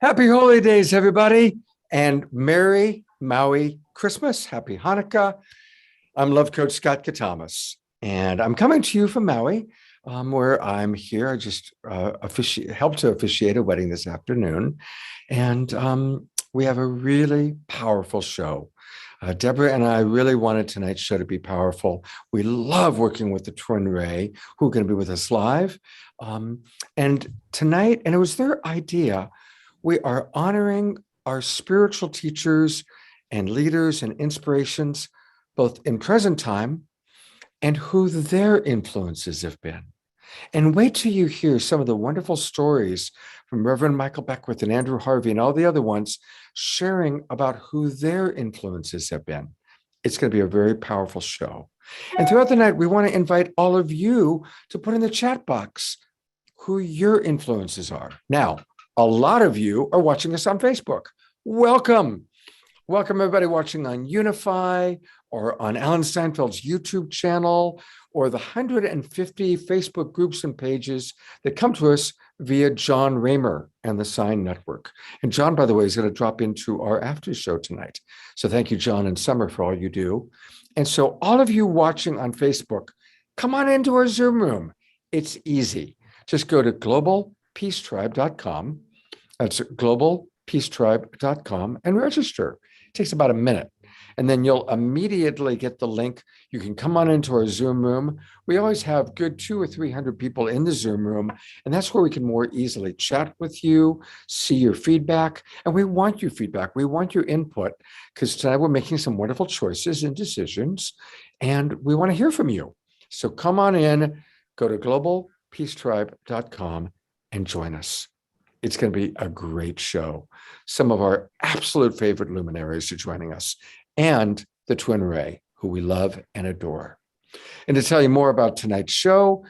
Happy holidays, everybody, and Merry Maui Christmas. Happy Hanukkah. I'm Love Coach Scott Catamas, and I'm coming to you from Maui, where I'm here. I just helped to officiate a wedding this afternoon, and we have a really powerful show. Debra and I really wanted tonight's show to be powerful. We love working with the Twin Ray, who are going to be with us live. And tonight, and it was their idea, we are honoring our spiritual teachers and leaders and inspirations, both in present time and who their influences have been. And wait till you hear some of the wonderful stories from Reverend Michael Beckwith and Andrew Harvey and all the other ones sharing about who their influences have been. It's going to be a very powerful show. And throughout the night, we want to invite all of you to put in the chat box who your influences are. Now, a lot of you are watching us on Facebook. Welcome. Welcome, everybody watching on Unify or on Alan Steinfeld's YouTube channel or the 150 Facebook groups and pages that come to us via John Raymer and the Sign Network. And John, by the way, is going to drop into our after show tonight. So thank you, John and Summer, for all you do. And so all of you watching on Facebook, come on into our Zoom room. It's easy. Just go to globalpeacetribe.com. That's globalpeacetribe.com and register. It takes about a minute. And then you'll immediately get the link. You can come on into our Zoom room. We always have good 200 or 300 people in the Zoom room. And that's where we can more easily chat with you, see your feedback. And we want your feedback. We want your input because tonight we're making some wonderful choices and decisions. And we want to hear from you. So come on in, go to globalpeacetribe.com and join us. It's going to be a great show. Some of our absolute favorite luminaries are joining us, and the Twin Ray, who we love and adore. And to tell you more about tonight's show,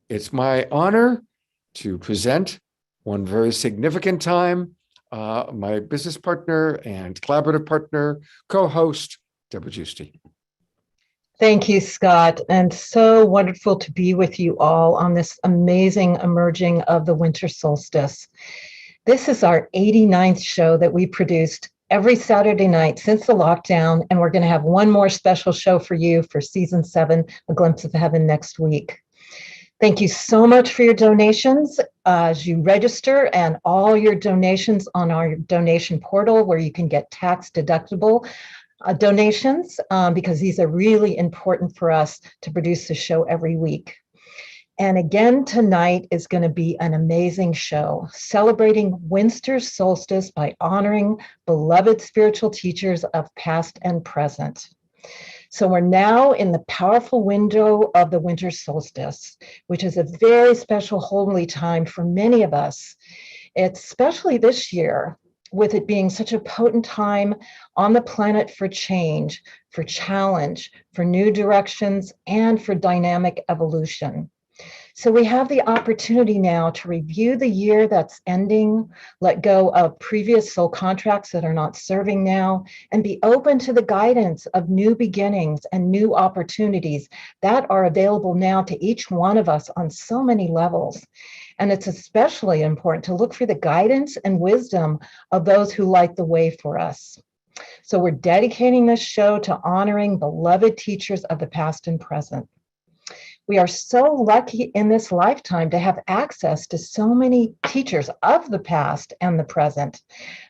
it's my honor to present one very significant time, my business partner and collaborative partner, co-host, Debra Giusti. Thank you, Scott, and so wonderful to be with you all on this amazing emerging of the winter solstice. This is our 89th show that we produced every Saturday night since the lockdown, and we're going to have one more special show for you for season 7, A Glimpse of Heaven, next week. Thank you so much for your donations as you register, and all your donations on our donation portal where you can get tax deductible donations, because these are really important for us to produce the show every week. And again, tonight is going to be an amazing show celebrating winter solstice by honoring beloved spiritual teachers of past and present. So we're now in the powerful window of the winter solstice, which is a very special holy time for many of us, especially this year, with it being such a potent time on the planet for change, for challenge, for new directions, and for dynamic evolution. So we have the opportunity now to review the year that's ending, let go of previous soul contracts that are not serving now, and be open to the guidance of new beginnings and new opportunities that are available now to each one of us on so many levels. And it's especially important to look for the guidance and wisdom of those who light the way for us. So we're dedicating this show to honoring beloved teachers of the past and present. We are so lucky in this lifetime to have access to so many teachers of the past and the present,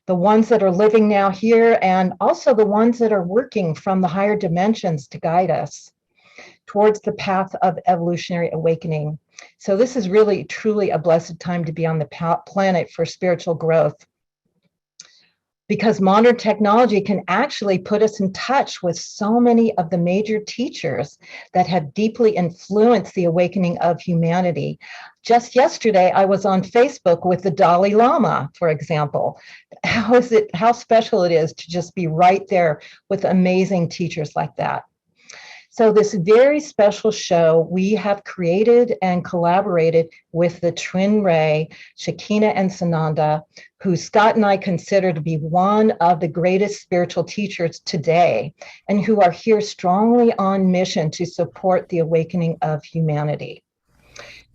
the ones that are living now here, and also the ones that are working from the higher dimensions to guide us towards the path of evolutionary awakening. So this is really, truly a blessed time to be on the planet for spiritual growth, because modern technology can actually put us in touch with so many of the major teachers that have deeply influenced the awakening of humanity. Just yesterday, I was on Facebook with the Dalai Lama, for example. How special it is to just be right there with amazing teachers like that. So this very special show, we have created and collaborated with the Twin Ray, Shekinah and Sananda, who Scott and I consider to be one of the greatest spiritual teachers today, and who are here strongly on mission to support the awakening of humanity.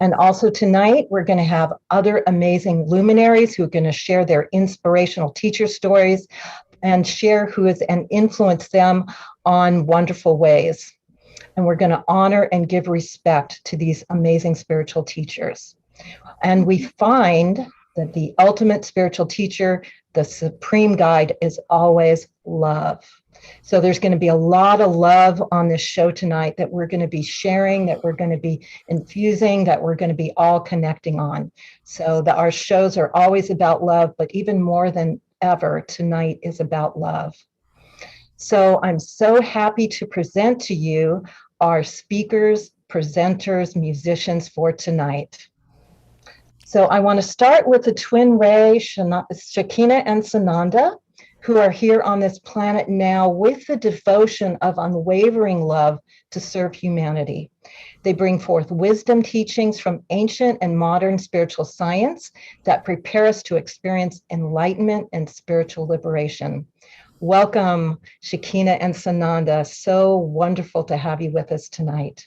And also tonight, we're going to have other amazing luminaries who are going to share their inspirational teacher stories and share who has and influence them on wonderful ways. And we're going to honor and give respect to these amazing spiritual teachers. And we find that the ultimate spiritual teacher, the supreme guide, is always love. So there's going to be a lot of love on this show tonight that we're going to be sharing, that we're going to be infusing, that we're going to be all connecting on. So our shows are always about love, but even more than ever, tonight is about love. So I'm so happy to present to you our speakers, presenters, musicians for tonight. So I want to start with the Twin Ray, Shekinah and Sananda, who are here on this planet now with the devotion of unwavering love to serve humanity. They bring forth wisdom teachings from ancient and modern spiritual science that prepare us to experience enlightenment and spiritual liberation. Welcome, Shekinah and Sananda. So wonderful to have you with us tonight.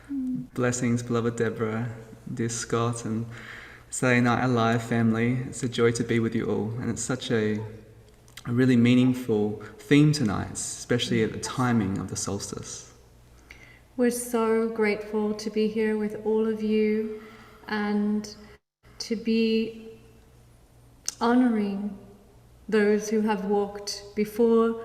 Blessings, beloved Debra, dear Scott, and Saturday Night Alive family. It's a joy to be with you all, and it's such a really meaningful theme tonight, especially at the timing of the solstice. We're so grateful to be here with all of you and to be honoring those who have walked before,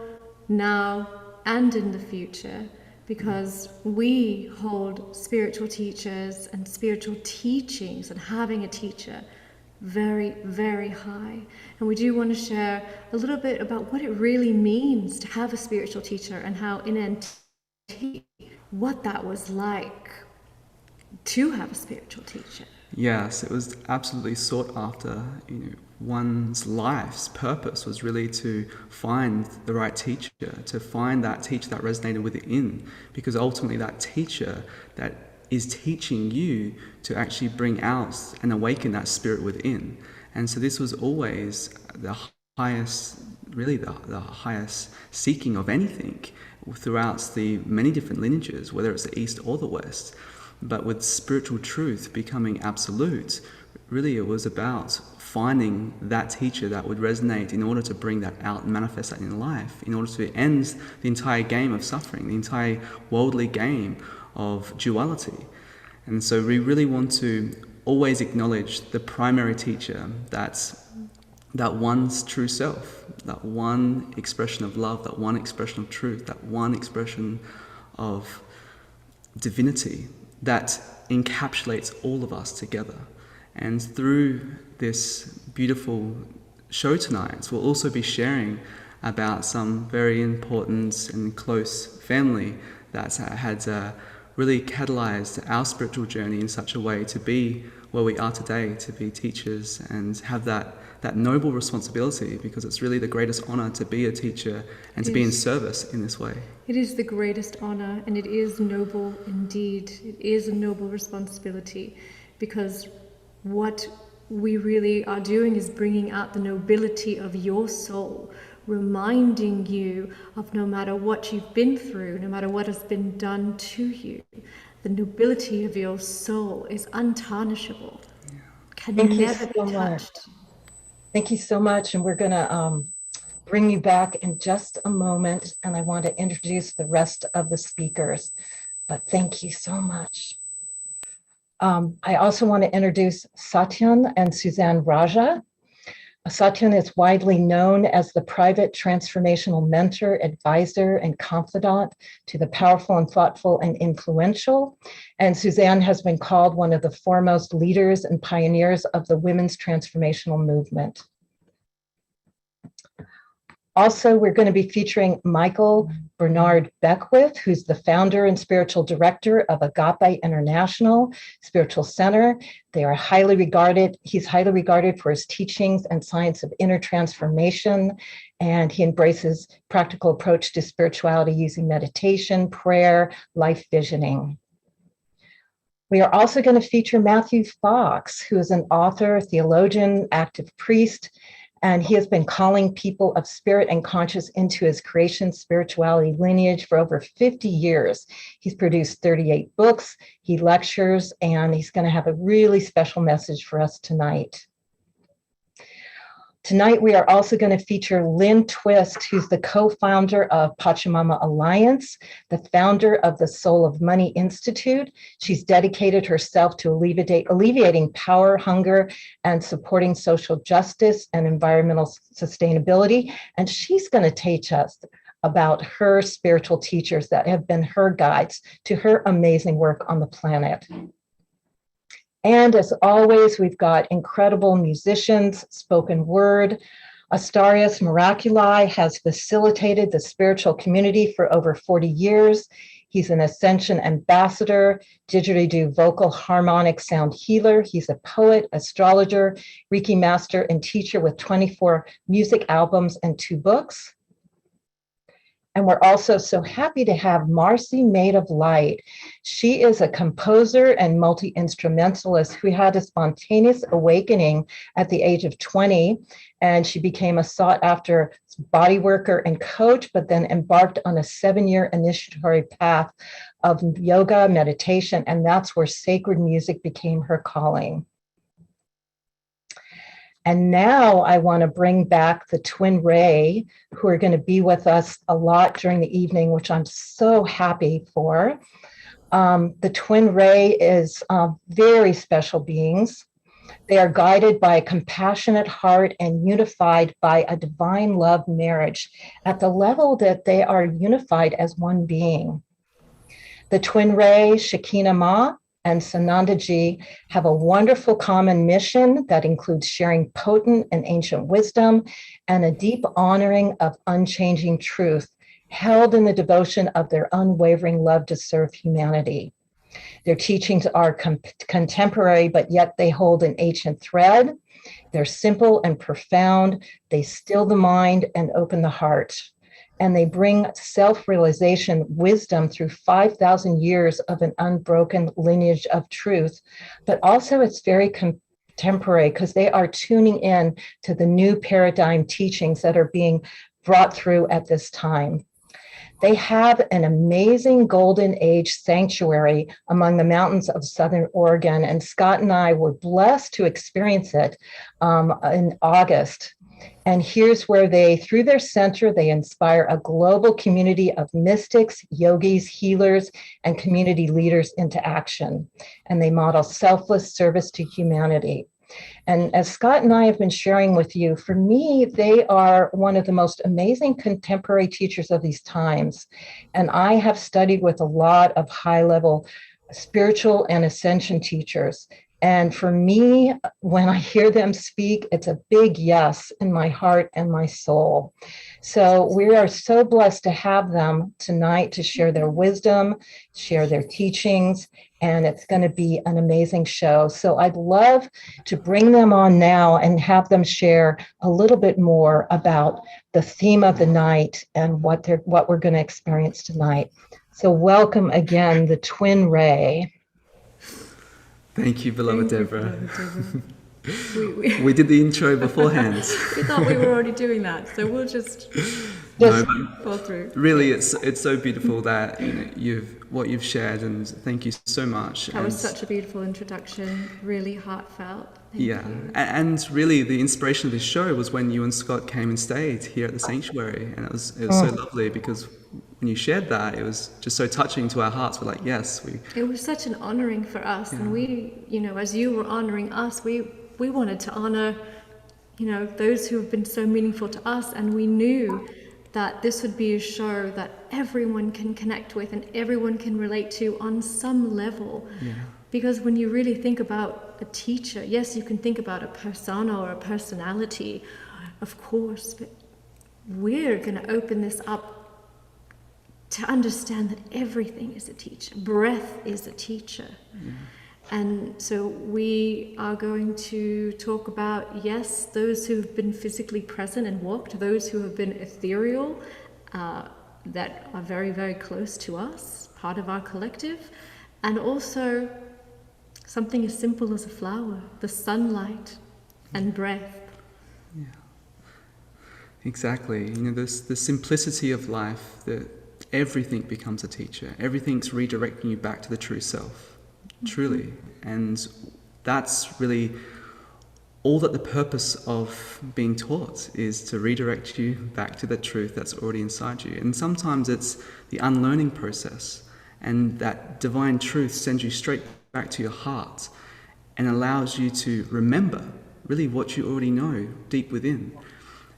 now, and in the future, because we hold spiritual teachers and spiritual teachings and having a teacher very, very high. And we do want to share a little bit about what it really means to have a spiritual teacher and how in antiquity, what that was like to have a spiritual teacher. Yes, it was absolutely sought after. One's life's purpose was really to find the right teacher, to find that teacher that resonated within, because ultimately that teacher that is teaching you to actually bring out and awaken that spirit within. And so this was always the highest, really the highest seeking of anything throughout the many different lineages, whether it's the East or the West. But with spiritual truth becoming absolute, really it was about finding that teacher that would resonate in order to bring that out and manifest that in life, in order to end the entire game of suffering, the entire worldly game of duality. And so we really want to always acknowledge the primary teacher, that's that one's true self, that one expression of love, that one expression of truth, that one expression of divinity that encapsulates all of us together. And through this beautiful show tonight, we'll also be sharing about some very important and close family that had really catalyzed our spiritual journey in such a way to be where we are today, to be teachers and have that noble responsibility, because it's really the greatest honor to be a teacher and to be in service in this way. It is the greatest honor, and it is noble indeed. It is a noble responsibility, because what we really are doing is bringing out the nobility of your soul, reminding you of no matter what you've been through, no matter what has been done to you, the nobility of your soul is untarnishable. Can never be touched. Thank you so much. And we're going to bring you back in just a moment. And I want to introduce the rest of the speakers. but thank you so much. I also want to introduce Satyan and Suzanne Raja. Satyan is widely known as the private transformational mentor, advisor, and confidant to the powerful and thoughtful and influential. And Suzanne has been called one of the foremost leaders and pioneers of the women's transformational movement. Also, we're going to be featuring Michael Bernard Beckwith, who's the founder and spiritual director of Agape International Spiritual Center. They are highly regarded. He's highly regarded for his teachings and science of inner transformation, and he embraces practical approach to spirituality using meditation, prayer, life visioning. We are also going to feature Matthew Fox, who is an author, theologian, active priest, and he has been calling people of spirit and conscious into his creation spirituality lineage for over 50 years. He's produced 38 books, he lectures, and he's going to have a really special message for us tonight. Tonight, we are also going to feature Lynn Twist, who's the co-founder of Pachamama Alliance, the founder of the Soul of Money Institute. She's dedicated herself to alleviating power, hunger, and supporting social justice and environmental sustainability. And she's going to teach us about her spiritual teachers that have been her guides to her amazing work on the planet. And as always, we've got incredible musicians, spoken word. Astarius Miraculi has facilitated the spiritual community for over 40 years. He's an Ascension ambassador, didgeridoo vocal harmonic sound healer. He's a poet, astrologer, Reiki master, and teacher with 24 music albums and 2 books. And we're also so happy to have Marcy Made of Light. She is a composer and multi-instrumentalist who had a spontaneous awakening at the age of 20, and she became a sought-after body worker and coach, but then embarked on a 7-year initiatory path of yoga, meditation, and that's where sacred music became her calling. And now I want to bring back the Twin Ray, who are going to be with us a lot during the evening, which I'm so happy for. The Twin Ray is very special beings. They are guided by a compassionate heart and unified by a divine love marriage at the level that they are unified as one being. The Twin Ray, Shekinah Ma, and Sanandaji have a wonderful common mission that includes sharing potent and ancient wisdom and a deep honoring of unchanging truth, held in the devotion of their unwavering love to serve humanity. Their teachings are contemporary, but yet they hold an ancient thread. They're simple and profound. They still the mind and open the heart. And they bring self-realization, wisdom through 5,000 years of an unbroken lineage of truth. But also it's very contemporary because they are tuning in to the new paradigm teachings that are being brought through at this time. They have an amazing golden age sanctuary among the mountains of Southern Oregon, and Scott and I were blessed to experience it in August. And here's where they, through their center, they inspire a global community of mystics, yogis, healers, and community leaders into action. And they model selfless service to humanity. And as Scott and I have been sharing with you, for me, they are one of the most amazing contemporary teachers of these times. And I have studied with a lot of high-level spiritual and ascension teachers. And for me, when I hear them speak, it's a big yes in my heart and my soul. So we are so blessed to have them tonight to share their wisdom, share their teachings, and it's going to be an amazing show. So I'd love to bring them on now and have them share a little bit more about the theme of the night and what we're going to experience tonight. So welcome again, the Twin Ray. Thank you, beloved Debra. We did the intro beforehand. We thought we were already doing that, so we'll just fall through. Really, it's so beautiful that what you've shared, and thank you so much. That was such a beautiful introduction, really heartfelt. Thank Yeah, you. and really the inspiration of this show was when you and Scott came and stayed here at the sanctuary, and it was so lovely because when you shared that, it was just so touching to our hearts. We're like, yes, we. It was such an honoring for us, and we, as you were honoring us, we wanted to honor, those who have been so meaningful to us, and we knew that this would be a show that everyone can connect with and everyone can relate to on some level. Yeah. Because when you really think about a teacher, yes, you can think about a persona or a personality, of course, but we're going to open this up to understand that everything is a teacher. Breath is a teacher. Yeah. And so we are going to talk about, yes, those who've been physically present and walked, those who have been ethereal, that are very, very close to us, part of our collective, and also something as simple as a flower, the sunlight and breath. Yeah. Exactly. The simplicity of life, that everything becomes a teacher. Everything's redirecting you back to the true self, truly. And that's really all that the purpose of being taught is, to redirect you back to the truth that's already inside you. And sometimes it's the unlearning process, and that divine truth sends you straight back to your heart and allows you to remember really what you already know deep within.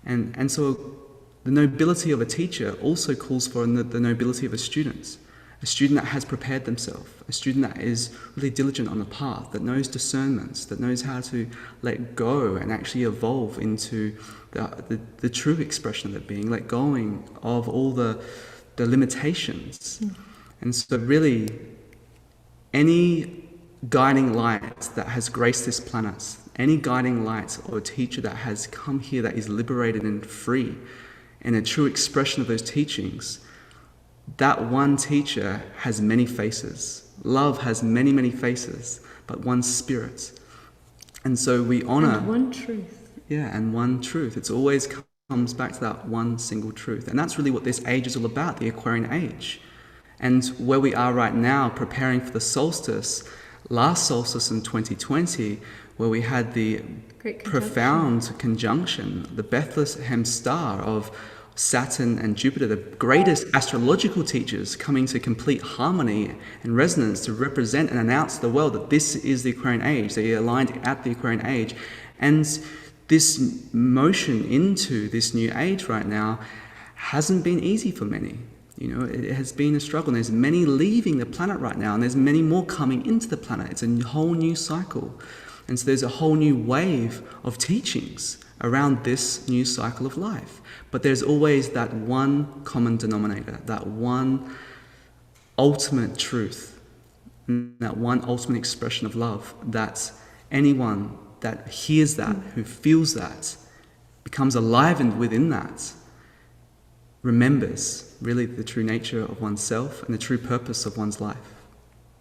And so the nobility of a teacher also calls for the nobility of a student that has prepared themselves, a student that is really diligent on the path, that knows discernments, that knows how to let go and actually evolve into the true expression of their being, let going of all the limitations. And so really, any guiding light that has graced this planet, any guiding light or a teacher that has come here that is liberated and free, and a true expression of those teachings, that one teacher has many faces. Love has many, many faces, but one spirit. And so we honor... And one truth. Yeah, and one truth. It's always comes back to that one single truth. And that's really what this age is all about, the Aquarian age. And where we are right now, preparing for the solstice, last solstice in 2020, where we had the profound conjunction, the Bethlehem star of Saturn and Jupiter, the greatest astrological teachers, coming to complete harmony and resonance to represent and announce to the world that this is the Aquarian age. They aligned at the Aquarian age. And this motion into this new age right now hasn't been easy for many. It has been a struggle. And there's many leaving the planet right now, and there's many more coming into the planet. It's a whole new cycle. And so there's a whole new wave of teachings around this new cycle of life. But there's always that one common denominator, that one ultimate truth, that one ultimate expression of love, that anyone that hears that, who feels that, becomes alive within that, remembers really the true nature of oneself and the true purpose of one's life.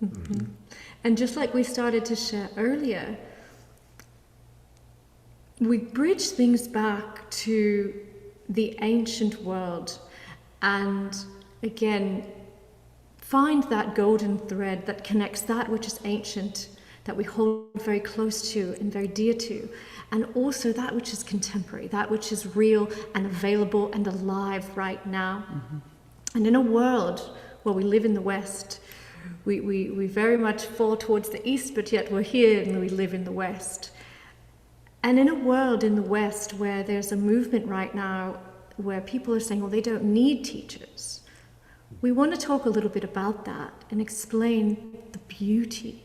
Mm-hmm. And just like we started to share earlier, we bridge things back to the ancient world and again find that golden thread that connects that which is ancient, that we hold very close to and very dear to, and also that which is contemporary, that which is real and available and alive right now. And in a world where we live in the West, we very much fall towards the East, but yet we're here and we live in the West. And in a world in the West where there's a movement right now where people are saying, well, they don't need teachers, we want to talk a little bit about that and explain the beauty,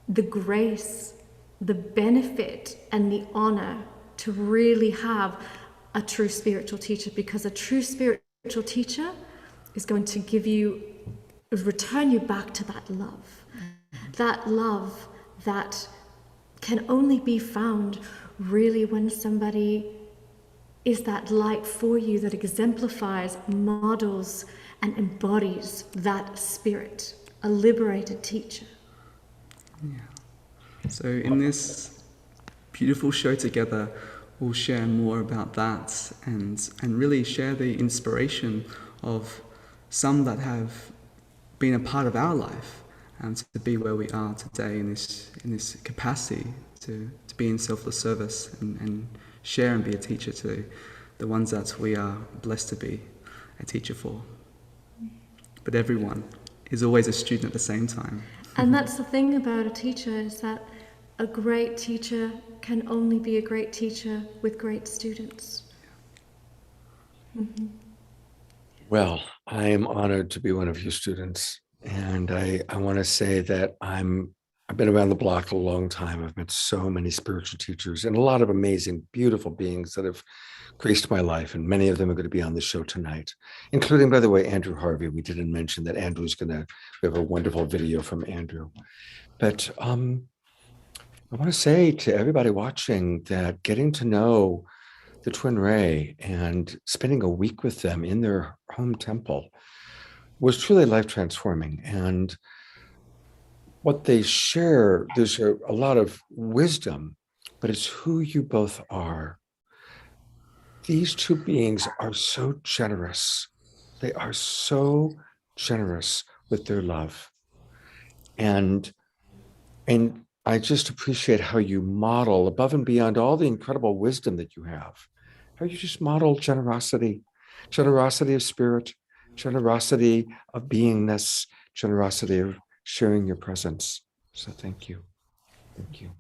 the grace, the benefit, and the honor to really have a true spiritual teacher, because a true spiritual teacher is going to return you back to that love that can only be found really when somebody is that light for you that exemplifies, models, and embodies that spirit, a liberated teacher. Yeah. So in this beautiful show together, we'll share more about that and really share the inspiration of some that have been a part of our life, to be where we are today in this capacity to be in selfless service and share and be a teacher to the ones that we are blessed to be a teacher for. But everyone is always a student at the same time. And that's the thing about a teacher, is that a great teacher can only be a great teacher with great students. Mm-hmm. Well, I am honored to be one of your students. And I want to say that I've been around the block a long time. I've met so many spiritual teachers and a lot of amazing, beautiful beings that have graced my life. And many of them are going to be on the show tonight, including, by the way, Andrew Harvey. We didn't mention that we have a wonderful video from Andrew. But I want to say to everybody watching that getting to know the Twin Ray and spending a week with them in their home temple was truly life transforming. And what they share, there's a lot of wisdom, but it's who you both are. These two beings are so generous. They are so generous with their love. And I just appreciate how you model, above and beyond all the incredible wisdom that you have, how you just model generosity of spirit, generosity of beingness, generosity of sharing your presence. So thank you. Thank you.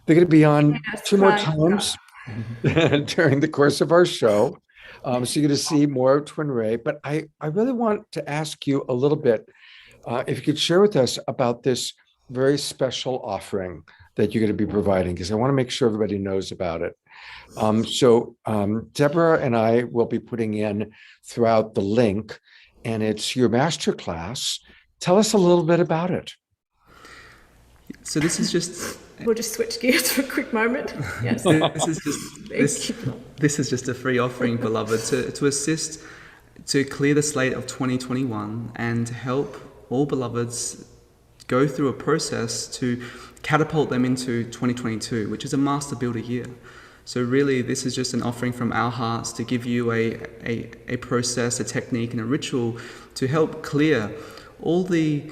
They're going to be on two more times during the course of our show. So you're going to see more of Twin Ray. But I really want to ask you a little bit, if you could share with us about this very special offering that you're going to be providing, because I want to make sure everybody knows about it. Debra and I will be putting in throughout the link, and it's your masterclass. Tell us a little bit about it. So this is just... We'll just switch gears for a quick moment. Yes. This is just a free offering, beloved, to assist to clear the slate of 2021 and to help all beloveds go through a process to catapult them into 2022, which is a master builder year. So really, this is just an offering from our hearts to give you a process, a technique, and a ritual to help clear all the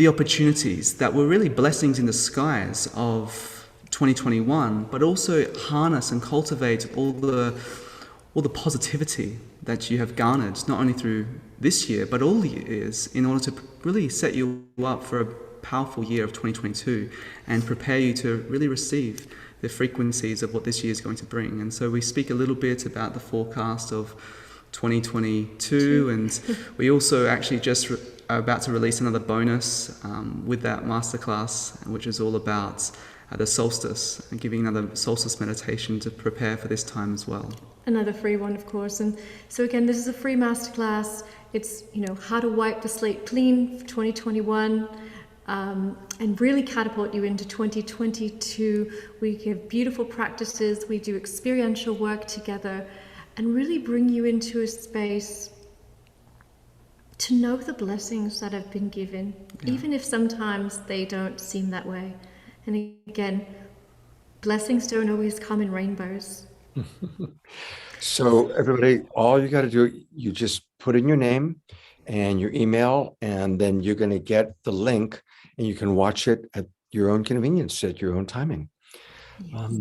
opportunities that were really blessings in disguise of 2021, but also harness and cultivate all the positivity that you have garnered, not only through this year, but all the years, in order to really set you up for a powerful year of 2022 and prepare you to really receive the frequencies of what this year is going to bring. And so we speak a little bit about the forecast of 2022, and we also actually just are about to release another bonus with that masterclass, which is all about the solstice, and giving another solstice meditation to prepare for this time as well. Another free one, of course. And so again, this is a free masterclass. It's, how to wipe the slate clean for 2021 and really catapult you into 2022. We give beautiful practices. We do experiential work together and really bring you into a space to know the blessings that have been given, even if sometimes they don't seem that way. And again, blessings don't always come in rainbows. So everybody, all you got to do, you just put in your name and your email, and then you're going to get the link and you can watch it at your own convenience, at your own timing. Yes.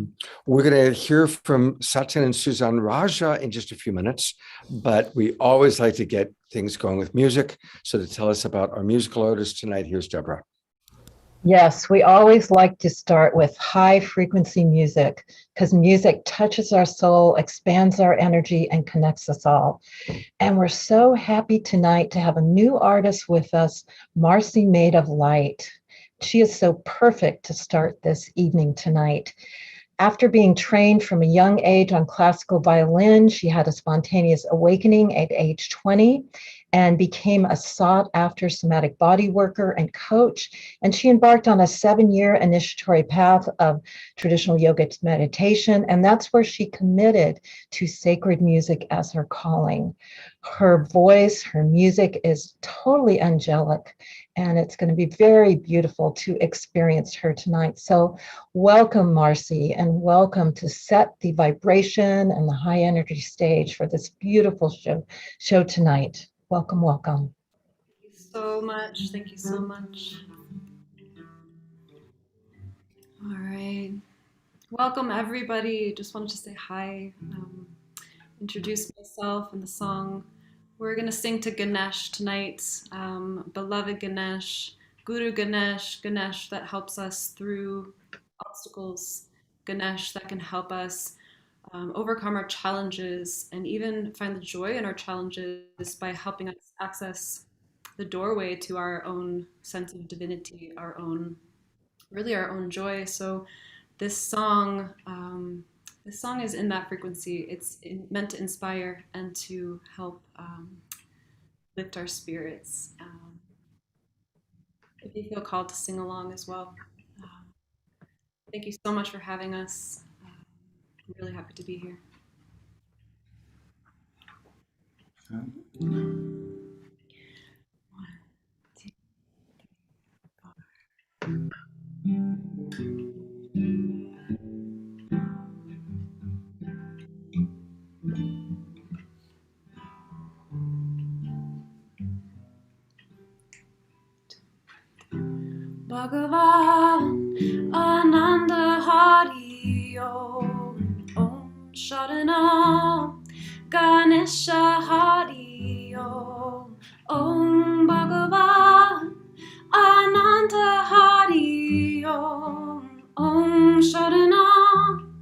We're going to hear from Satyan and Suzanne Raja in just a few minutes, but we always like to get things going with music. So to tell us about our musical artist tonight, here's Debra. Yes, we always like to start with high frequency music because music touches our soul, expands our energy, and connects us all. And we're so happy tonight to have a new artist with us, Marcy Made of Light. She is so perfect to start this evening tonight. After being trained from a young age on classical violin, she had a spontaneous awakening at age 20 and became a sought-after somatic body worker and coach. And she embarked on a 7-year initiatory path of traditional yoga meditation, and that's where she committed to sacred music as her calling. Her voice, her music is totally angelic, and it's going to be very beautiful to experience her tonight. So welcome, Marcy, and welcome to set the vibration and the high energy stage for this beautiful show tonight. Welcome, welcome. Thank you so much. Thank you so much. All right. Welcome, everybody. Just wanted to say hi, introduce myself and the song. We're going to sing to Ganesh tonight. Beloved Ganesh, Guru Ganesh, Ganesh that helps us through obstacles, Ganesh that can help us overcome our challenges and even find the joy in our challenges by helping us access the doorway to our own sense of divinity, really our own joy. So this song is in that frequency. It's meant to inspire and to help lift our spirits. If you feel called to sing along as well. Thank you so much for having us. I'm really happy to be here. Bhagavan Ananda Hari Om Om Sharanam Ganesha Hari Om Om Bhagavan Ananda Hari Om Om Sharanam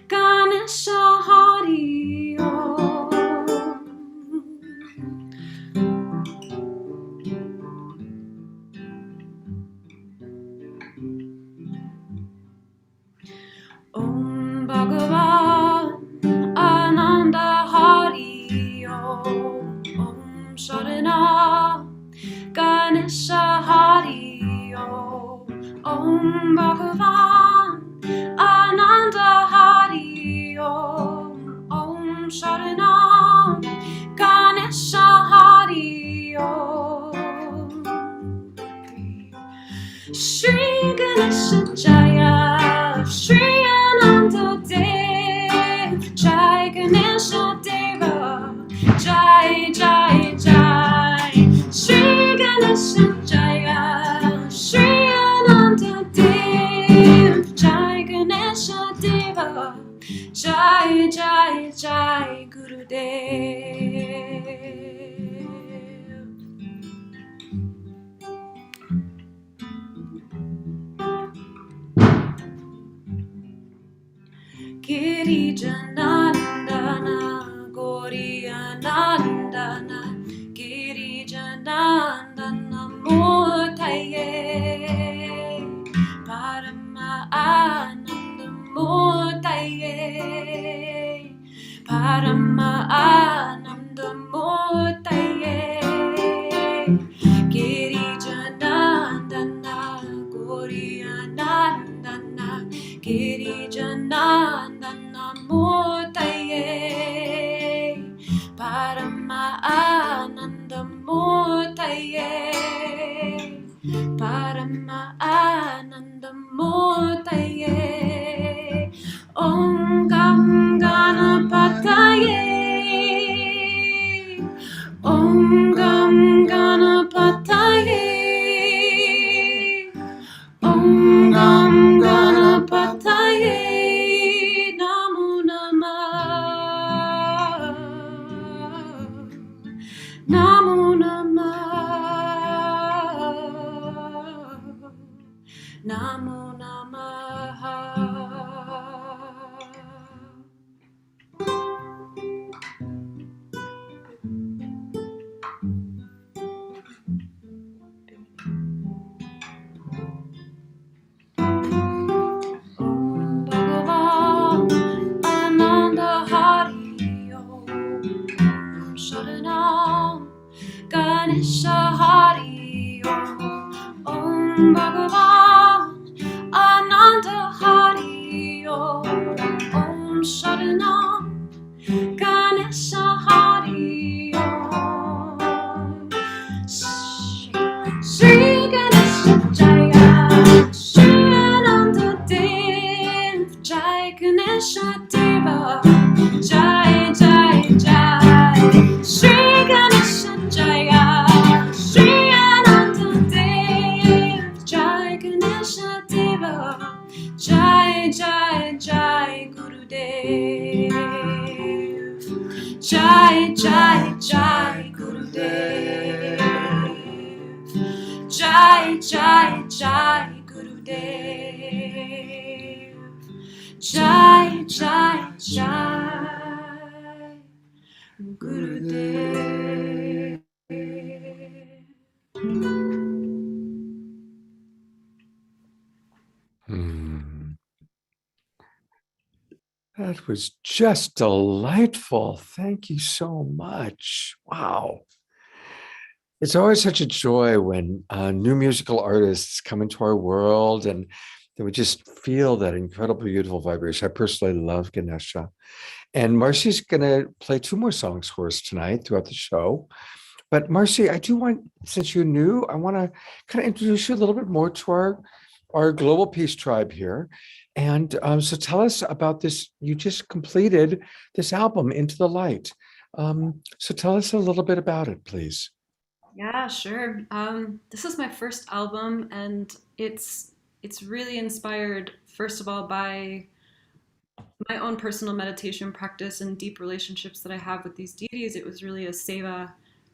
Ganesha Hari Om. Om Bhagavan Ananda Hari Om Om Sharanam Ganesha Hari Om Om Bhagavan Ananda Hari Om Om Sharanam Ganesha Hari Om. Shri Ganesha Jaya, Shri Ananda Dev, Jai Ganesha Deva, Jai Jai Jai. Shri Ganesha Jaya, Shri Ananda Dev, Jai Ganesha Deva, Jai Jai Jai Gurudev. Girijanandana, Goriyanandana, Girijanandana, Murtaye, Parama Ananda Murtaye, Parama Ananda Murtaye, Girijanandana, Goriyanandana, Girijanandana Murtaye, Parama Ananda Murtaye, Parama Ananda Murtaye, Om Gam Ganapataye, Om Gam Ganapataye, Om Gam Ganapataye, Namo Namah, Namo Namah, Namo Namah. Bhagavan Ananda Hari Om Sharanam Ganesha Hari Om Om Bhagavan Ananda Hari Om Om Sharanam Ganesha Hari Om. Shri Ganesha Jaya, Shri Ananda Dev, Jai Ganesha Deva, Jai Jai Jai. Shri Ganesha Jaya, Shri Ananda Dev, Jai Ganesha Deva, Jai Jai Jai Gurudev. That was just delightful. Thank you so much. Wow. It's always such a joy when new musical artists come into our world and that we just feel that incredible, beautiful vibration. I personally love Ganesha. And Marcy's going to play two more songs for us tonight throughout the show. But Marcy, I do want, since you're new, I want to kind of introduce you a little bit more to our global peace tribe here. And so tell us about this. You just completed this album, Into the Light. So tell us a little bit about it, please. Yeah, sure. This is my first album, and it's really inspired, first of all, by my own personal meditation practice and deep relationships that I have with these deities. It was really a seva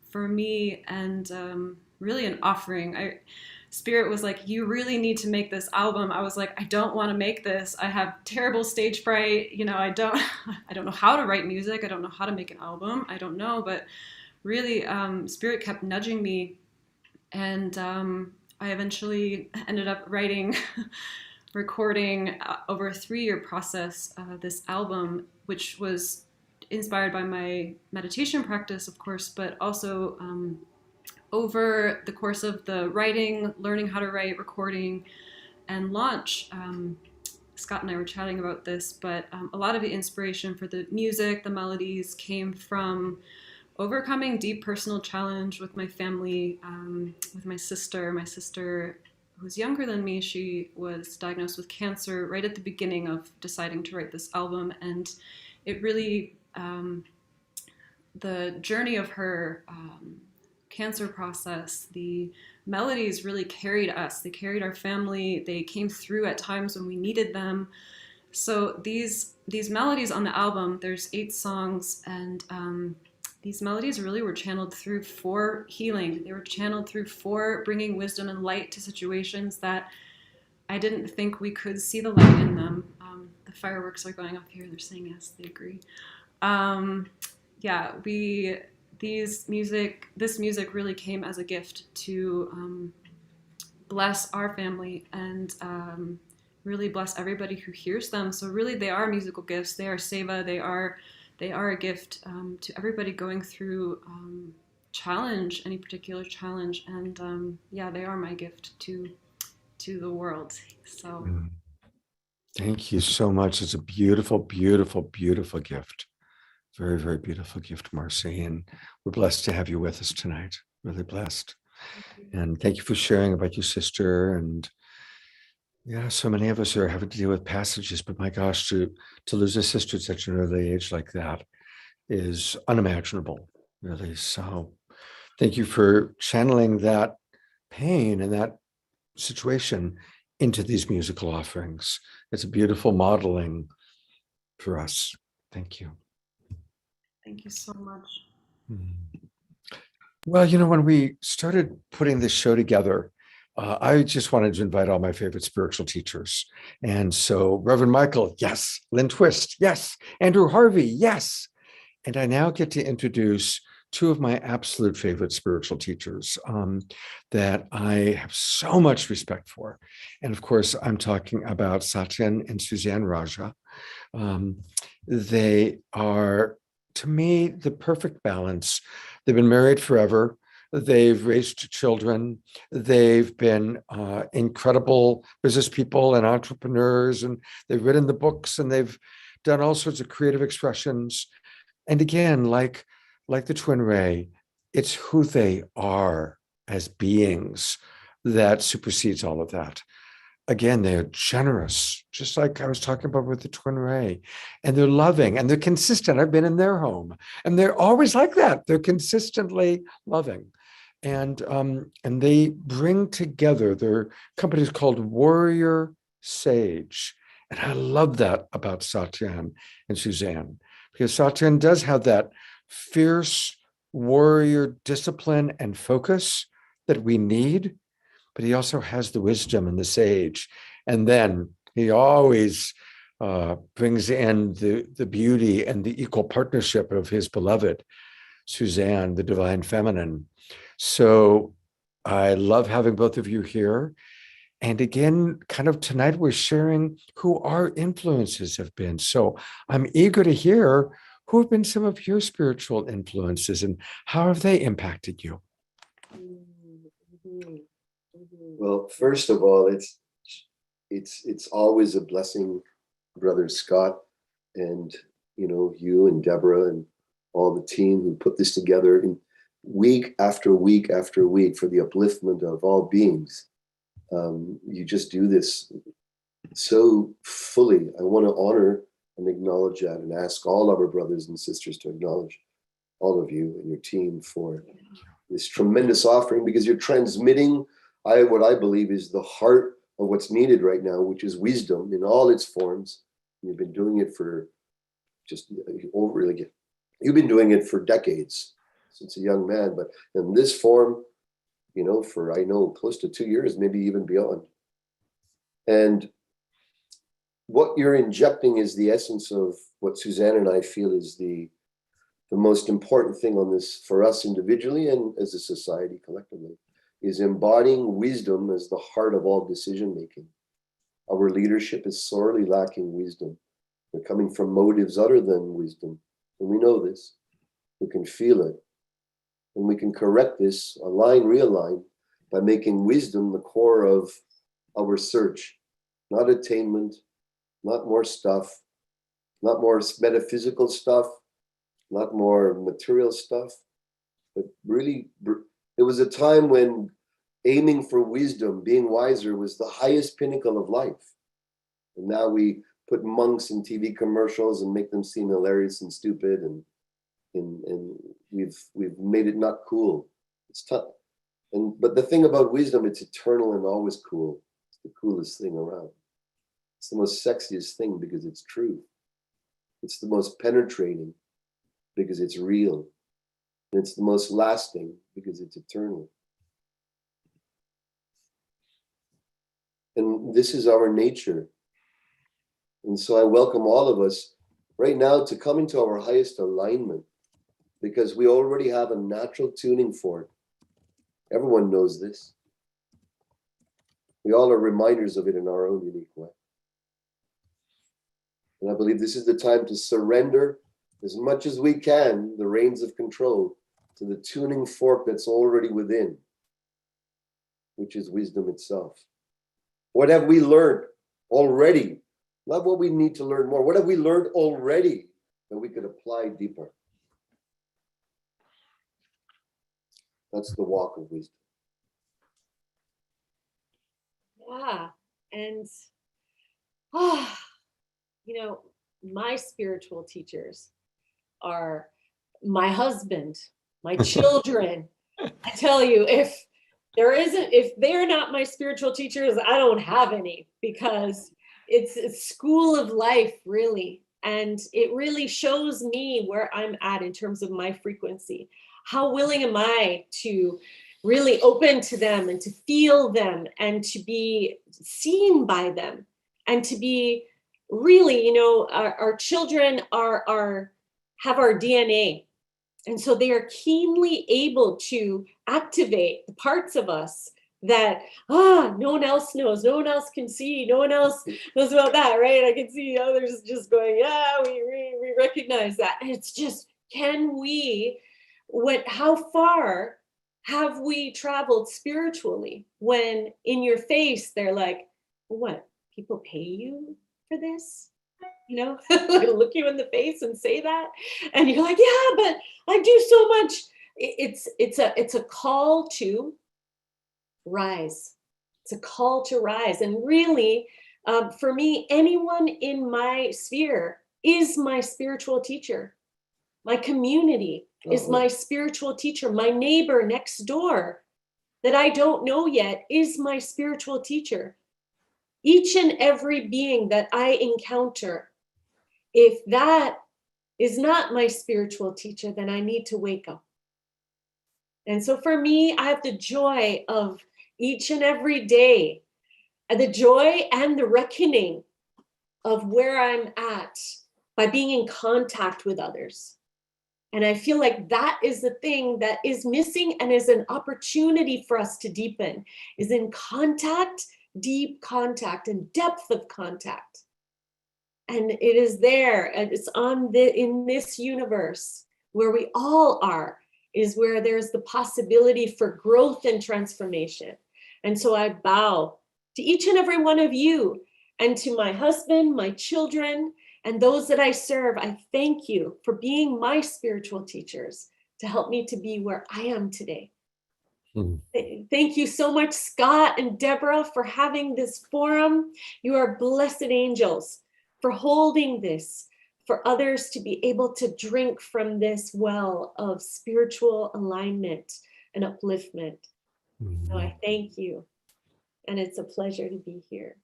for me, and really an offering. Spirit was like, you really need to make this album. I was like, I don't want to make this. I have terrible stage fright. I don't know how to write music. I don't know how to make an album. I don't know, but really, Spirit kept nudging me, and I eventually ended up writing, recording over a 3-year process this album, which was inspired by my meditation practice, of course, but also over the course of the writing, learning how to write, recording, and launch. Scott and I were chatting about this, but a lot of the inspiration for the music, the melodies, came from overcoming deep personal challenge with my family, with my sister. My sister, who's younger than me, she was diagnosed with cancer right at the beginning of deciding to write this album. And it really, the journey of her cancer process, the melodies really carried us. They carried our family. They came through at times when we needed them. So these melodies on the album, there's 8 songs, and these melodies really were channeled through for healing. They were channeled through for bringing wisdom and light to situations that I didn't think we could see the light in them. The fireworks are going off here. They're saying yes, they agree. This music really came as a gift to bless our family and really bless everybody who hears them. So really, they are musical gifts. They are seva. They are a gift to everybody going through challenge, any particular challenge. And they are my gift to the world. So Thank you so much. It's a beautiful, beautiful, beautiful gift. Very, very beautiful gift, Marcy. And we're blessed to have you with us tonight. Really blessed. And thank you for sharing about your sister. And yeah, so many of us are having to deal with passages, but my gosh, to lose a sister at such an early age like that is unimaginable, really. So thank you for channeling that pain and that situation into these musical offerings. It's a beautiful modeling for us. Thank you. thank you so much. Well, when we started putting this show together, I just wanted to invite all my favorite spiritual teachers. And so Reverend Michael, yes. Lynn Twist, yes. Andrew Harvey, yes. And I now get to introduce 2 of my absolute favorite spiritual teachers that I have so much respect for. And of course, I'm talking about Satyan and Suzanne Raja. They are, to me, the perfect balance. They've been married forever. They've raised children. They've been incredible business people and entrepreneurs, and they've written the books, and they've done all sorts of creative expressions. And again, like the twin ray, it's who they are as beings that supersedes all of that. Again, they're generous, just like I was talking about with the twin ray, and they're loving and they're consistent. I've been in their home, and they're always like that. They're consistently loving. And they bring together, their company is called Warrior Sage. And I love that about Satyan and Suzanne, because Satyan does have that fierce warrior discipline and focus that we need. but he also has the wisdom and the sage. And then he always brings in the beauty and the equal partnership of his beloved, Suzanne, the divine feminine. So I love having both of you here. And again, kind of tonight, we're sharing who our influences have been. So I'm eager to hear who have been some of your spiritual influences and how have they impacted you? Well, first of all, it's always a blessing, Brother Scott, and you and Debra and all the team who put this together in week after week after week for the upliftment of all beings. You just do this so fully. I want to honor and acknowledge that and ask all of our brothers and sisters to acknowledge all of you and your team for this tremendous offering, because you're transmitting what I believe is the heart of what's needed right now, which is wisdom in all its forms. You've been doing it for you've been doing it for decades, since a young man, but in this form, for I know close to 2 years, maybe even beyond. And what you're injecting is the essence of what Suzanne and I feel is the most important thing on this for us individually and as a society collectively, is embodying wisdom as the heart of all decision making. Our leadership is sorely lacking wisdom. They're coming from motives other than wisdom. And we know this. We can feel it. And we can correct this, realign, by making wisdom the core of our search. Not attainment, not more stuff, not more metaphysical stuff, not more material stuff, but really, there was a time when aiming for wisdom, being wiser, was the highest pinnacle of life. And now we put monks in TV commercials and make them seem hilarious and stupid, and we've made it not cool. It's tough. But the thing about wisdom, it's eternal and always cool. It's the coolest thing around. It's the most sexiest thing because it's true. It's the most penetrating because it's real. And it's the most lasting because it's eternal. And this is our nature. And so I welcome all of us right now to come into our highest alignment, because we already have a natural tuning for it. Everyone knows this. We all are reminders of it in our own unique way. And I believe this is the time to surrender as much as we can the reins of control to the tuning fork that's already within, which is wisdom itself. What have we learned already? Not what we need to learn more. What have we learned already that we could apply deeper? That's the walk of wisdom. Yeah. And, my spiritual teachers are my husband, my children. I tell you, if they're not my spiritual teachers, I don't have any, because it's a school of life, really. And it really shows me where I'm at in terms of my frequency. How willing am I to really open to them and to feel them and to be seen by them and to be really, our children have our DNA. And so they are keenly able to activate the parts of us that, no one else knows, no one else can see, no one else knows about that, right? I can see others just going, yeah, we recognize that. And it's just, how far have we traveled spiritually when in your face, they're like, what, people pay you for this? Look you in the face and say that. And you're like, yeah, but I do so much. It's a call to rise. It's a call to rise. And really, for me, anyone in my sphere is my spiritual teacher. My community is my spiritual teacher. My neighbor next door that I don't know yet is my spiritual teacher. Each and every being that I encounter, if that is not my spiritual teacher, then I need to wake up. And so for me, I have the joy of each and every day, and the joy and the reckoning of where I'm at by being in contact with others. And I feel like that is the thing that is missing and is an opportunity for us to deepen, is in contact, deep contact and depth of contact. And it is there, and it's in this universe where we all are, is where there's the possibility for growth and transformation. And so I bow to each and every one of you, and to my husband, my children, and those that I serve. I thank you for being my spiritual teachers to help me to be where I am today. Thank you so much, Scott and Debra, for having this forum. You are blessed angels for holding this, for others to be able to drink from this well of spiritual alignment and upliftment. So I thank you. And it's a pleasure to be here.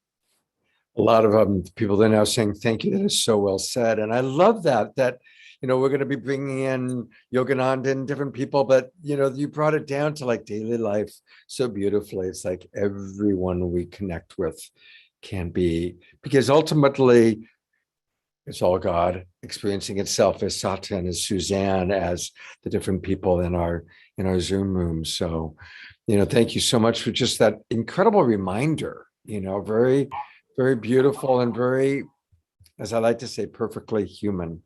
A lot of people are now saying, thank you. That is so well said. And I love that, we're going to be bringing in Yogananda and different people, but, you brought it down to like daily life so beautifully. It's like everyone we connect with can be, because ultimately it's all God experiencing itself as Satan, as Suzanne, as the different people in our Zoom room. So, thank you so much for just that incredible reminder, very, very beautiful and very, as I like to say, perfectly human.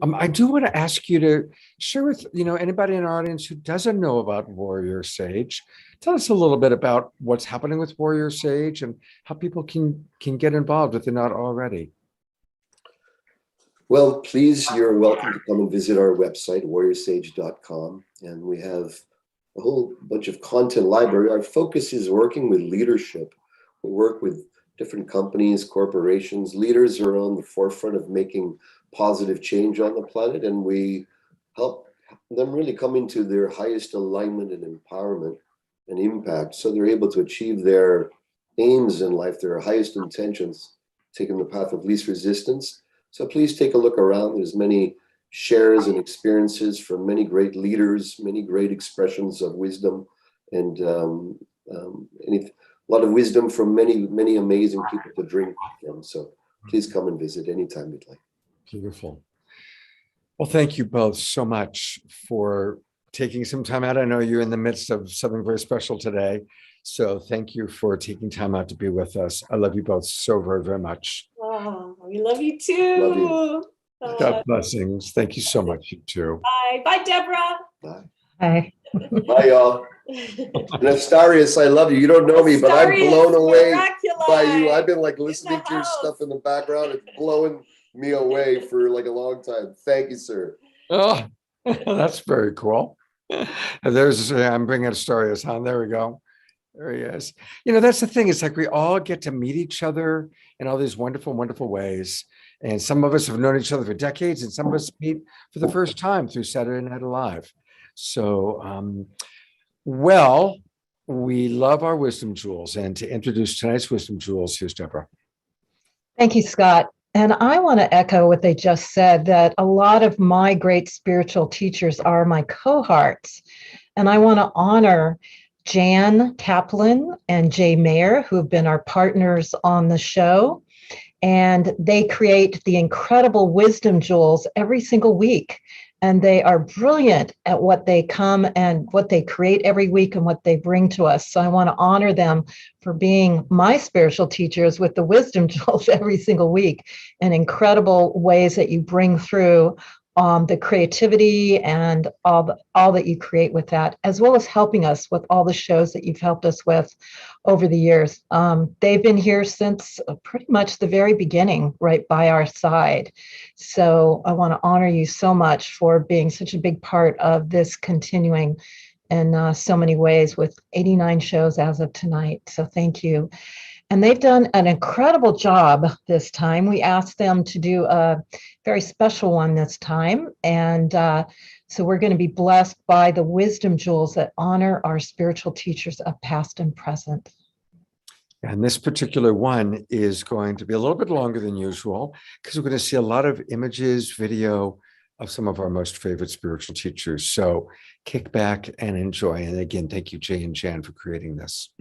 I do want to ask you to share with, anybody in our audience who doesn't know about Warrior Sage. Tell us a little bit about what's happening with Warrior Sage and how people can get involved if they're not already. Well, please, you're welcome to come and visit our website, warriorsage.com. And we have a whole bunch of content library. Our focus is working with leadership. We work with different companies, corporations. Leaders are on the forefront of making positive change on the planet, and we help them really come into their highest alignment and empowerment and impact, so they're able to achieve their aims in life, their highest intentions, taking the path of least resistance. So please take a look around. There's many shares and experiences from many great leaders, many great expressions of wisdom, and a lot of wisdom from many amazing people to drink from. So please come and visit anytime you'd like. Beautiful. Well, thank you both so much for taking some time out. I know you're in the midst of something very special today. So thank you for taking time out to be with us. I love you both so very, very much. Oh, we love you too. Love you. God blessings. Thank you so much, you too. Bye. Bye, Debra. Bye. Hi. Bye, y'all. And Astarius, I love you. You don't know me, but I'm blown away by you. I've been like listening to your stuff in the background. It's blowing me away for like a long time. Thank you, sir. Oh, that's very cool. There's, I'm bringing Astarius on. There we go. There he is. That's the thing. It's like we all get to meet each other in all these wonderful, wonderful ways. And some of us have known each other for decades, and some of us meet for the first time through Saturday Night Live. So, well, we love our wisdom jewels. And to introduce tonight's wisdom jewels, here's Debra. Thank you, Scott. And I want to echo what they just said, that a lot of my great spiritual teachers are my cohorts. And I want to honor Jan Kaplan and Jay Mayer, who have been our partners on the show. And they create the incredible wisdom jewels every single week. And they are brilliant at what they come and what they create every week and what they bring to us. So I want to honor them for being my spiritual teachers with the wisdom jewels every single week, and incredible ways that you bring through the creativity and all that you create with that, as well as helping us with all the shows that you've helped us with over the years. They've been here since pretty much the very beginning, right by our side. So I want to honor you so much for being such a big part of this continuing in so many ways, with 89 shows as of tonight. So thank you. And they've done an incredible job this time. We asked them to do a very special one this time. And so we're going to be blessed by the wisdom jewels that honor our spiritual teachers of past and present. And this particular one is going to be a little bit longer than usual, because we're going to see a lot of images, video of some of our most favorite spiritual teachers. So kick back and enjoy. And again, thank you, Jay and Jan, for creating this.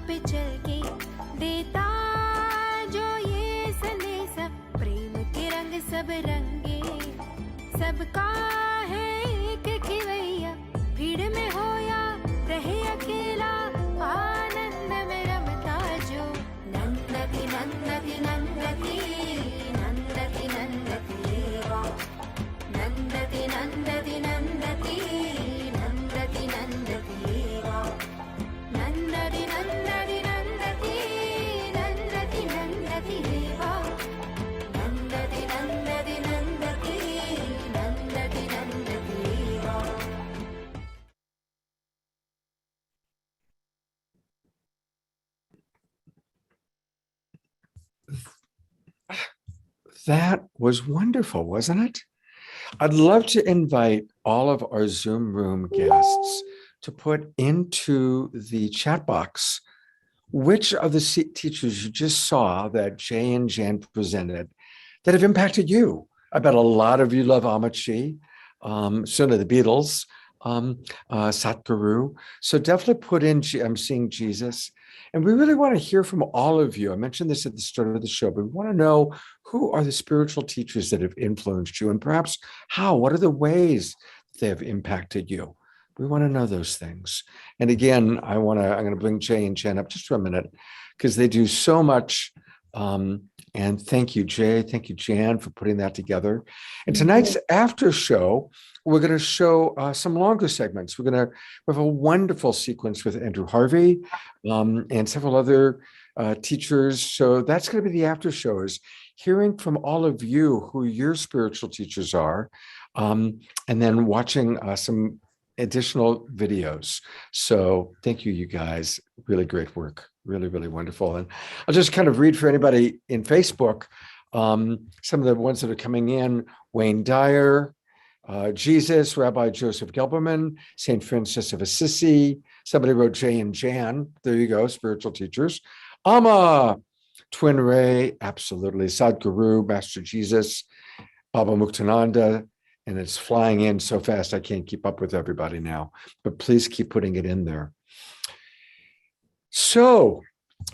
पे चल के देता जो ये संदेशा प्रेम के रंग सब रंगे सबका है एक खिवैया भीड़ में हो या रहे अकेला आनंद में रमता जो नंदती नंदती नंदती नंदती नंदती देवा नंदती नंदती नंदती नंदती नंदती देवा नंदती नंदती नंदती नंदती नंदती देवा नंदती नंदती नंदती नंदती नंदती देवा. That was wonderful, wasn't it? I'd love to invite all of our Zoom room guests to put into the chat box which of the teachers you just saw that Jay and Jan presented that have impacted you. I bet a lot of you love Amachi, certainly the Beatles, Satguru. So definitely put in, I'm seeing Jesus. And we really want to hear from all of you. I mentioned this at the start of the show, but we want to know who are the spiritual teachers that have influenced you and perhaps how, what are the ways they have impacted you? We want to know those things. And again, I'm going to bring Jay and Jen up just for a minute because they do so much. And thank you, Jay. Thank you, Jan, for putting that together. And tonight's after show, we're going to show some longer segments. We have a wonderful sequence with Andrew Harvey and several other teachers. So that's going to be the after shows, hearing from all of you who your spiritual teachers are, and then watching some additional videos. So thank you, you guys. Really great work. Really, really wonderful. And I'll just kind of read for anybody in Facebook, some of the ones that are coming in. Wayne Dyer, Jesus, Rabbi Joseph Gelberman, St. Francis of Assisi. Somebody wrote Jay and Jan. There you go, spiritual teachers. Amma, Twin Ray, absolutely. Sadhguru, Master Jesus, Baba Muktananda. And it's flying in so fast, I can't keep up with everybody now. But please keep putting it in there. So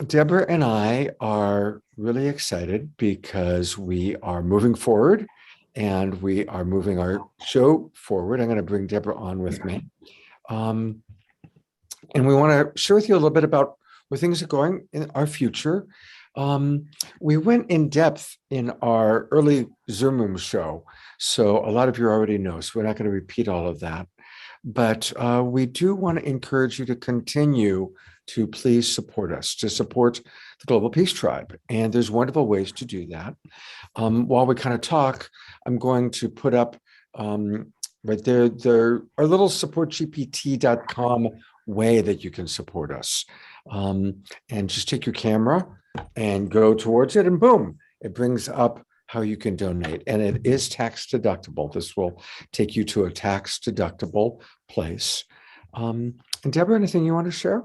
Debra and I are really excited because we are moving forward and we are moving our show forward. I'm going to bring Debra on with me. And we want to share with you a little bit about where things are going in our future. We went in depth in our early Zoom room show. So a lot of you already know, so we're not going to repeat all of that. But we do want to encourage you to continue to please support us, to support the Global Peace Tribe. And there's wonderful ways to do that. While we kind of talk, I'm going to put up right there our little supportgpt.com way that you can support us. And just take your camera and go towards it and boom, it brings up how you can donate. And it is tax deductible. This will take you to a tax deductible place. And Debra, anything you want to share?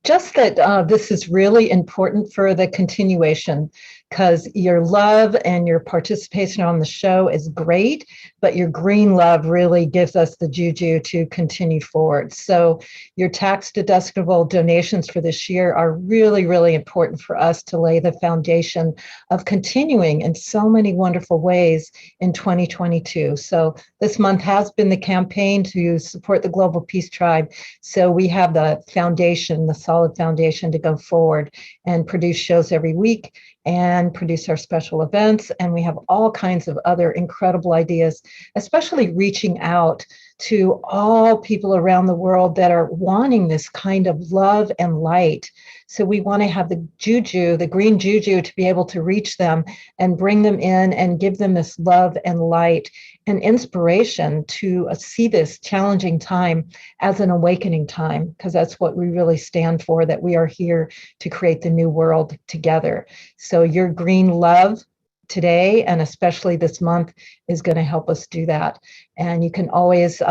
Just that this is really important for the continuation because your love and your participation on the show is great, but your green love really gives us the juju to continue forward. So your tax deductible donations for this year are really, really important for us to lay the foundation of continuing in so many wonderful ways in 2022. So this month has been the campaign to support the Global Peace Tribe. So we have the foundation, the solid foundation to go forward and produce shows every week and produce our special events. And we have all kinds of other incredible ideas, especially reaching out to all people around the world that are wanting this kind of love and light. So we want to have the juju, the green juju, to be able to reach them and bring them in and give them this love and light and inspiration to see this challenging time as an awakening time, because that's what we really stand for, that we are here to create the new world together. So your green love today, and especially this month, is going to help us do that. And you can always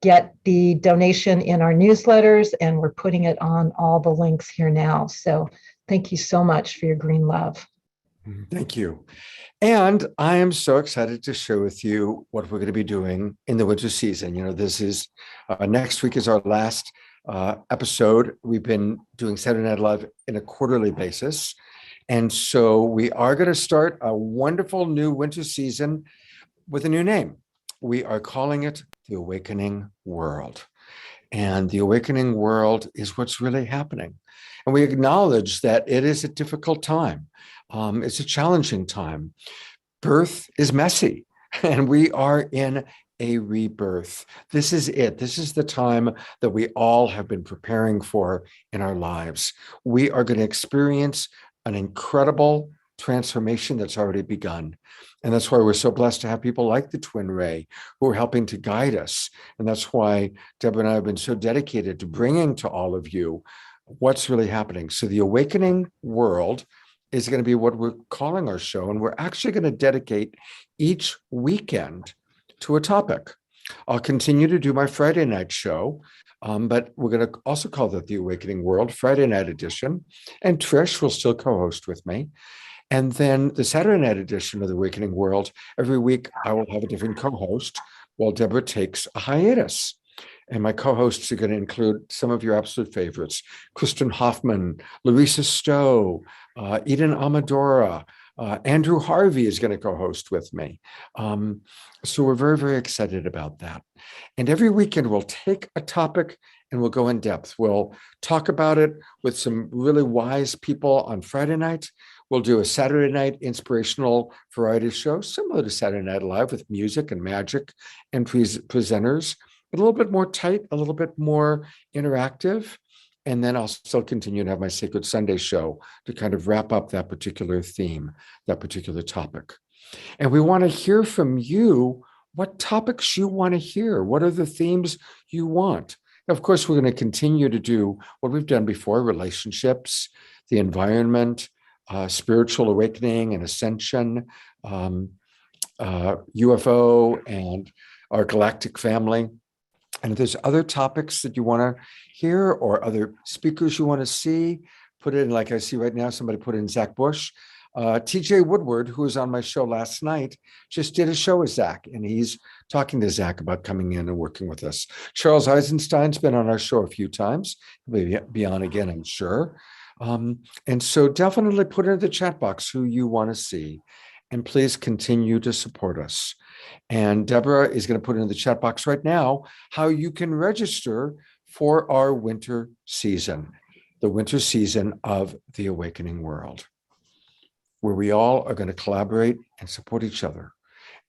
get the donation in our newsletters, and we're putting it on all the links here now. So thank you so much for your green love. Thank you. And I am so excited to share with you what we're going to be doing in the winter season. You know, this is next week is our last episode. We've been doing Saturday Night Live in a quarterly basis. And so we are going to start a wonderful new winter season with a new name. We are calling it The Awakening World. And the awakening world is what's really happening. And we acknowledge that it is a difficult time. It's a challenging time. Birth is messy, and we are in a rebirth. This is it. This is the time that we all have been preparing for in our lives. We are going to experience an incredible transformation that's already begun. And that's why we're so blessed to have people like the Twin Ray who are helping to guide us. And that's why Debra and I have been so dedicated to bringing to all of you what's really happening. So the awakening world is going to be what we're calling our show. And we're actually going to dedicate each weekend to a topic. I'll continue to do my Friday night show, but we're going to also call that The Awakening World, Friday night edition. And Trish will still co-host with me. And then the Saturday night edition of The Awakening World, every week I will have a different co-host while Debra takes a hiatus. And my co-hosts are going to include some of your absolute favorites: Kristen Hoffman, Larissa Stowe, Eden Amadora, Andrew Harvey is going to co-host with me. So we're very, very excited about that. And every weekend we'll take a topic and we'll go in depth. We'll talk about it with some really wise people on Friday night. We'll do a Saturday night inspirational variety show, similar to Saturday Night Live, with music and magic and presenters, but a little bit more tight, a little bit more interactive. And then I'll still continue to have my Sacred Sunday show to kind of wrap up that particular theme, that particular topic. And we want to hear from you what topics you want to hear. What are the themes you want? Of course, we're going to continue to do what we've done before: relationships, the environment, spiritual awakening and ascension, UFO, and our galactic family. And if there's other topics that you want to hear or other speakers you want to see, put in, like I see right now, somebody put in Zach Bush. TJ Woodward, who was on my show last night, just did a show with Zach, and he's talking to Zach about coming in and working with us. Charles Eisenstein's been on our show a few times. He'll be on again, I'm sure. And so definitely put in the chat box who you want to see, and please continue to support us. And Debra is going to put in the chat box right now how you can register for our winter season, the winter season of The Awakening World, where we all are going to collaborate and support each other.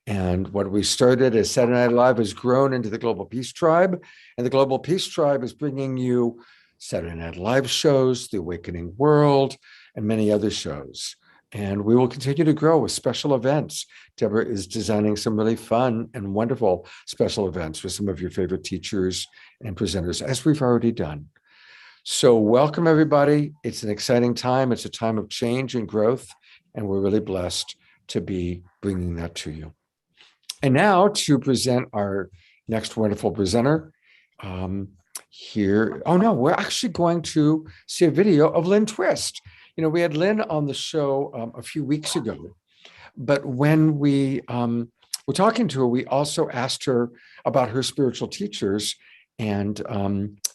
And what we started as Saturday Night Live has grown into the Global Peace Tribe, and the Global Peace Tribe is bringing you Saturday Night Live shows, The Awakening World, and many other shows. And we will continue to grow with special events. Debra is designing some really fun and wonderful special events with some of your favorite teachers and presenters, as we've already done. So welcome, everybody. It's an exciting time. It's a time of change and growth, and we're really blessed to be bringing that to you. And now to present our next wonderful presenter, here. Oh no, we're actually going to see a video of Lynn Twist. You know, we had Lynn on the show a few weeks ago, but when we were talking to her, we also asked her about her spiritual teachers, and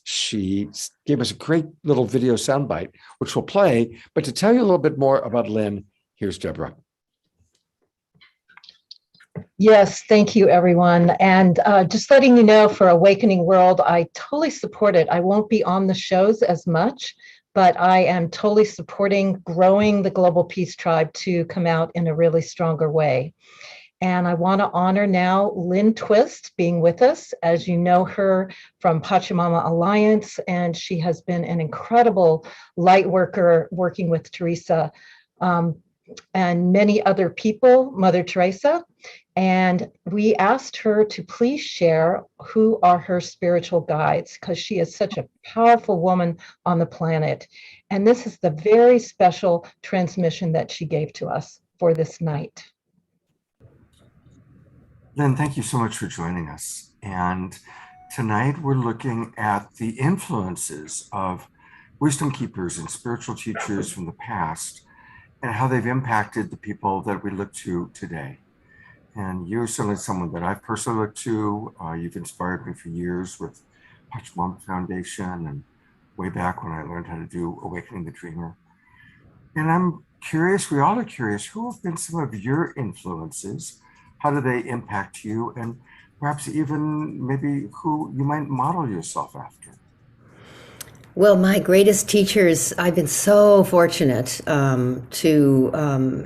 she gave us a great little video soundbite, which we'll play. But to tell you a little bit more about Lynn, here's Debra. Yes, thank you, everyone. And just letting you know, for Awakening World, I totally support it. I won't be on the shows as much, but I am totally supporting growing the Global Peace Tribe to come out in a really stronger way. And I want to honor now Lynn Twist being with us. As you know her from Pachamama Alliance, and she has been an incredible light worker working with Teresa and many other people, Mother Teresa. And we asked her to please share who are her spiritual guides, because she is such a powerful woman on the planet. And this is the very special transmission that she gave to us for this night. Lynn, thank you so much for joining us. And tonight we're looking at the influences of wisdom keepers and spiritual teachers from the past and how they've impacted the people that we look to today. And you're certainly someone that I've personally looked to. You've inspired me for years with Patchwork Foundation and way back when I learned how to do Awakening the Dreamer. And I'm curious, we all are curious, who have been some of your influences? How do they impact you? And perhaps even maybe who you might model yourself after? Well, my greatest teachers, I've been so fortunate to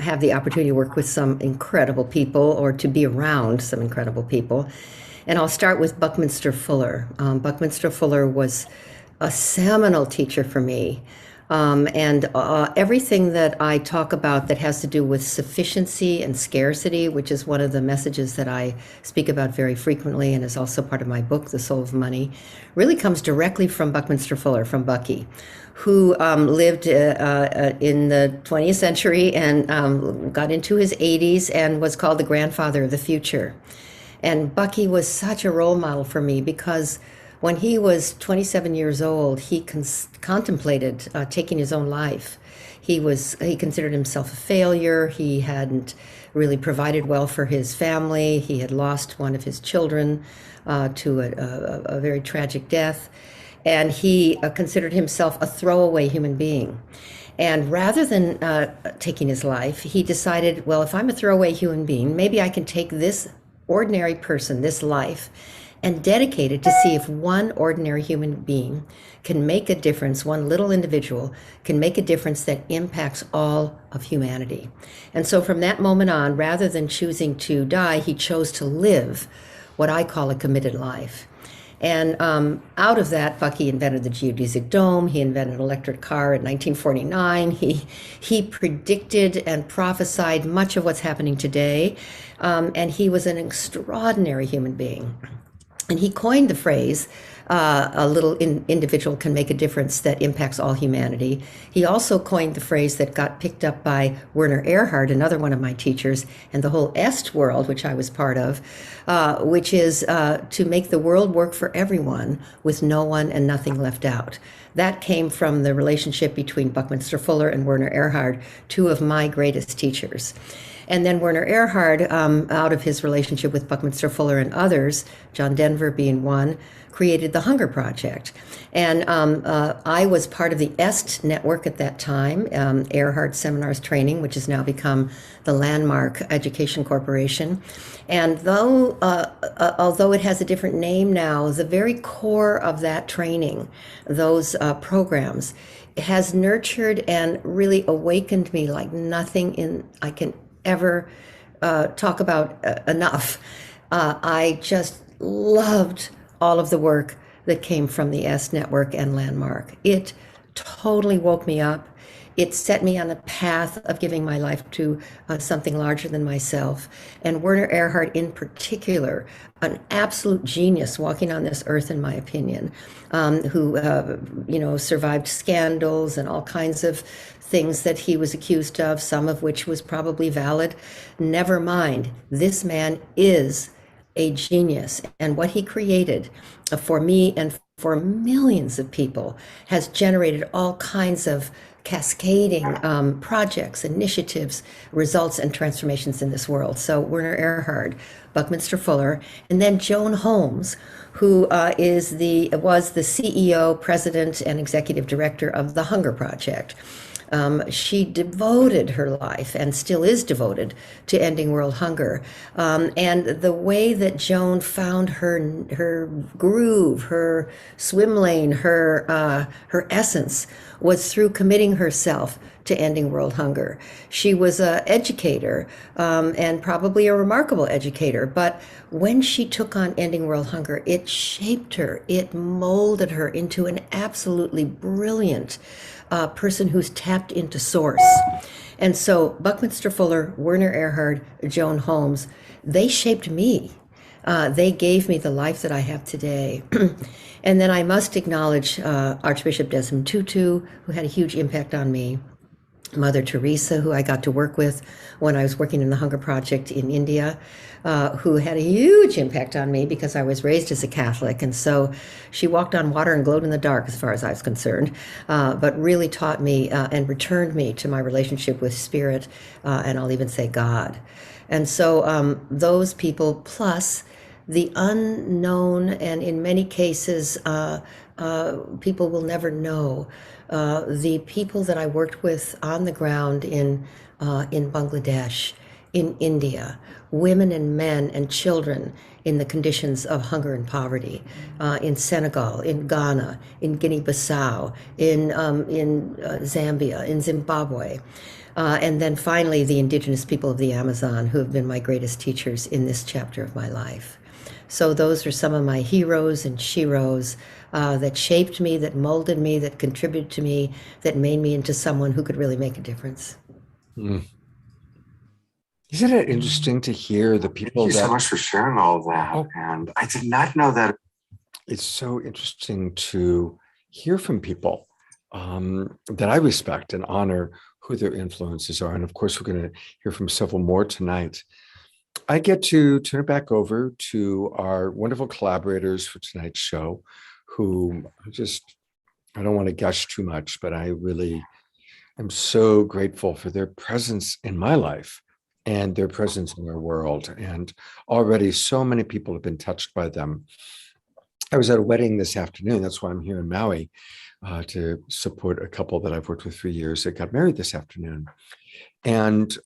have the opportunity to work with some incredible people or to be around some incredible people. And I'll start with Buckminster Fuller. Buckminster Fuller was a seminal teacher for me. And everything that I talk about that has to do with sufficiency and scarcity, which is one of the messages that I speak about very frequently and is also part of my book, The Soul of Money, really comes directly from Buckminster Fuller, from Bucky, who lived in the 20th century and got into his 80s and was called the grandfather of the future. And Bucky was such a role model for me because when he was 27 years old, he contemplated taking his own life. He considered himself a failure. He hadn't really provided well for his family. He had lost one of his children to a very tragic death. And he considered himself a throwaway human being. And rather than taking his life, he decided, well, if I'm a throwaway human being, maybe I can take this ordinary person, this life, and dedicate it to see if one ordinary human being can make a difference, one little individual can make a difference that impacts all of humanity. And so from that moment on, rather than choosing to die, he chose to live what I call a committed life. And out of that, Bucky invented the geodesic dome. He invented an electric car in 1949. He predicted and prophesied much of what's happening today. And he was an extraordinary human being. And he coined the phrase, a little individual can make a difference that impacts all humanity. He also coined the phrase that got picked up by Werner Erhard, another one of my teachers, and the whole Est world, which I was part of, which is to make the world work for everyone with no one and nothing left out. That came from the relationship between Buckminster Fuller and Werner Erhard, two of my greatest teachers. And then Werner Erhard, out of his relationship with Buckminster Fuller and others, John Denver being one, created the Hunger Project. And I was part of the EST network at that time, Erhard Seminars Training, which has now become the Landmark Education Corporation. And although it has a different name now, the very core of that training, those programs, has nurtured and really awakened me like nothing I can ever talk about enough. I just loved all of the work that came from the S Network and Landmark. It totally woke me up. It set me on a path of giving my life to something larger than myself. And Werner Erhard in particular, an absolute genius walking on this earth, in my opinion, who survived scandals and all kinds of things that he was accused of, some of which was probably valid. Never mind, this man is a genius, and what he created for me and for millions of people has generated all kinds of cascading projects, initiatives, results, and transformations in this world. So Werner Erhard, Buckminster Fuller, and then Joan Holmes, who was the CEO, president, and executive director of the Hunger Project. She devoted her life and still is devoted to ending world hunger. And the way that Joan found her groove, her swim lane, her essence was through committing herself to ending world hunger. She was an educator and probably a remarkable educator, but when she took on ending world hunger, it shaped her, it molded her into an absolutely brilliant person who's tapped into source. And so Buckminster Fuller, Werner Erhard, Joan Holmes, they shaped me. They gave me the life that I have today. And then I must acknowledge Archbishop Desmond Tutu, who had a huge impact on me. Mother Teresa, who I got to work with when I was working in the Hunger Project in India, who had a huge impact on me because I was raised as a Catholic. And so she walked on water and glowed in the dark as far as I was concerned, but really taught me and returned me to my relationship with Spirit, and I'll even say God. And so those people, plus the unknown, and in many cases, people will never know. The people that I worked with on the ground in Bangladesh, in India, women and men and children in the conditions of hunger and poverty, in Senegal, in Ghana, in Guinea-Bissau, in Zambia, in Zimbabwe. And then finally, the indigenous people of the Amazon, who have been my greatest teachers in this chapter of my life. So those are some of my heroes and sheroes that shaped me, that molded me, that contributed to me, that made me into someone who could really make a difference. Mm. Isn't it interesting to hear the people Thank you that... so much for sharing all of that. Oh. And I did not know that. It's so interesting to hear from people that I respect and honor who their influences are. And of course, we're going to hear from several more tonight. I get to turn it back over to our wonderful collaborators for tonight's show, who I don't want to gush too much, but I really am so grateful for their presence in my life and their presence in their world. And already so many people have been touched by them. I was at a wedding this afternoon. That's why I'm here in Maui to support a couple that I've worked with for years that got married this afternoon. And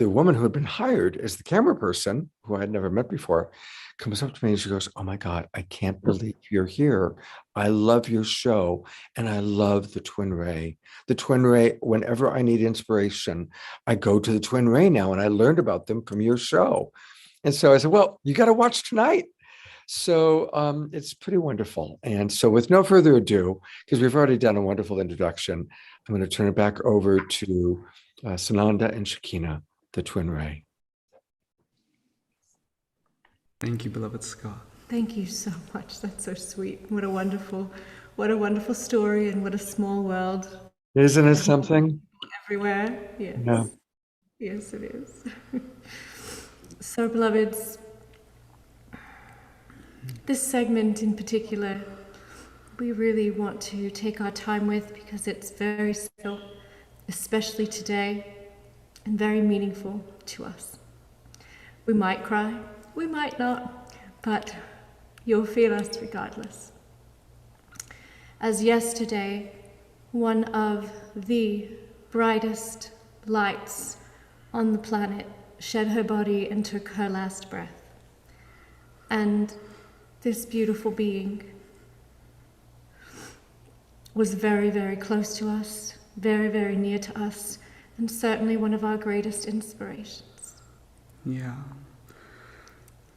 the woman who had been hired as the camera person, who I had never met before, comes up to me and she goes, "Oh my God, I can't believe you're here. I love your show. And I love the Twin Ray. The Twin Ray, whenever I need inspiration, I go to the Twin Ray now. And I learned about them from your show." And so I said, "Well, you got to watch tonight." So it's pretty wonderful. And so with no further ado, because we've already done a wonderful introduction, I'm going to turn it back over to Sananda and Shakina, the Twin Ray. Thank you, beloved Scott. Thank you so much. That's so sweet. What a wonderful story, and what a small world. Isn't it something? Everywhere. Yes. Yeah. Yes, it is. So, beloveds, this segment in particular, we really want to take our time with, because it's very special, especially today, and very meaningful to us. We might cry, we might not, but you'll feel us regardless. As yesterday, one of the brightest lights on the planet shed her body and took her last breath. And this beautiful being was very, very close to us, very, very near to us, and certainly one of our greatest inspirations. Yeah.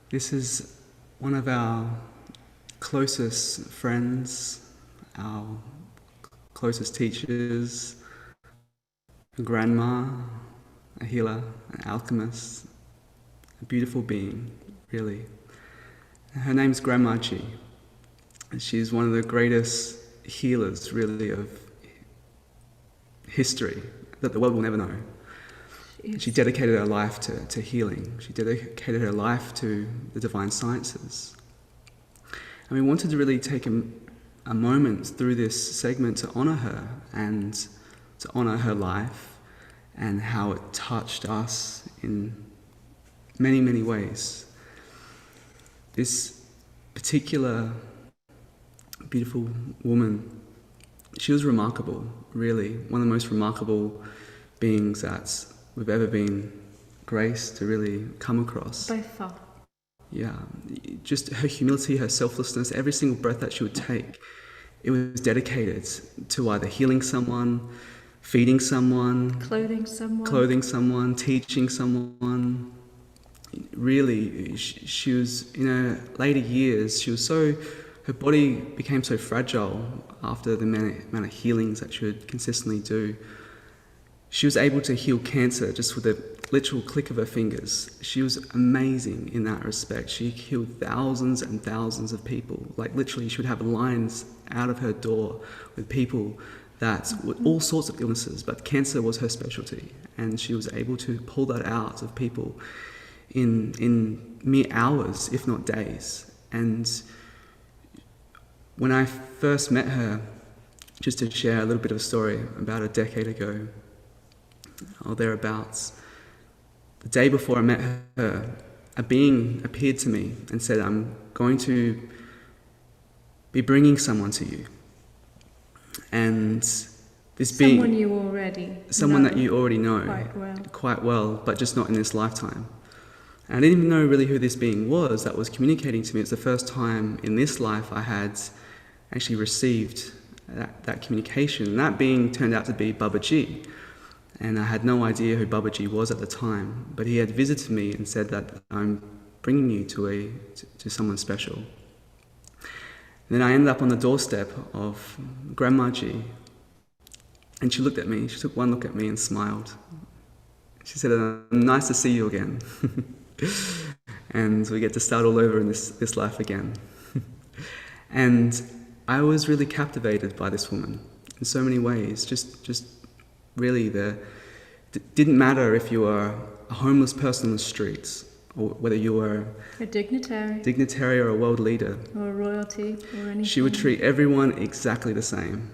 This is one of our closest friends, our closest teachers, a grandma, a healer, an alchemist, a beautiful being, really. Her name's Grandma Chi. She's one of the greatest healers, really, of history that the world will never know. She dedicated her life to healing. She dedicated her life to the divine sciences. And we wanted to really take a moment through this segment to honor her and to honor her life and how it touched us in many, many ways. This particular beautiful woman, she was remarkable, really. One of the most remarkable beings that we've ever been graced to really come across. By far. Yeah, just her humility, her selflessness, every single breath that she would take, it was dedicated to either healing someone, feeding someone, clothing someone, teaching someone. Really, she was, in her later years, her body became so fragile after the amount of healings that she would consistently do. She was able to heal cancer just with a literal click of her fingers. She was amazing in that respect. She healed thousands and thousands of people. Like literally, she would have lines out of her door with people that with all sorts of illnesses, but cancer was her specialty. And she was able to pull that out of people in mere hours, if not days. And when I first met her, just to share a little bit of a story, about a decade ago, or thereabouts, the day before I met her, a being appeared to me and said, I'm going to be bringing someone to you. And this being... Someone that you already know quite well, but just not in this lifetime. And I didn't even know really who this being was that was communicating to me. It's the first time in this life I had actually received that communication. And that being turned out to be Babaji. And I had no idea who Babaji was at the time, but he had visited me and said that I'm bringing you to someone special. And then I ended up on the doorstep of Grandmaji, and she looked at me. She took one look at me and smiled. She said, nice to see you again. And we get to start all over in this life again. And I was really captivated by this woman in so many ways. Just really, it didn't matter if you were a homeless person on the streets, or whether you were a dignitary or a world leader, or royalty, or anything. She would treat everyone exactly the same.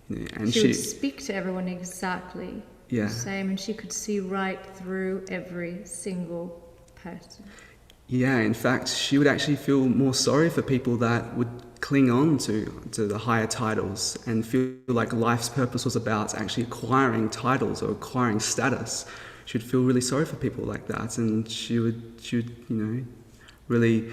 And she would speak to everyone exactly the same, and she could see right through every single person. Yeah, in fact, she would actually feel more sorry for people that would cling on to the higher titles and feel like life's purpose was about actually acquiring titles or acquiring status. She would feel really sorry for people like that, and she would really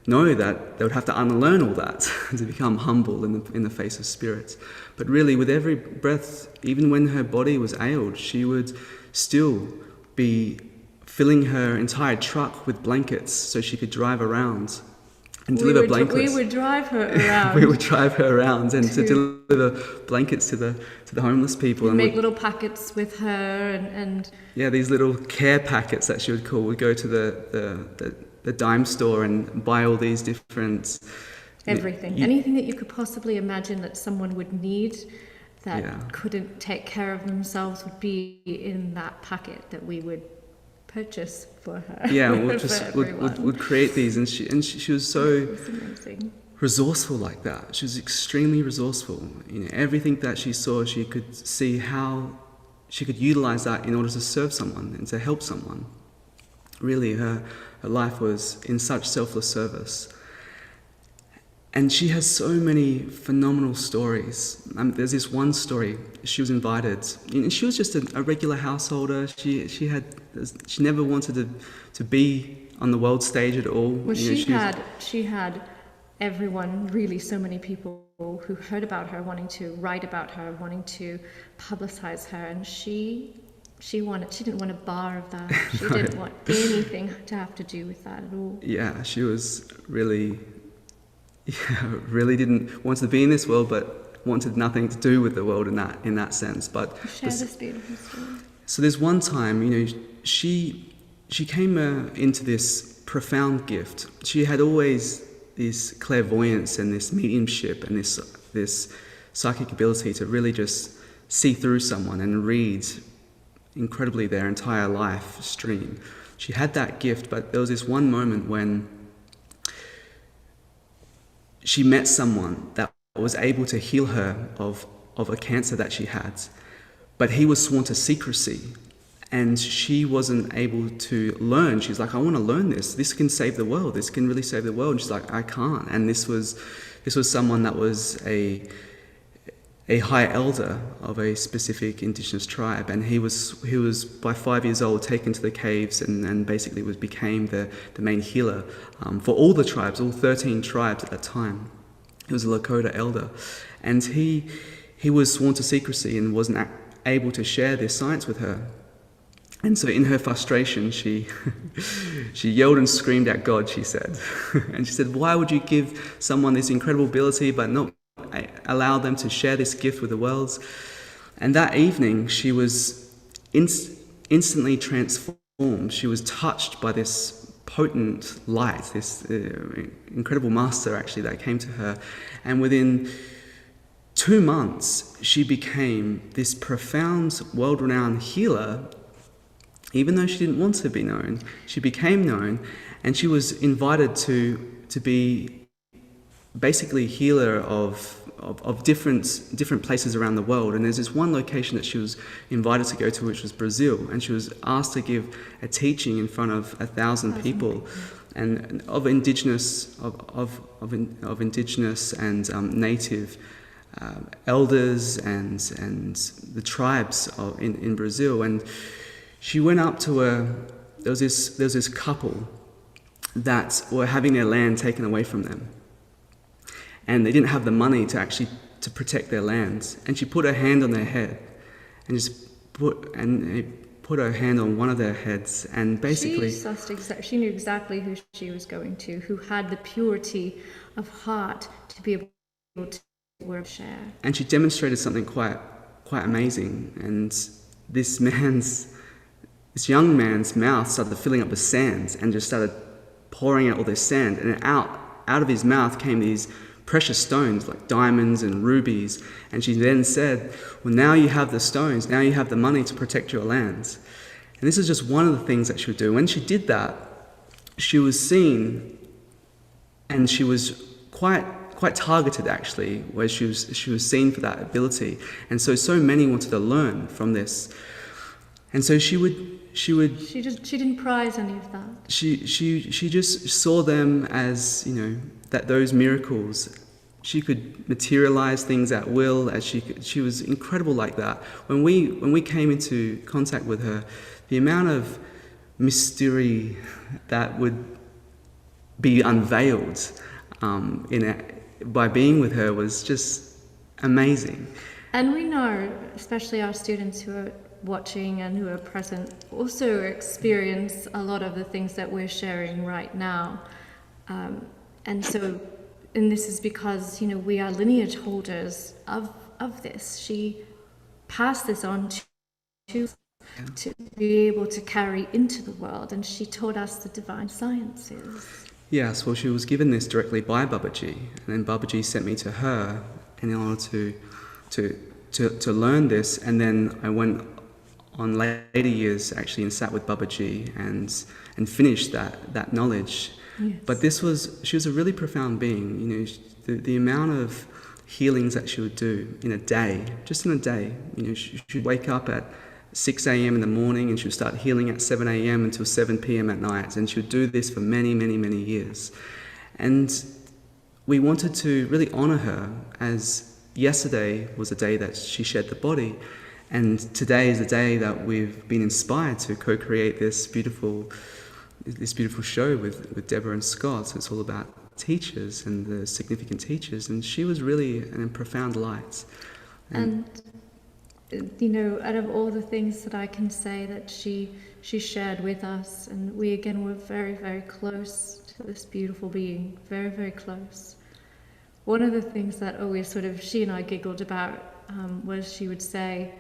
know that they would have to unlearn all that to become humble in the face of spirit. But really, with every breath, even when her body was ailed, she would still be filling her entire truck with blankets so she could drive around and deliver blankets. We would drive her around. We would drive her around and to deliver blankets to the homeless people. And make little packets with her and these little care packets that she would call. We'd go to the dime store and buy all these different... Everything. Anything that you could possibly imagine that someone would need that couldn't take care of themselves would be in that packet that we would purchase for her. Yeah, would create these, and she was so resourceful like that. She was extremely resourceful. Everything that she saw, she could see how she could utilize that in order to serve someone and to help someone. Really, her life was in such selfless service. And she has so many phenomenal stories. There's this one story. She was invited. She was just a regular householder. She never wanted to be on the world stage at all. Well, she had everyone, really, so many people who heard about her, wanting to write about her, wanting to publicize her, and she didn't want a bar of that. She didn't want anything to have to do with that at all. Yeah, she was really didn't want to be in this world, but wanted nothing to do with the world in that sense. But share this beautiful story. So there's one time, she came into this profound gift. She had always this clairvoyance and this mediumship and this psychic ability to really just see through someone and read incredibly their entire life stream. She had that gift, but there was this one moment when she met someone that was able to heal her of a cancer that she had, but he was sworn to secrecy, and she wasn't able to learn. She's like, I want to learn this. This can save the world. This can really save the world. And she's like, I can't. And this was someone that was a high elder of a specific indigenous tribe, and he was by 5 years old taken to the caves and basically became the main healer for all the tribes, all 13 tribes at that time. He was a Lakota elder, and he was sworn to secrecy and wasn't able to share this science with her. And so in her frustration, she yelled and screamed at God, she said. And she said, why would you give someone this incredible ability but not allow them to share this gift with the world? And that evening, she was instantly transformed. She was touched by this potent light, this incredible master actually that came to her. And within 2 months, she became this profound, world-renowned healer. Even though she didn't want to be known, she became known, and she was invited to be basically healer of different places around the world. And there's this one location that she was invited to go to, which was Brazil, and she was asked to give a teaching in front of 1,000 people, and of indigenous and native elders and the tribes in Brazil. And she went up to there was this couple that were having their land taken away from them, and they didn't have the money to protect their lands. And she put her hand on their head, and put her hand on one of their heads, and basically she knew exactly who she was going to, who had the purity of heart to be able to share. And she demonstrated something quite amazing. And this young man's mouth started filling up with sand, and just started pouring out all this sand, and out of his mouth came these precious stones like diamonds and rubies. And she then said, well, now you have the stones, now you have the money to protect your lands. And this is just one of the things that she would do. When she did that, she was seen, and she was quite targeted, actually, where she was seen for that ability. And so many wanted to learn from this. And so she didn't prize any of that. She just saw them as, that those miracles, she could materialize things at will, as she was incredible like that. When we came into contact with her, the amount of mystery that would be unveiled by being with her was just amazing. And we know, especially our students who are watching and who are present, also experience a lot of the things that we're sharing right now. And this is because, we are lineage holders of this. She passed this on to be able to carry into the world, and she taught us the divine sciences. Yes, well, she was given this directly by Babaji, and then Babaji sent me to her in order to learn this. And then I went on later years actually and sat with Babaji and finished that knowledge. Yes. But she was a really profound being. The amount of healings that she would do in a day, just in a day. She'd wake up at 6 a.m. in the morning, and she would start healing at 7 a.m. until 7 p.m. at night. And she would do this for many, many, many years. And we wanted to really honor her, as yesterday was the day that she shed the body. And today is the day that we've been inspired to co-create this beautiful show with Debra and Scott. So it's all about teachers and the significant teachers. And she was really a profound light. And out of all the things that I can say that she shared with us, and we again were very, very close to this beautiful being, very, very close. One of the things that always she and I giggled about was she would say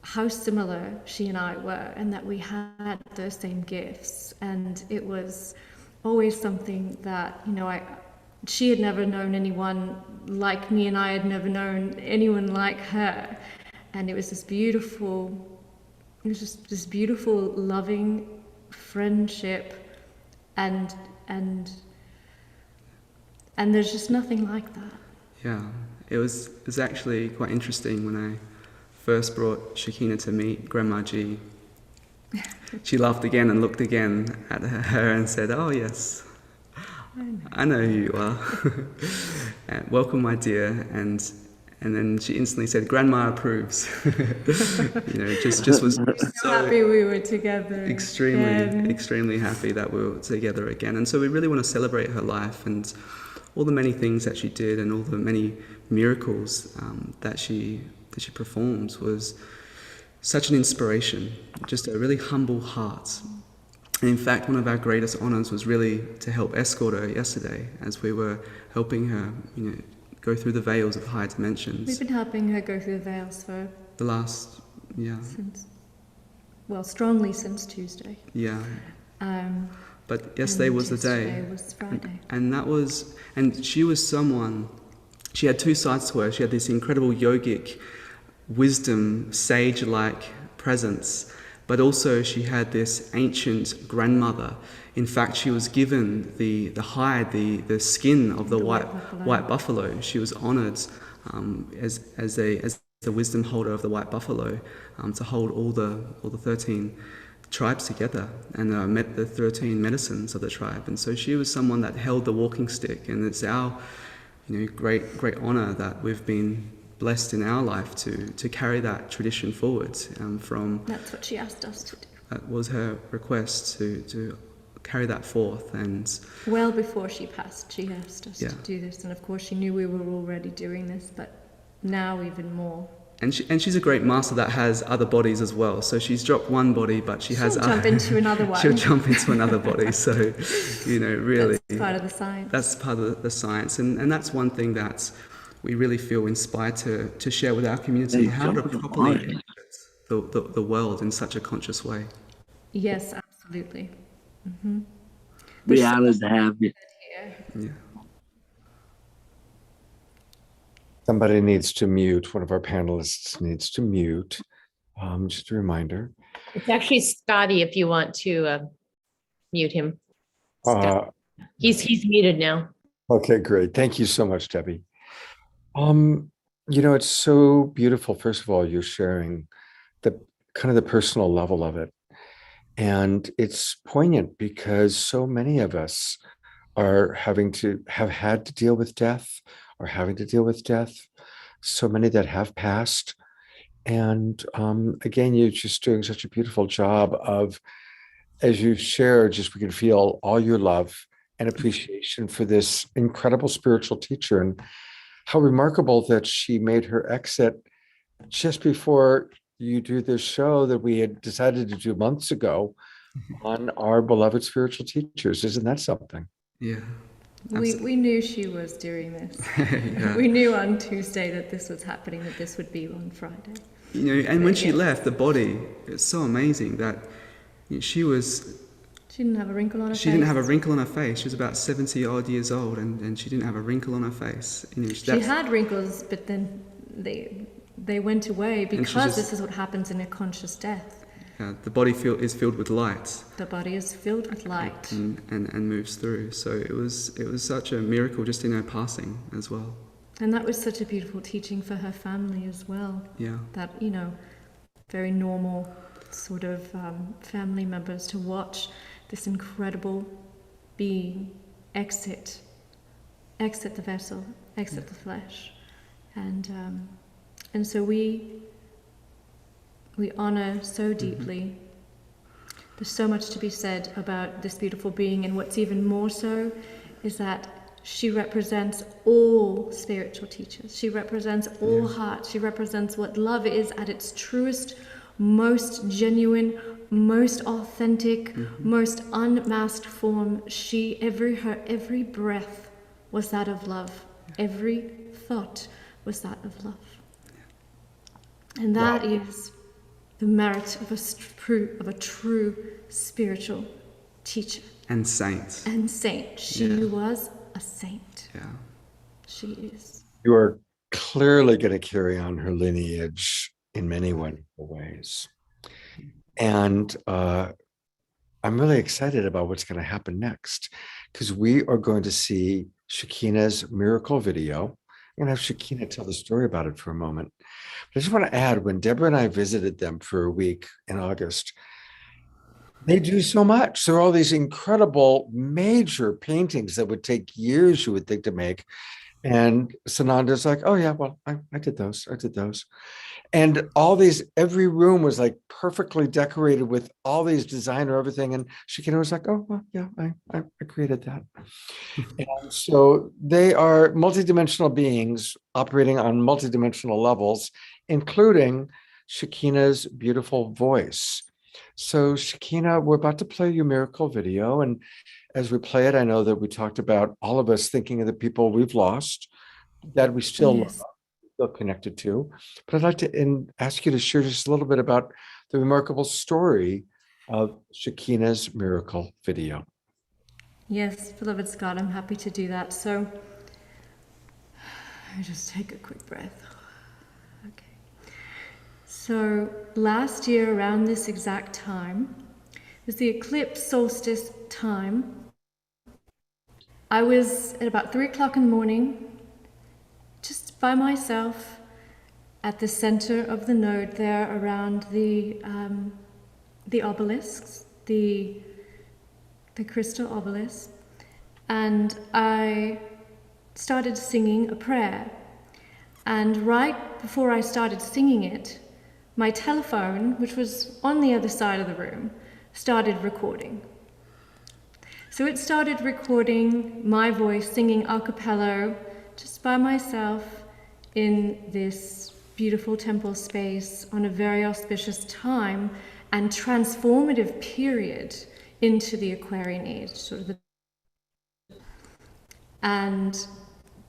how similar she and I were, and that we had those same gifts. And it was always something that, she had never known anyone like me, and I had never known anyone like her. And it was this beautiful, loving friendship, and there's just nothing like that. Yeah, it was actually quite interesting when I first brought Shakina to meet Grandma G. She laughed again and looked again at her and said, "Oh yes, I know who you are. And welcome, my dear." And then she instantly said, "Grandma approves." Just was so happy we were together. Extremely happy that we were together again. And so we really want to celebrate her life and all the many things that she did, and all the many miracles that she performs. Was such an inspiration, just a really humble heart. And in fact, one of our greatest honors was really to help escort her yesterday as we were helping her, go through the veils of high dimensions. We've been helping her go through the veils for the last, strongly since Tuesday. Yeah. But yesterday was the day. Today was Friday. And she was someone, she had two sides to her. She had this incredible yogic wisdom, sage-like presence, but also she had this ancient grandmother In fact, she was given the hide, the skin of the white buffalo. She was honored as the wisdom holder of the white buffalo, to hold all the 13 tribes together and met the 13 medicines of the tribe. And so she was someone that held the walking stick, and it's our great honor that we've been blessed in our life to carry that tradition forward. That's what she asked us to do. That was her request, to carry that forth. And well before she passed, she asked us to do this, and of course she knew we were already doing this, but now even more. And she's a great master that has other bodies as well. So she's dropped one body, but she'll jump into another one. She'll jump into another body. So, really, that's part of the science. That's part of the science, and that's one thing that we really feel inspired to share with our community, how to properly inhabit the world in such a conscious way. Yes, absolutely. Mm-hmm. Be honored to have you. Yeah. Somebody needs to mute. One of our panelists needs to mute. Just a reminder. It's actually Scotty, if you want to mute him. He's muted now. Okay, great. Thank you so much, Debbie. It's so beautiful. First of all, you're sharing the kind of the personal level of it. And it's poignant because so many of us are have had to deal with death, or having to deal with death. So many that have passed. And again, you're just doing such a beautiful job of, as you share, just we can feel all your love and appreciation for this incredible spiritual teacher, and how remarkable that she made her exit just before you do this show that we had decided to do months ago on our beloved spiritual teachers. Isn't that something? Yeah. We knew she was doing this. Yeah. We knew on Tuesday that this was happening, that this would be on Friday. And when she left, the body, it's so amazing that she didn't have a wrinkle on her face. She didn't have a wrinkle on her face. She was about 70 odd years old, and she didn't have a wrinkle on her face. She had wrinkles, but then they went away because this is what happens in a conscious death. The body is filled with light. The body is filled with light. And moves through. So it was such a miracle just in her passing as well. And that was such a beautiful teaching for her family as well. Yeah. That, very normal sort of family members to watch this incredible being exit the vessel, exit the flesh. And so we honor so deeply. There's so much to be said about this beautiful being, and what's even more so is that she represents all spiritual teachers. She represents all hearts. She represents what love is at its truest, most genuine, most authentic, most unmasked form. Her every breath was that of love. Every thought was that of love. And that is the merit of a true spiritual teacher. And saint. She was a saint. Yeah. She is. You are clearly going to carry on her lineage in many wonderful ways. And I'm really excited about what's going to happen next, because we are going to see Shekinah's miracle video. I'm going to have Shekinah tell the story about it for a moment. But I just want to add, when Debra and I visited them for a week in August, they do so much. There are all these incredible major paintings that would take years, you would think, to make. And Sananda's like, oh yeah, well, I did those. And all these, every room was like perfectly decorated with all these designer everything. And Shekinah was like, oh, well, yeah, I created that. And so they are multidimensional beings operating on multidimensional levels, including Shekinah's beautiful voice. So Shekinah, we're about to play your miracle video. And as we play it, I know that we talked about all of us thinking of the people we've lost, that we still love, still connected to. But I'd like to ask you to share just a little bit about the remarkable story of Shekinah's miracle video. Yes, beloved Scott, I'm happy to do that. So I just take a quick breath. Okay. So last year around this exact time was the eclipse solstice time, I was at about 3 o'clock in the morning, just by myself at the center of the node there around the obelisks, the crystal obelisk, and I started singing a prayer. And right before I started singing it, my telephone, which was on the other side of the room, started recording. So it started recording my voice singing a cappella just by myself in this beautiful temple space on a very auspicious time and transformative period into the Aquarian age, and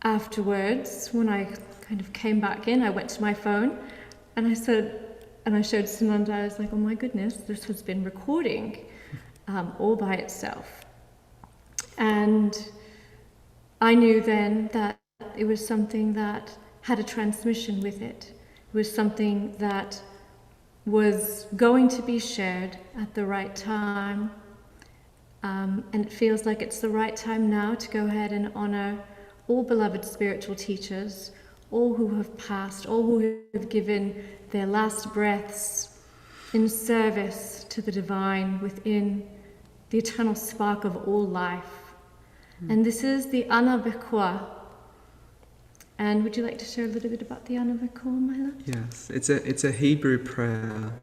afterwards, when I kind of came back in, I went to my phone and I showed Sunanda, I was like, oh my goodness, this has been recording all by itself. And I knew then that it was something that had a transmission with it. It was something that was going to be shared at the right time. And it feels like it's the right time now to go ahead and honor all beloved spiritual teachers, all who have passed, all who have given their last breaths in service to the divine within the eternal spark of all life. And this is the Ana Bekwa. And would you like to share a little bit about the Ana Bekwa, my love? Yes, it's a Hebrew prayer.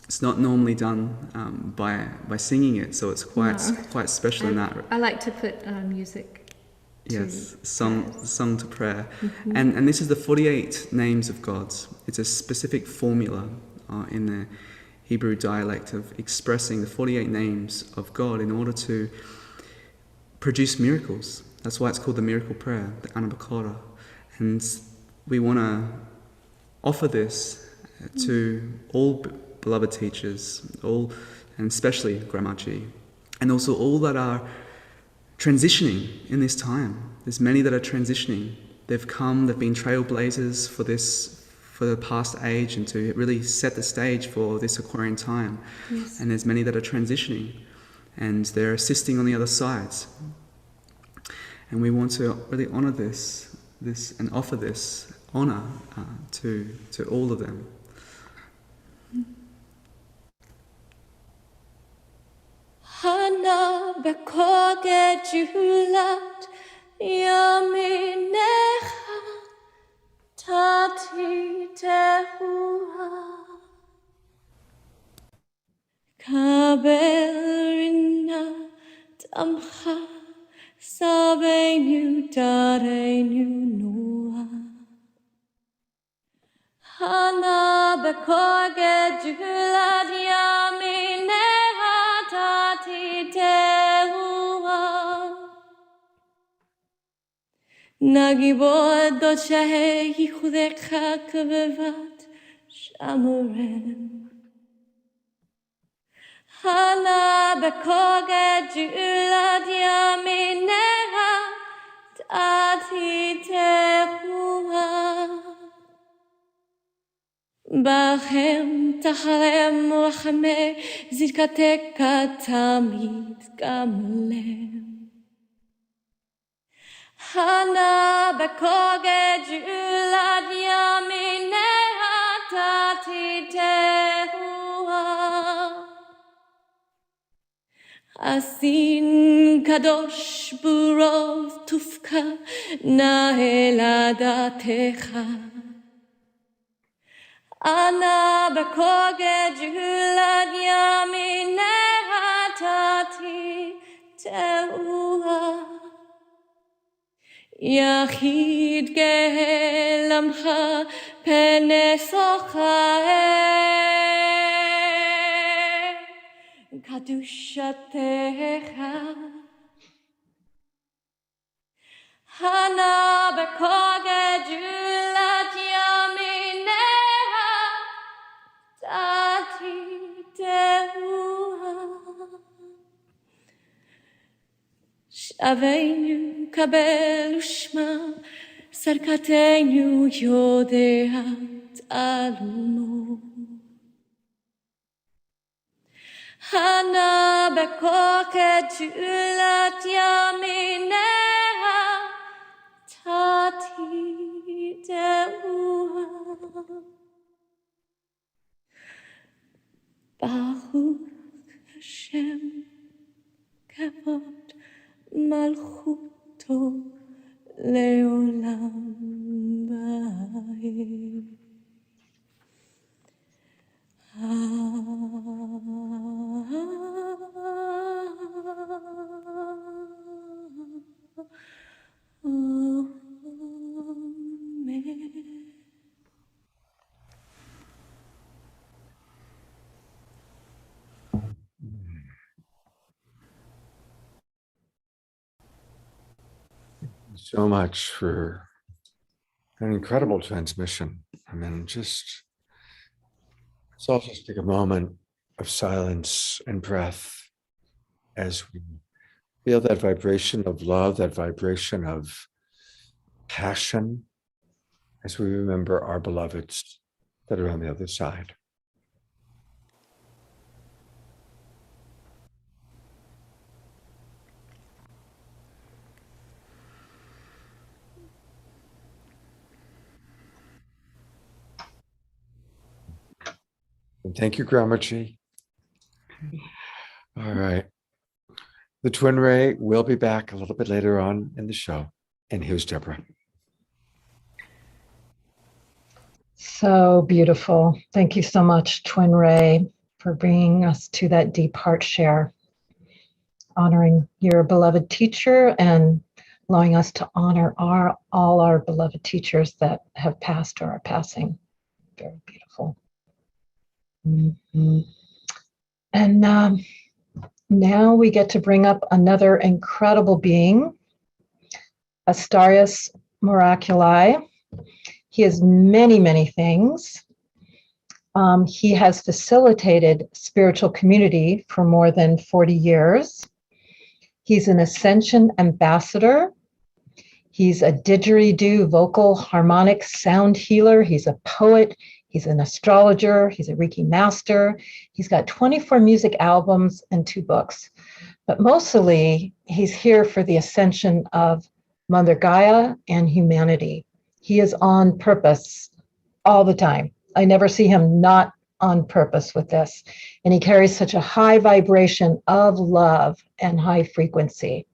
It's not normally done by singing it, so it's quite special in that. I like to put music. Yes, sung to prayer. Mm-hmm. And this is the 48 names of gods. It's a specific formula in the Hebrew dialect of expressing the 48 names of God in order to produce miracles. That's why it's called the miracle prayer, the Anabakora. And we want to offer this to all beloved teachers, and especially Grandmaji, and also all that are transitioning in this time. There's many that are transitioning. They've been trailblazers for the past age and to really set the stage for this Aquarian time. Yes. And there's many that are transitioning and they're assisting on the other sides. And we want to really honor this and offer this honor to all of them. Hana bekoge julat yaminecha tati tehua kabelina tamcha sabenu darenu noa Hana bekoge julat yaminecha tati tehua Nagibod do shahe yichudecha kvevat shamurem Hana bekoge julat yaminecha tati tehua Bachem tachalem rachame zirkateka tamid gamlem Hana bekoge julat yaminecha tati tehua Asin kadosh burov tufka naheladatecha Ana bekoge julat yaminecha tati tehua Yachid gelamcha penesocha kadushatecha Hana bekoge julat yaminecha tati tehua Shaveinu kabel ushma sarkateinu yodeat alumo Hana bekoke julat yamineha tati deua. Baruch Hashem kavod malchuto leolam ba'ed. Amen. So much for an incredible transmission. I mean, just let's all just take a moment of silence and breath as we feel that vibration of love, that vibration of passion, as we remember our beloveds that are on the other side. And thank you, Grandma-G. All right. The Twin Ray will be back a little bit later on in the show. And here's Debra. So beautiful. Thank you so much, Twin Ray, for bringing us to that deep heart share, honoring your beloved teacher and allowing us to honor all our beloved teachers that have passed or are passing. Very beautiful. Mm-hmm. And now we get to bring up another incredible being, Astarius Miraculi. He is many, many things. He has facilitated spiritual community for more than 40 years. He's an Ascension ambassador. He's a didgeridoo vocal harmonic sound healer. He's a poet. He's an astrologer. He's a Reiki master. He's got 24 music albums and 2 books. But mostly, he's here for the ascension of Mother Gaia and humanity. He is on purpose all the time. I never see him not on purpose with this. And he carries such a high vibration of love and high frequency.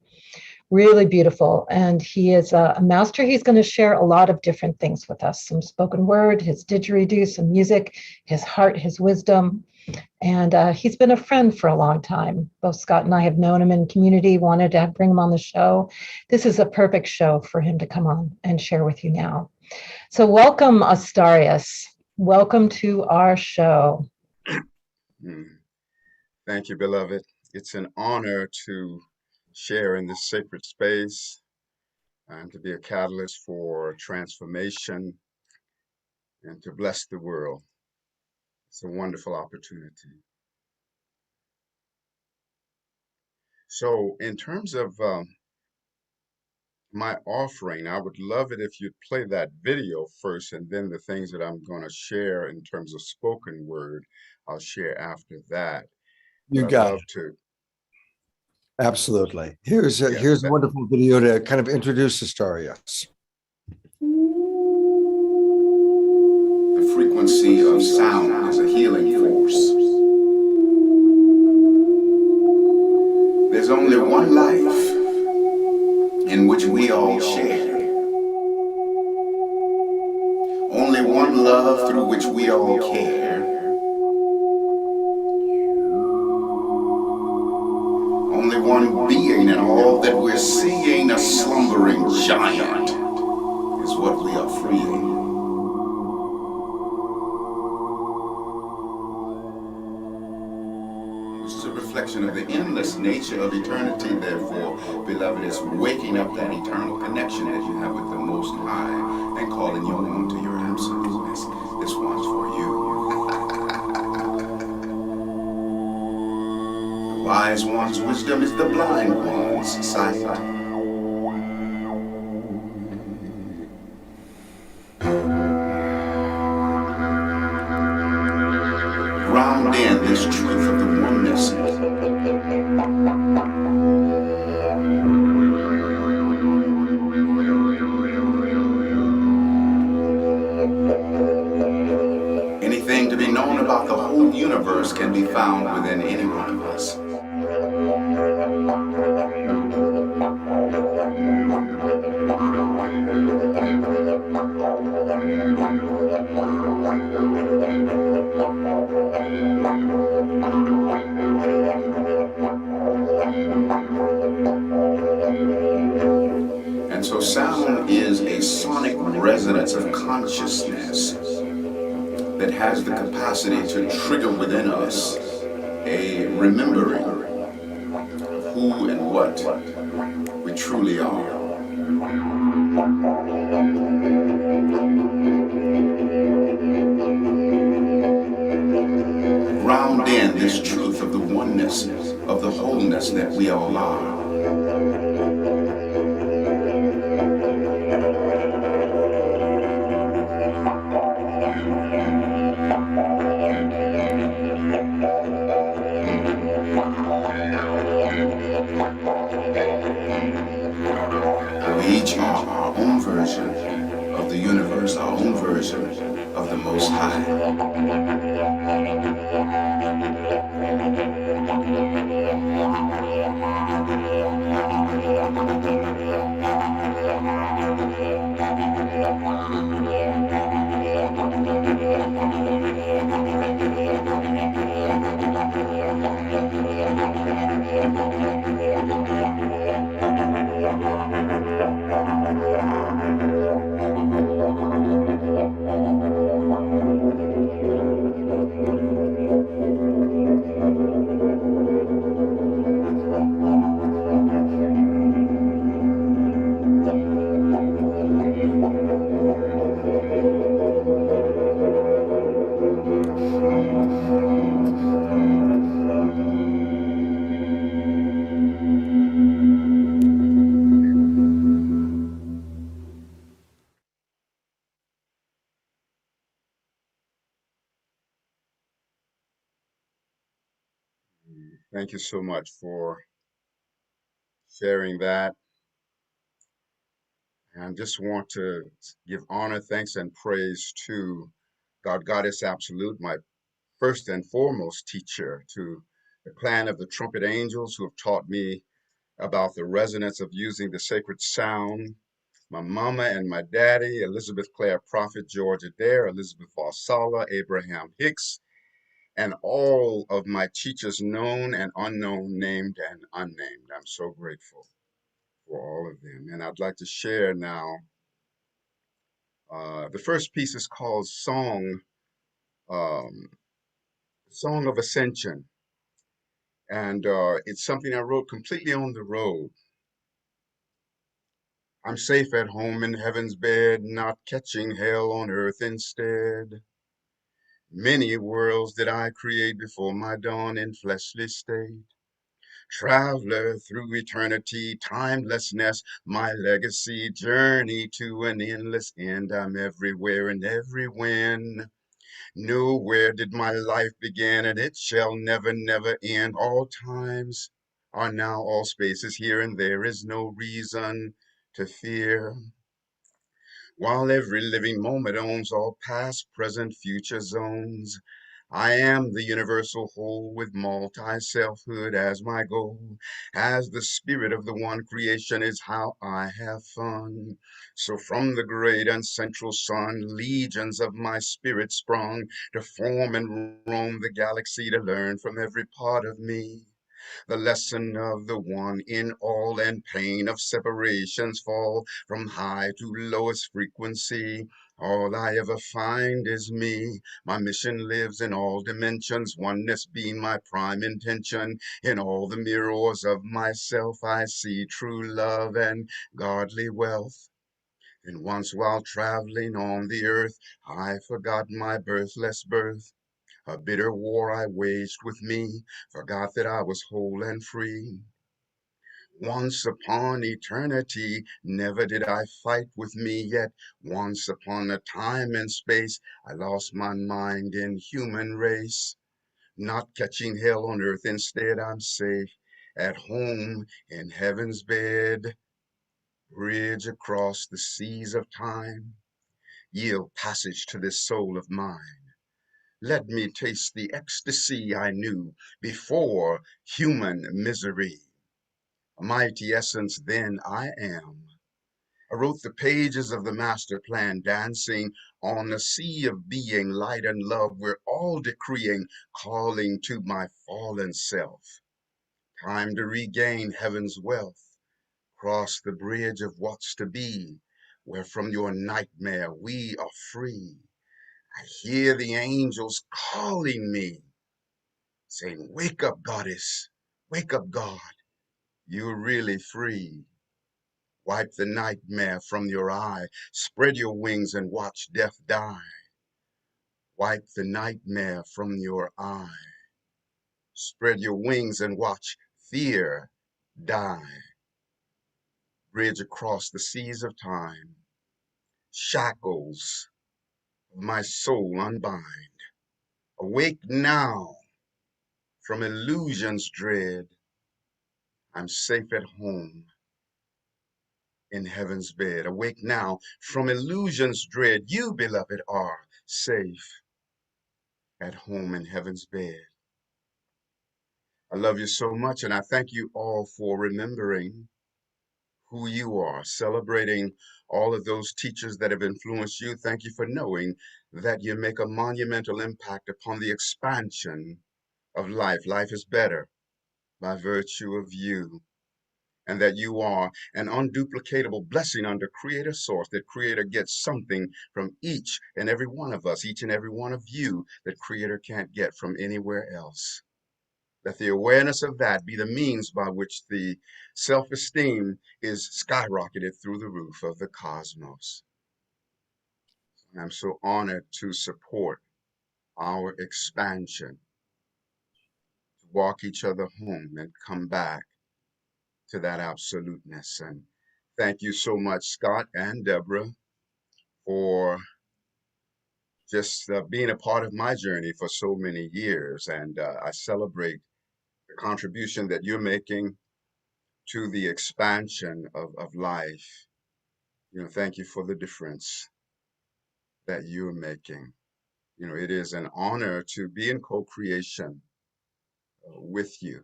Really beautiful. And he is a master. He's going to share a lot of different things with us. Some spoken word, his didgeridoo, some music, his heart, his wisdom. And he's been a friend for a long time. Both Scott and I have known him in community, wanted to bring him on the show. This is a perfect show for him to come on and share with you now. So welcome, Astarius. Welcome to our show. Thank you, beloved. It's an honor to share in this sacred space and to be a catalyst for transformation and to bless the world. It's a wonderful opportunity. So in terms of my offering, I would love it if you'd play that video first, and then the things that I'm going to share in terms of spoken word, I'll share after that. You But I'd got love it. to. Absolutely. Here's a, Yes, here's a wonderful video to kind of introduce Astarius. The frequency of sound is a healing force. There's only one life in which we all share. Only one love through which we all care. Only one being in all that we're seeing, a slumbering giant, is what we are freeing. Which is a reflection of the endless nature of eternity, therefore, beloved, is waking up that eternal connection that you have with the Most High and calling you on to your absoluteness. This one's for you. The wise one's wisdom is the blind one's sight. Ground in this truth of the oneness can be found within any one of us. And so sound is a sonic resonance of consciousness that has the capacity to trigger within us a remembering of who and what we truly are. Ground in this truth of the oneness, of the wholeness that we all are. We each are our own version of the universe, our own version of the Most High. Thank you so much for sharing that. And I just want to give honor, thanks, and praise to God, Goddess Absolute, my first and foremost teacher, to the clan of the trumpet angels who have taught me about the resonance of using the sacred sound. My mama and my daddy, Elizabeth Clare Prophet, George Adair, Elizabeth Valsala, Abraham Hicks, and all of my teachers, known and unknown, named and unnamed. I'm so grateful for all of them. And I'd like to share now. The first piece is called um, Song of Ascension. And it's something I wrote completely on the road. I'm safe at home in heaven's bed, not catching hell on earth instead. Many worlds did I create before my dawn in fleshly state. Traveler through eternity, timelessness, my legacy, journey to an endless end. I'm everywhere and every when. Nowhere did my life begin, and it shall never, never end. All times are now, all spaces here, and there is no reason to fear. While every living moment owns all past, present, future zones, I am the universal whole with multi-selfhood as my goal. As the spirit of the one creation is how I have fun. So from the great and central sun, legions of my spirit sprung to form and roam the galaxy to learn from every part of me. The lesson of the one in all, and pain of separations fall from high to lowest frequency. All I ever find is me. My mission lives in all dimensions, oneness being my prime intention. In all the mirrors of myself I see true love and godly wealth. And once while traveling on the earth, I forgot my birthless birth. A bitter war I waged with me, forgot that I was whole and free. Once upon eternity, never did I fight with me, yet once upon a time and space, I lost my mind in human race. Not catching hell on earth, instead I'm safe at home in heaven's bed. Bridge across the seas of time, yield passage to this soul of mine. Let me taste the ecstasy I knew before human misery. A mighty essence then I am. I wrote the pages of the master plan, dancing on a sea of being, light and love. We're all decreeing, calling to my fallen self. Time to regain heaven's wealth. Cross the bridge of what's to be, where from your nightmare we are free. I hear the angels calling me, saying, wake up, goddess, wake up, God, you're really free. Wipe the nightmare from your eye, spread your wings and watch death die. Wipe the nightmare from your eye, spread your wings and watch fear die. Bridge across the seas of time, shackles of my soul unbind. Awake now from illusions dread. I'm safe at home in heaven's bed. Awake now from illusions dread. You, beloved, are safe at home in heaven's bed. I love you so much, and I thank you all for remembering who you are, celebrating all of those teachers that have influenced you. Thank you for knowing that you make a monumental impact upon the expansion of life. Life is better by virtue of you, and that you are an unduplicatable blessing under Creator source, that Creator gets something from each and every one of us, each and every one of you, that Creator can't get from anywhere else. Let the awareness of that be the means by which the self-esteem is skyrocketed through the roof of the cosmos. I'm so honored to support our expansion, to walk each other home and come back to that absoluteness. And thank you so much, Scott and Debra, for just being a part of my journey for so many years. And I celebrate the contribution that you're making to the expansion of life. Thank you for the difference that you're making. It is an honor to be in co-creation with you.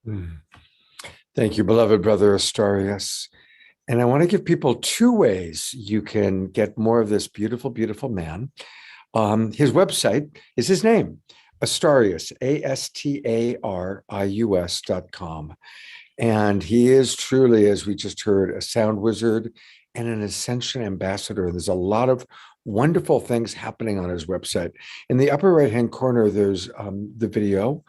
Mm. Thank you, beloved brother Astarius. And I want to give people two ways you can get more of this beautiful, beautiful man. His website is his name, Astarius, ASTARIUS.com. And he is truly, as we just heard, a sound wizard and an ascension ambassador. There's a lot of wonderful things happening on his website. In the upper right-hand corner, there's the video.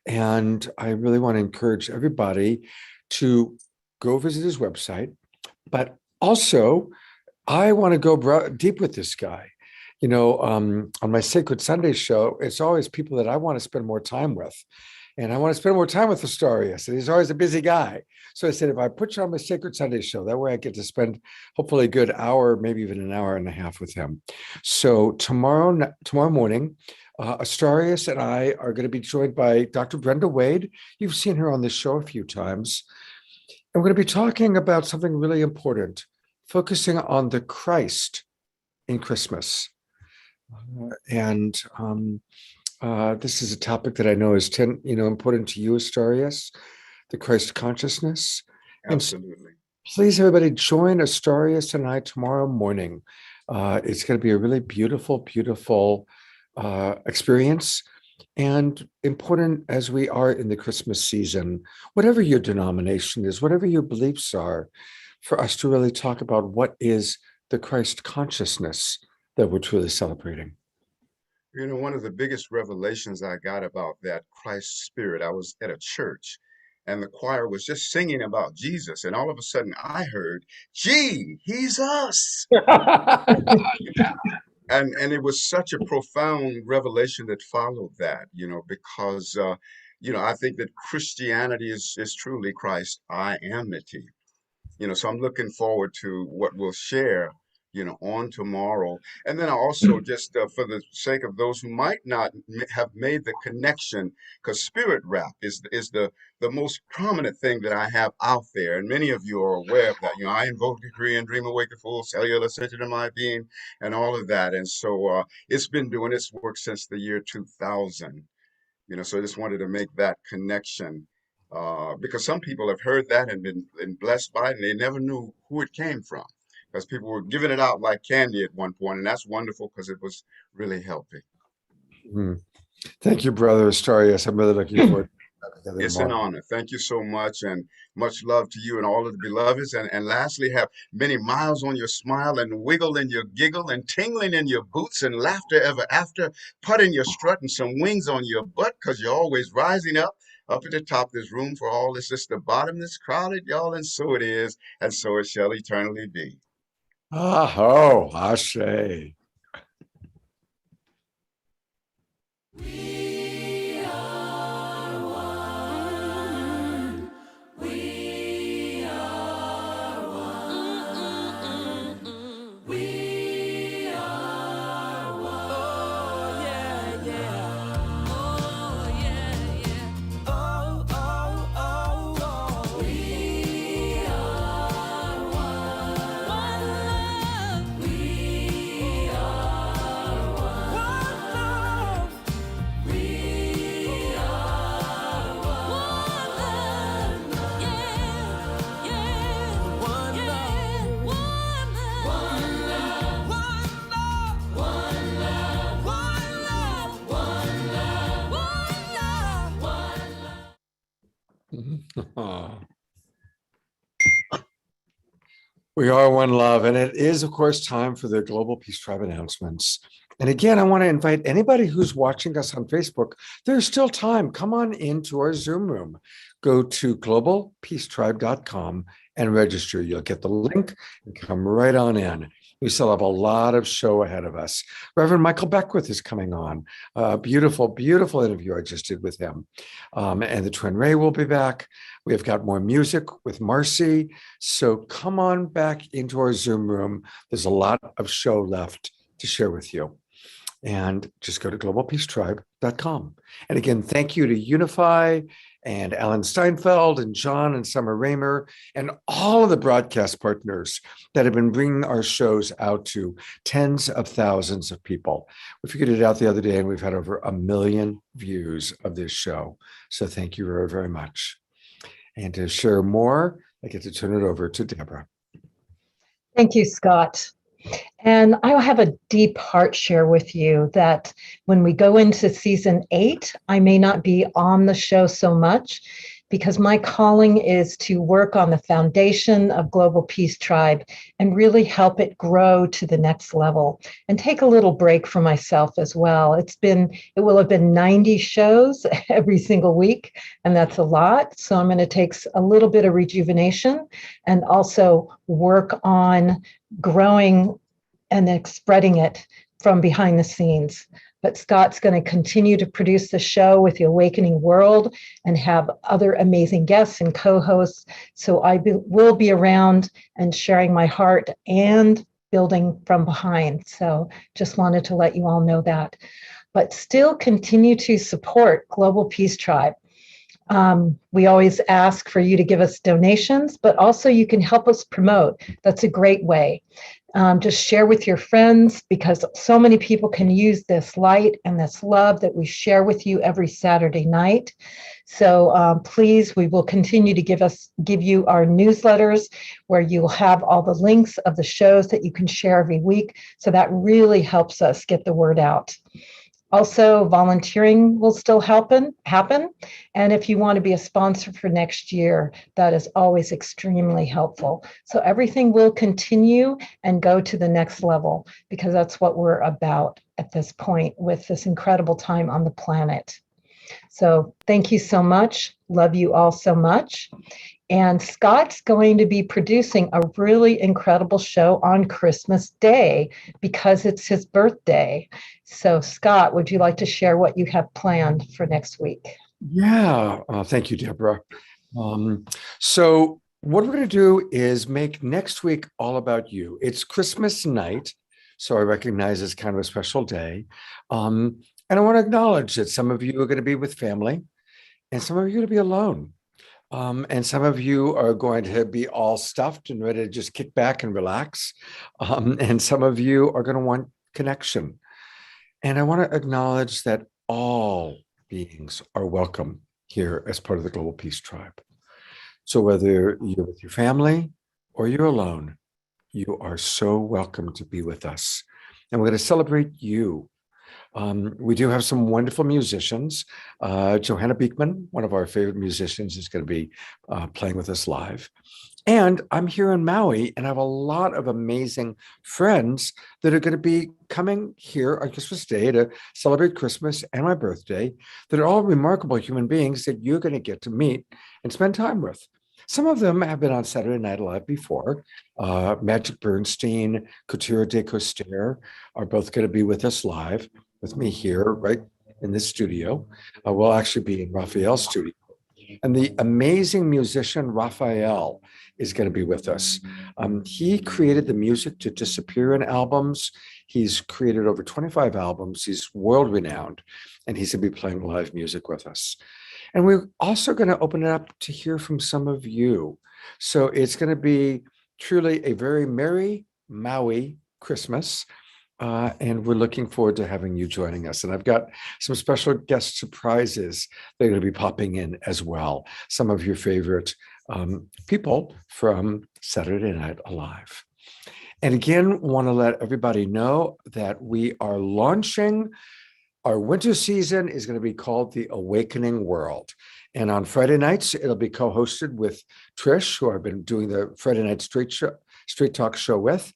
And I really want to encourage everybody to go visit his website. But also, I want to go deep with this guy. On my Sacred Sunday show, it's always people that I want to spend more time with. And I want to spend more time with Astarius. And he's always a busy guy. So I said, if I put you on my Sacred Sunday show, that way I get to spend hopefully a good hour, maybe even an hour and a half with him. So tomorrow morning, Astarius and I are going to be joined by Dr. Brenda Wade. You've seen her on this show a few times. And we're going to be talking about something really important, focusing on the Christ in Christmas. This is a topic that I know is important to you, Astarius, the Christ consciousness. Absolutely. And please, everybody, join Astarius and I tomorrow morning. It's going to be a really beautiful, beautiful experience, and important as we are in the Christmas season, whatever your denomination is, whatever your beliefs are, for us to really talk about what is the Christ consciousness that we're truly celebrating. One of the biggest revelations I got about that Christ spirit, I was at a church and the choir was just singing about Jesus. And all of a sudden I heard, gee, he's us. And it was such a profound revelation that followed that, because, I think that Christianity is truly Christ I amity. So I'm looking forward to what we'll share, on tomorrow. And then I also just, for the sake of those who might not have made the connection, because spirit rap is the most prominent thing that I have out there, and many of you are aware of that. I invoke, decree, and dream awake the full cellular ascension of my being, and all of that. And so it's been doing its work since the year 2000. So I just wanted to make that connection, because some people have heard that and been blessed by it, and they never knew who it came from, because people were giving it out like candy at one point, and that's wonderful because it was really helping. Thank you, Brother Astorius. I'm really looking forward to that together It's an tomorrow. honor. Thank you so much, and much love to you and all of the beloveds. And lastly, have many miles on your smile, and wiggle in your giggle, and tingling in your boots, and laughter ever after, putting your strut, and some wings on your butt, because you're always rising up at the top. There's room for all. It's just the bottom that's crowded, y'all, and so it is, and so it shall eternally be. Oh, Ashe. We are one love, and it is, of course, time for the Global Peace Tribe announcements. And again, I want to invite anybody who's watching us on Facebook. There's still time. Come on into our Zoom room. Go to globalpeacetribe.com and register. You'll get the link and come right on in. We still have a lot of show ahead of us. Reverend Michael Beckwith is coming on. Beautiful, beautiful interview I just did with him. And the Twin Ray will be back. We've got more music with Marcy. So come on back into our Zoom room. There's a lot of show left to share with you. And just go to globalpeacetribe.com. And again, thank you to Unify and Alan Steinfeld and John and Summer Raymer and all of the broadcast partners that have been bringing our shows out to tens of thousands of people. We figured it out the other day, and we've had over 1 million views of this show. So thank you very, very much. And to share more, I get to turn it over to Debra. Thank you, Scott. And I have a deep heart share with you that when we go into season 8, I may not be on the show so much because my calling is to work on the foundation of Global Peace Tribe and really help it grow to the next level and take a little break for myself as well. It will have been 90 shows every single week, and that's a lot. So I'm going to take a little bit of rejuvenation and also work on growing and spreading it from behind the scenes. But Scott's going to continue to produce the show with the Awakening World and have other amazing guests and co-hosts. So I will be around and sharing my heart and building from behind. So just wanted to let you all know that. But still continue to support Global Peace Tribe. We always ask for you to give us donations, but also you can help us promote. That's a great way. Just share with your friends, because so many people can use this light and this love that we share with you every Saturday night. So please, we will continue to give you our newsletters where you'll have all the links of the shows that you can share every week. So that really helps us get the word out. Also, volunteering will still happen. And if you want to be a sponsor for next year, that is always extremely helpful. So everything will continue and go to the next level, because that's what we're about at this point with this incredible time on the planet. So thank you so much. Love you all so much. And Scott's going to be producing a really incredible show on Christmas Day because it's his birthday. So Scott, would you like to share what you have planned for next week? Yeah, thank you, Deborah. So What we're going to do is make next week all about you. It's Christmas night, so I recognize it's kind of a special day. And I want to acknowledge that some of you are going to be with family and some of you are going to be alone. And some of you are going to be all stuffed and ready to just kick back and relax. And some of you are going to want connection. And I want to acknowledge that all beings are welcome here as part of the Global Peace Tribe. So whether you're with your family or you're alone, you are so welcome to be with us. And we're going to celebrate you. We do have some wonderful musicians. Johanna Beekman, one of our favorite musicians, is going to be playing with us live. And I'm here in Maui, and I have a lot of amazing friends that are going to be coming here on Christmas Day to celebrate Christmas and my birthday, that are all remarkable human beings that you're going to get to meet and spend time with. Some of them have been on Saturday Night Live before. Magic Bernstein, Couture de Coster are both going to be with us live, with me here, right in this studio. We'll actually be in Raphael's studio. And the amazing musician Raphael is going to be with us. He created the music to Disappear in albums. He's created over 25 albums. He's world renowned, and he's going to be playing live music with us. And we're also going to open it up to hear from some of you. So it's going to be truly a very merry Maui Christmas. And we're looking forward to having you joining us. And I've got some special guest surprises that are going to be popping in as well. Some of your favorite people from Saturday Night Live. And again, want to let everybody know that we are launching our winter season is going to be called The Awakening World. And on Friday nights, it'll be co-hosted with Trish, who I've been doing the Friday Night Straight Talk show with.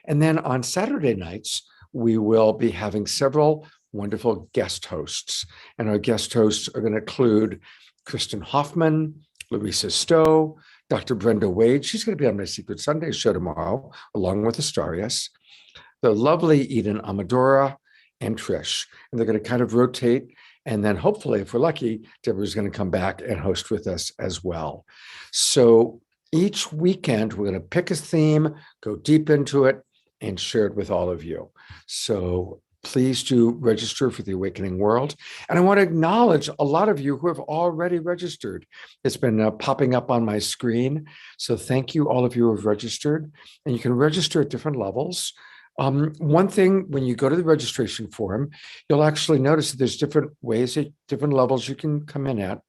And then on Saturday nights, we will be having several wonderful guest hosts. And our guest hosts are going to include Kristen Hoffman, Louisa Stowe, Dr. Brenda Wade. She's going to be on my Secret Sunday show tomorrow, along with Astarias, the lovely Eden Amadora, and Trish. And they're going to kind of rotate. And then hopefully, if we're lucky, Deborah's going to come back and host with us as well. So each weekend, we're going to pick a theme, go deep into it, and share it with all of you. So please do register for the Awakening World. And I want to acknowledge a lot of you who have already registered. It's been popping up on my screen. So thank you, all of you who have registered. And you can register at different levels. One thing, when you go to the registration form, you'll actually notice that there's different ways at different levels you can come in at.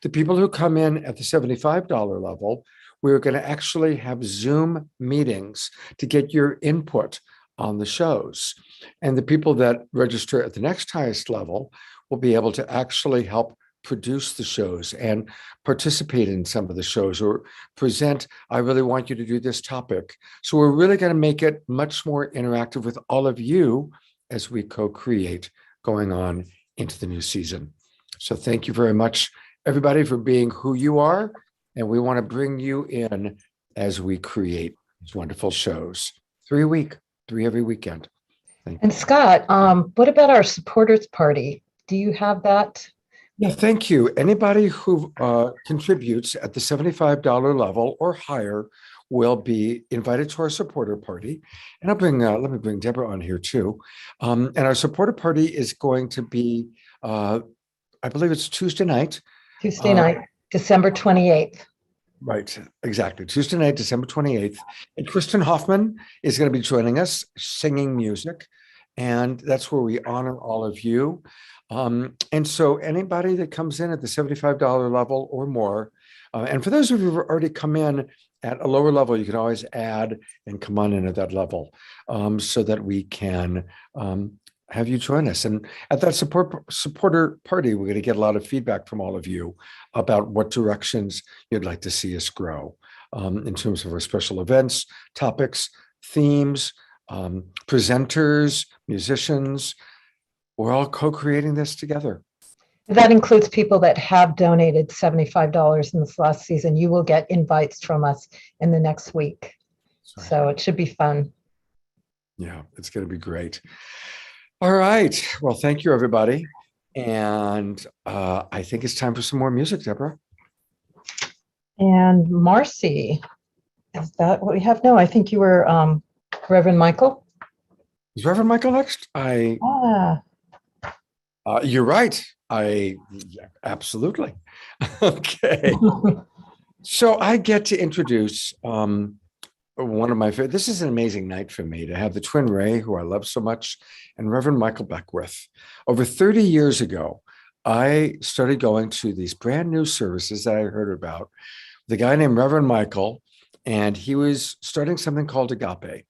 The people who come in at the $75 level, we're going to actually have Zoom meetings to get your input on the shows. And the people that register at the next highest level will be able to actually help produce the shows and participate in some of the shows or present, I really want you to do this topic. So we're really going to make it much more interactive with all of you as we co-create going on into the new season. So thank you very much, everybody, for being who you are. And we want to bring you in as we create these wonderful shows. 3 a week, 3 every weekend. Thank you. And Scott, what about our supporters party? Do you have that? Yeah, thank you. Anybody who contributes at the $75 level or higher will be invited to our supporter party. And I'll bring, let me bring Debra on here too. And our supporter party is going to be, I believe it's Tuesday night. Tuesday night, December 28th. Right, exactly. Tuesday night, December 28th. And Kristen Hoffman is going to be joining us singing music. And that's where we honor all of you. And so anybody that comes in at the $75 level or more, and for those of you who have already come in at a lower level, you can always add and come on in at that level so that we can have you join us. And at that supporter party, we're going to get a lot of feedback from all of you about what directions you'd like to see us grow in terms of our special events, topics, themes, presenters, musicians. We're all co-creating this together. That includes people that have donated $75 in this last season. You will get invites from us in the next week. Right. So it should be fun. Yeah, it's going to be great. All right. Well, thank you, everybody. And I think it's time for some more music, Debra. And Marcy, is that what we have? No, I think you were Reverend Michael. Is Reverend Michael next? You're right. Absolutely. Okay. So I get to introduce one of my favorite. This is an amazing night for me to have the twin Ray, who I love so much, and Reverend Michael Beckwith. Over 30 years ago, I started going to these brand new services that I heard about. The guy named Reverend Michael, and he was starting something called Agape.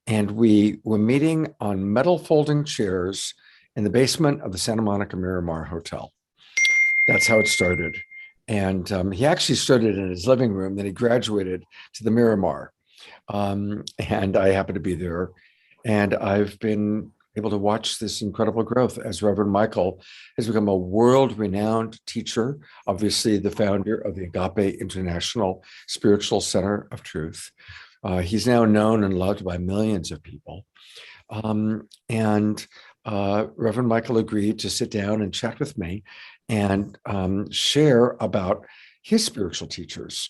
And we were meeting on metal folding chairs in the basement of the Santa Monica Miramar Hotel. That's how it started. And he actually started in his living room, then he graduated to the Miramar. And I happened to be there. And I've been able to watch this incredible growth as Reverend Michael has become a world-renowned teacher, obviously the founder of the Agape International Spiritual Center of Truth. He's now known and loved by millions of people. Reverend Michael agreed to sit down and chat with me and share about his spiritual teachers.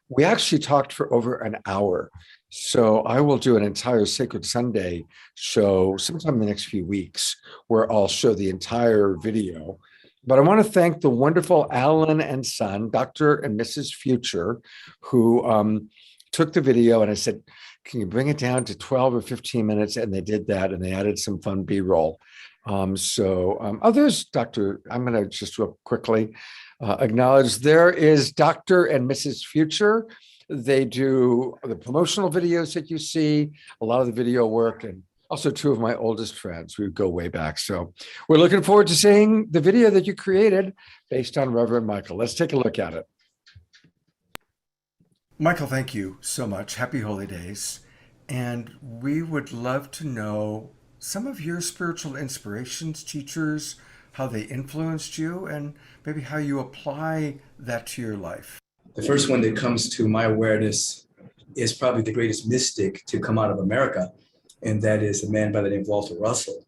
We actually talked for over an hour. So I will do an entire Sacred Sunday show sometime in the next few weeks where I'll show the entire video. But I want to thank the wonderful Alan and Son, Dr. and Mrs. Future, who took the video, and I said, can you bring it down to 12 or 15 minutes? And they did that, and they added some fun B-roll. Others, Dr., I'm going to just real quickly acknowledge there is Dr. and Mrs. Future. They do the promotional videos that you see, a lot of the video work, and also two of my oldest friends. We go way back. So we're looking forward to seeing the video that you created based on Reverend Michael. Let's take a look at it. Michael, thank you so much. Happy Holy Days. And we would love to know some of your spiritual inspirations, teachers, how they influenced you, and maybe how you apply that to your life. The first one that comes to my awareness is probably the greatest mystic to come out of America, and that is a man by the name of Walter Russell.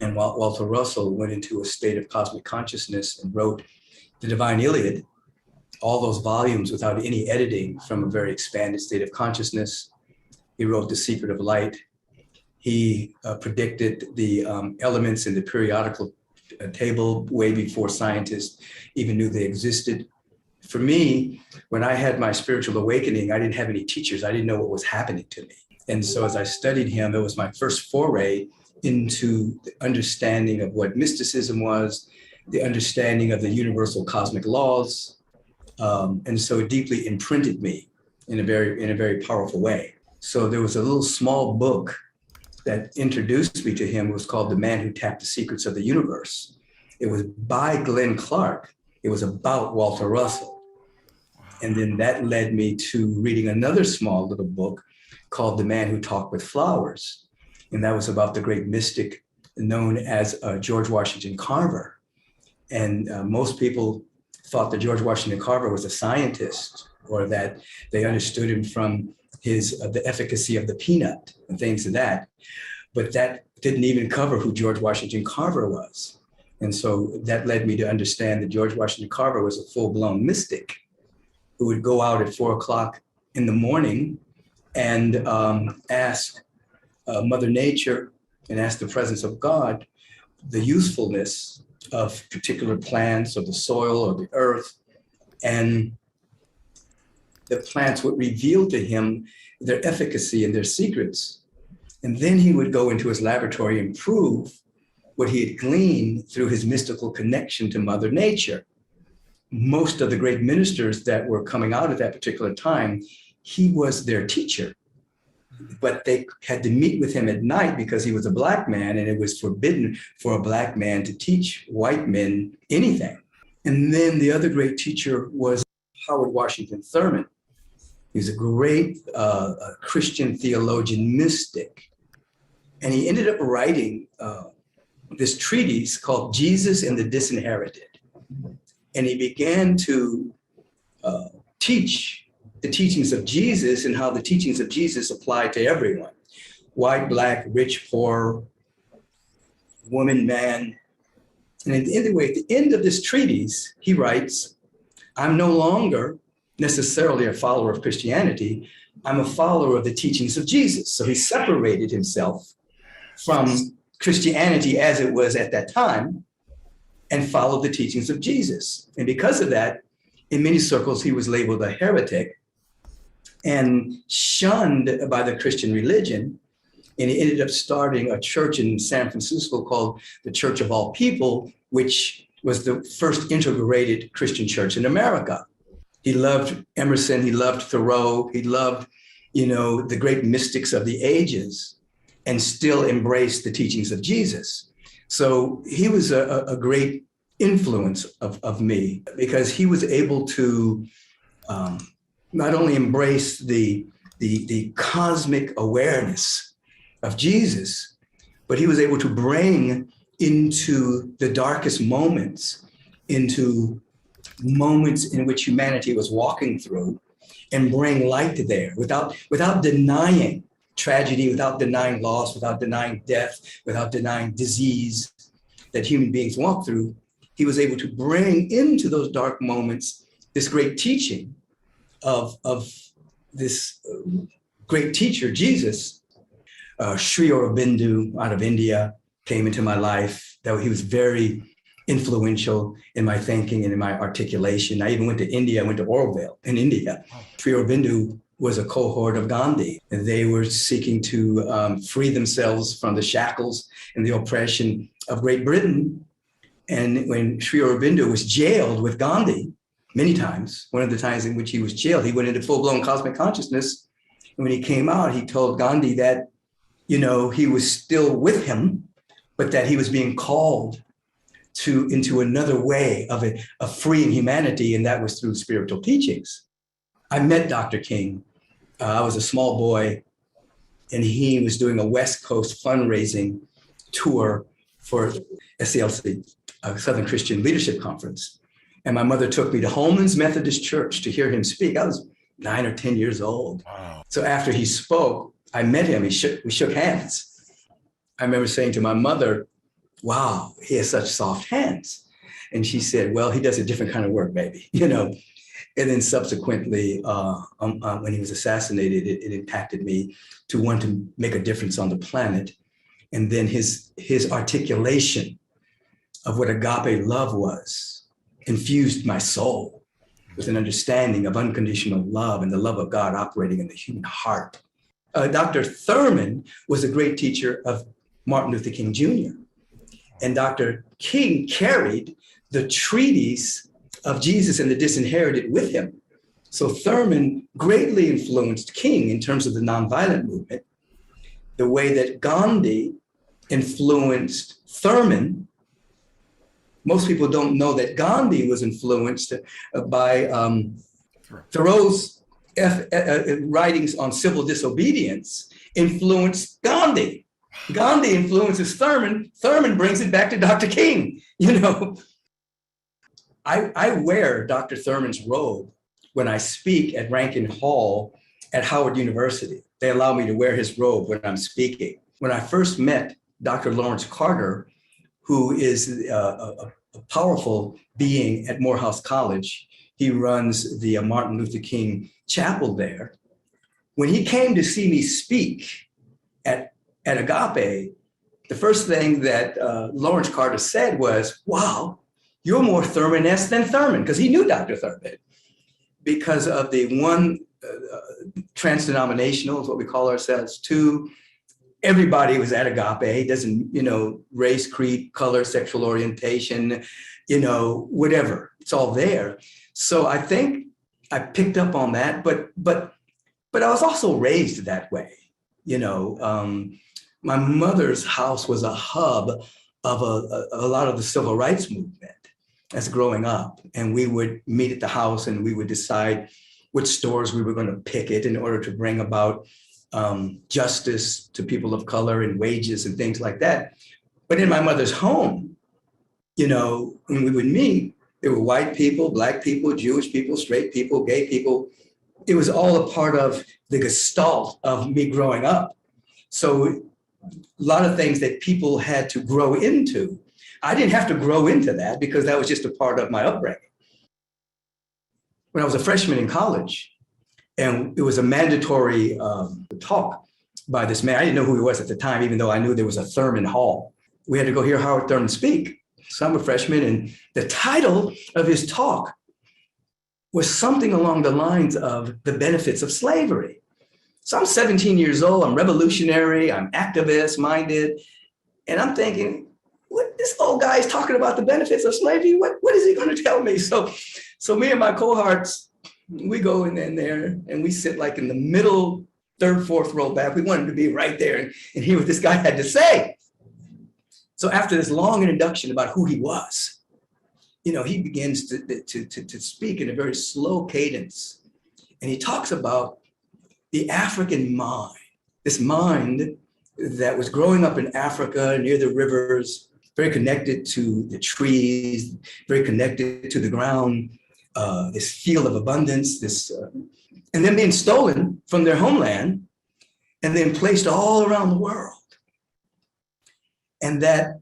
And Walter Russell went into a state of cosmic consciousness and wrote the Divine Iliad, all those volumes without any editing from a very expanded state of consciousness. He wrote The Secret of Light. He predicted the elements in the periodical table way before scientists even knew they existed. For me, when I had my spiritual awakening, I didn't have any teachers. I didn't know what was happening to me. And so as I studied him, it was my first foray into the understanding of what mysticism was, the understanding of the universal cosmic laws. And so it deeply imprinted me in a very powerful way. So there was a little small book that introduced me to him. It was called The Man Who Tapped the Secrets of the Universe. It was by Glenn Clark. It was about Walter Russell. And then that led me to reading another small little book called The Man Who Talked with Flowers. And that was about the great mystic known as George Washington Carver. And most people thought that George Washington Carver was a scientist, or that they understood him from his the efficacy of the peanut and things of that. But that didn't even cover who George Washington Carver was. And so that led me to understand that George Washington Carver was a full-blown mystic who would go out at 4 o'clock in the morning and ask Mother Nature and ask the presence of God the usefulness of particular plants or the soil or the earth. And the plants would reveal to him their efficacy and their secrets. And then he would go into his laboratory and prove what he had gleaned through his mystical connection to Mother Nature. Most of the great ministers that were coming out at that particular time, he was their teacher. But they had to meet with him at night because he was a Black man, and it was forbidden for a Black man to teach white men anything. And then the other great teacher was Howard Washington Thurman. He was a great Christian theologian mystic. And he ended up writing this treatise called Jesus and the Disinherited. And he began to teach the teachings of Jesus and how the teachings of Jesus apply to everyone: white, Black, rich, poor, woman, man. And at the end of this treatise, he writes, I'm no longer necessarily a follower of Christianity. I'm a follower of the teachings of Jesus. So he separated himself from Christianity as it was at that time and followed the teachings of Jesus. And because of that, in many circles, he was labeled a heretic and shunned by the Christian religion. And he ended up starting a church in San Francisco called the Church of All People, which was the first integrated Christian church in America. He loved Emerson, he loved Thoreau, he loved, the great mystics of the ages, and still embraced the teachings of Jesus. So he was a great influence of me, because he was able to not only embrace the cosmic awareness of Jesus, but he was able to bring into the darkest moments, into moments in which humanity was walking through, and bring light there without denying tragedy, without denying loss, without denying death, without denying disease that human beings walk through. He was able to bring into those dark moments this great teaching of this great teacher, Jesus. Sri Aurobindo out of India came into my life. That he was very influential in my thinking and in my articulation. I even went to India. I went to Oroville in India. Sri Aurobindo was a cohort of Gandhi, and they were seeking to free themselves from the shackles and the oppression of Great Britain. And when Sri Aurobindo was jailed with Gandhi many times, one of the times in which he was jailed, he went into full-blown cosmic consciousness. And when he came out, he told Gandhi that, he was still with him, but that he was being called into another way of freeing humanity, and that was through spiritual teachings. I met Dr. King. I was a small boy, and he was doing a West Coast fundraising tour for SCLC, Southern Christian Leadership Conference. And my mother took me to Holman's Methodist Church to hear him speak. I was 9 or 10 years old. Wow. So after he spoke, I met him. We shook hands. I remember saying to my mother, wow, he has such soft hands. And she said, well, he does a different kind of work, maybe, And then subsequently, when he was assassinated, it impacted me to want to make a difference on the planet. And then his articulation of what agape love was infused my soul with an understanding of unconditional love and the love of God operating in the human heart. Dr. Thurman was a great teacher of Martin Luther King Jr. And Dr. King carried the treatise of Jesus and the Disinherited with him. So Thurman greatly influenced King in terms of the nonviolent movement, the way that Gandhi influenced Thurman. Most people don't know that Gandhi was influenced by Thoreau's writings on civil disobedience influenced Gandhi. Gandhi influences Thurman. Thurman brings it back to Dr. King. I wear Dr. Thurman's robe when I speak at Rankin Hall at Howard University. They allow me to wear his robe when I'm speaking. When I first met Dr. Lawrence Carter, who is a powerful being at Morehouse College, he runs the Martin Luther King Chapel there. When he came to see me speak at Agape, the first thing that Lawrence Carter said was, wow, you're more Thurman-esque than Thurman, because he knew Dr. Thurman. Because of the one, trans-denominational is what we call ourselves. 2, everybody was at Agape. It doesn't, race, creed, color, sexual orientation, whatever. It's all there. So I think I picked up on that, but I was also raised that way. My mother's house was a hub of a lot of the civil rights movement as growing up. And we would meet at the house and we would decide which stores we were going to picket in order to bring about justice to people of color and wages and things like that. But in my mother's home, when we would meet, there were white people, Black people, Jewish people, straight people, gay people. It was all a part of the gestalt of me growing up. So a lot of things that people had to grow into. I didn't have to grow into that because that was just a part of my upbringing. when I was a freshman in college, and it was a mandatory talk by this man. I didn't know who he was at the time, even though I knew there was a Thurman Hall. We had to go hear Howard Thurman speak. So I'm a freshman, and the title of his talk was something along the lines of the benefits of slavery. So I'm 17 years old, I'm revolutionary, I'm activist minded, and I'm thinking, what, this old guy is talking about the benefits of slavery? What is he going to tell me? So me and my cohorts, we go in there and we sit like in the middle, third, fourth row back. We wanted to be right there and hear what this guy had to say. So after this long introduction about who he was, he begins to speak in a very slow cadence. And he talks about the African mind, this mind that was growing up in Africa near the rivers, very connected to the trees, very connected to the ground, this field of abundance, and then being stolen from their homeland and then placed all around the world. And that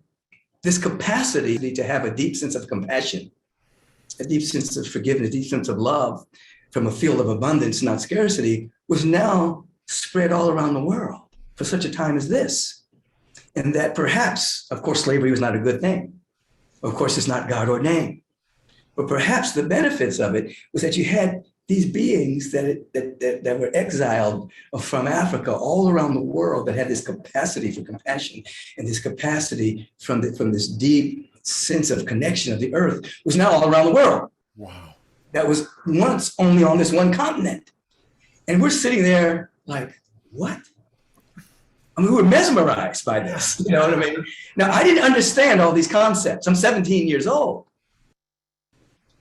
this capacity to have a deep sense of compassion, a deep sense of forgiveness, a deep sense of love from a field of abundance, not scarcity, was now spread all around the world for such a time as this. And that perhaps, of course, slavery was not a good thing. Of course, it's not God ordained. But perhaps the benefits of it was that you had these beings that were exiled from Africa all around the world that had this capacity for compassion and this capacity from this deep sense of connection of the earth was now all around the world. Wow. That was once only on this one continent. And we're sitting there like, what? I mean, we were mesmerized by this, you know what I mean? Now, I didn't understand all these concepts. I'm 17 years old.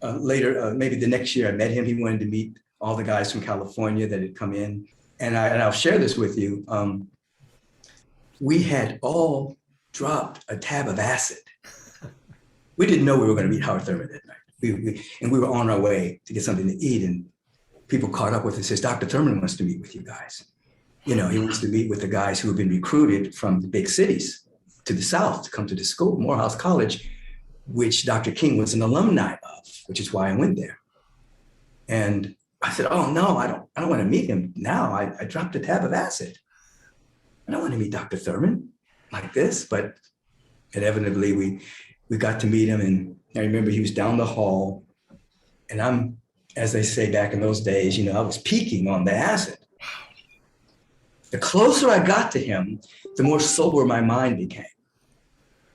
Later, maybe the next year I met him. He wanted to meet all the guys from California that had come in. And I'll share this with you. We had all dropped a tab of acid. We didn't know we were going to meet Howard Thurman that night. We were on our way to get something to eat, and people caught up with us and says, Dr. Thurman wants to meet with you guys. He wants to meet with the guys who have been recruited from the big cities to the South to come to the school, Morehouse College, which Dr. King was an alumni of, which is why I went there. And I said, oh no, I don't want to meet him now. I dropped a tab of acid. I don't want to meet Dr. Thurman like this, but inevitably we got to meet him. And I remember he was down the hall, and I'm, as they say back in those days, I was peaking on the acid. The closer I got to him, the more sober my mind became.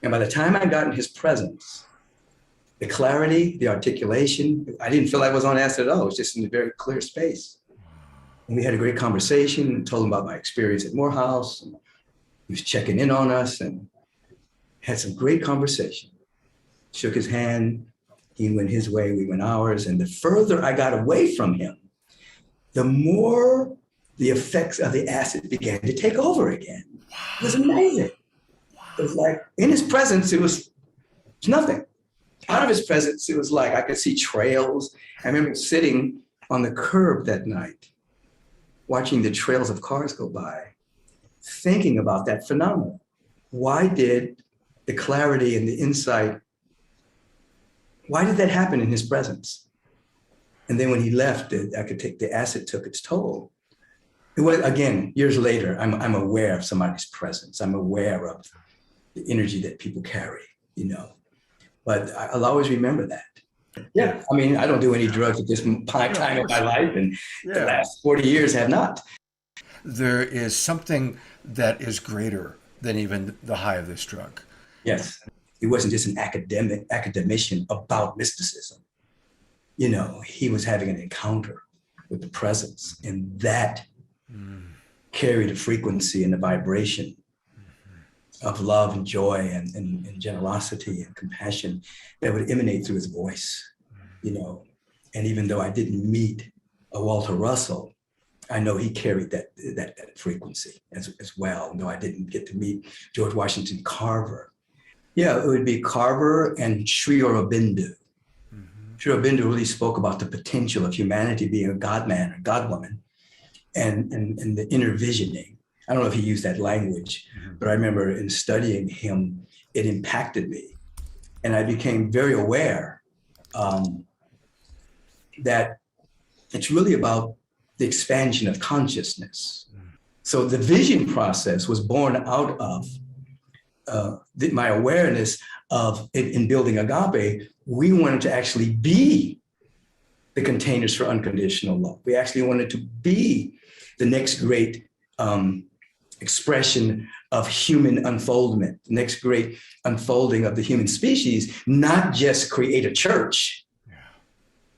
And by the time I got in his presence, the clarity, the articulation, I didn't feel I was on acid at all. It was just in a very clear space. And we had a great conversation and told him about my experience at Morehouse. And he was checking in on us and had some great conversation. Shook his hand, he went his way, we went ours. And the further I got away from him, the more the effects of the acid began to take over again. It was amazing. It was like, in his presence, it was nothing. Out of his presence, it was like I could see trails. I remember sitting on the curb that night, watching the trails of cars go by, thinking about that phenomenon. Why did the clarity and the insight, why did that happen in his presence? And then when he left, the acid took its toll. It was, again, years later, I'm aware of somebody's presence. I'm aware of the energy that people carry, But I'll always remember that. Yeah, I mean, I don't do any drugs at this time in my life, and the last 40 years have not. There is something that is greater than even the high of this drug. Yes, he wasn't just an academician about mysticism. He was having an encounter with the presence, and that carried a frequency and a vibration of love and joy and generosity and compassion that would emanate through his voice, And even though I didn't meet a Walter Russell, I know he carried that frequency as well. Though I didn't get to meet George Washington Carver. Yeah, it would be Carver and Sri Aurobindo. Sri Aurobindo really spoke about the potential of humanity being a God-man or God-woman and the inner visioning. I don't know if he used that language, but I remember in studying him, it impacted me. And I became very aware that It's really about the expansion of consciousness. So the vision process was born out of my awareness of it in building Agape. We wanted to actually be the containers for unconditional love. We actually wanted to be the next great expression of human unfoldment, the next great unfolding of the human species, not just create a church,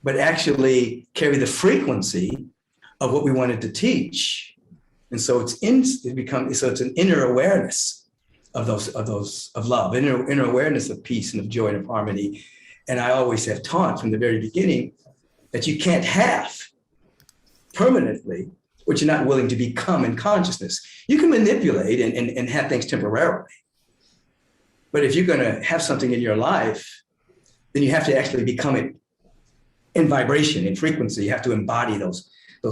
but actually carry the frequency of what we wanted to teach. And so it's an inner awareness of love, inner awareness of peace and of joy and of harmony. And I always have taught from the very beginning that you can't have permanently what you're not willing to become in consciousness. You can manipulate and have things temporarily. But if you're going to have something in your life, then you have to actually become it in vibration, in frequency. You have to embody those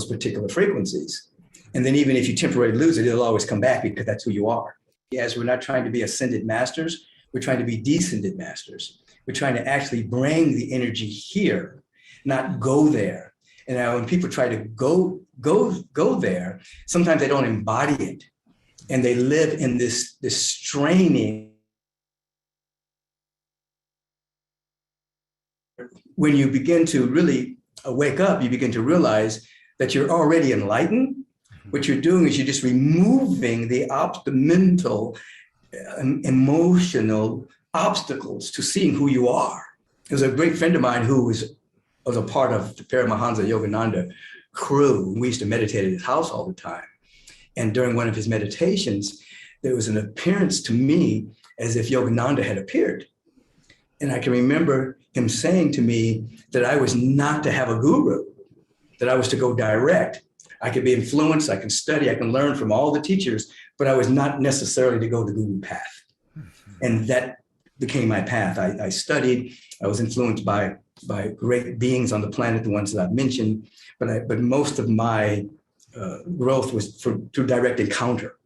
particular frequencies. And then even if you temporarily lose it, it'll always come back because that's who you are. As we're not trying to be ascended masters, we're trying to be descended masters. We're trying to actually bring the energy here, not go there. And now when people try to go there, sometimes they don't embody it. And they live in this straining. When you begin to really wake up, you begin to realize that you're already enlightened. What you're doing is you're just removing the mental, emotional obstacles to seeing who you are. There's a great friend of mine who was a part of the Paramahansa Yogananda crew. We used to meditate at his house all the time. And during one of his meditations, there was an appearance to me as if Yogananda had appeared. And I can remember him saying to me that I was not to have a guru, that I was to go direct. I could be influenced, I can study, I can learn from all the teachers, but I was not necessarily to go the guru path. And that became my path. I studied, I was influenced by great beings on the planet, the ones that I've mentioned, but most of my growth was through direct encounter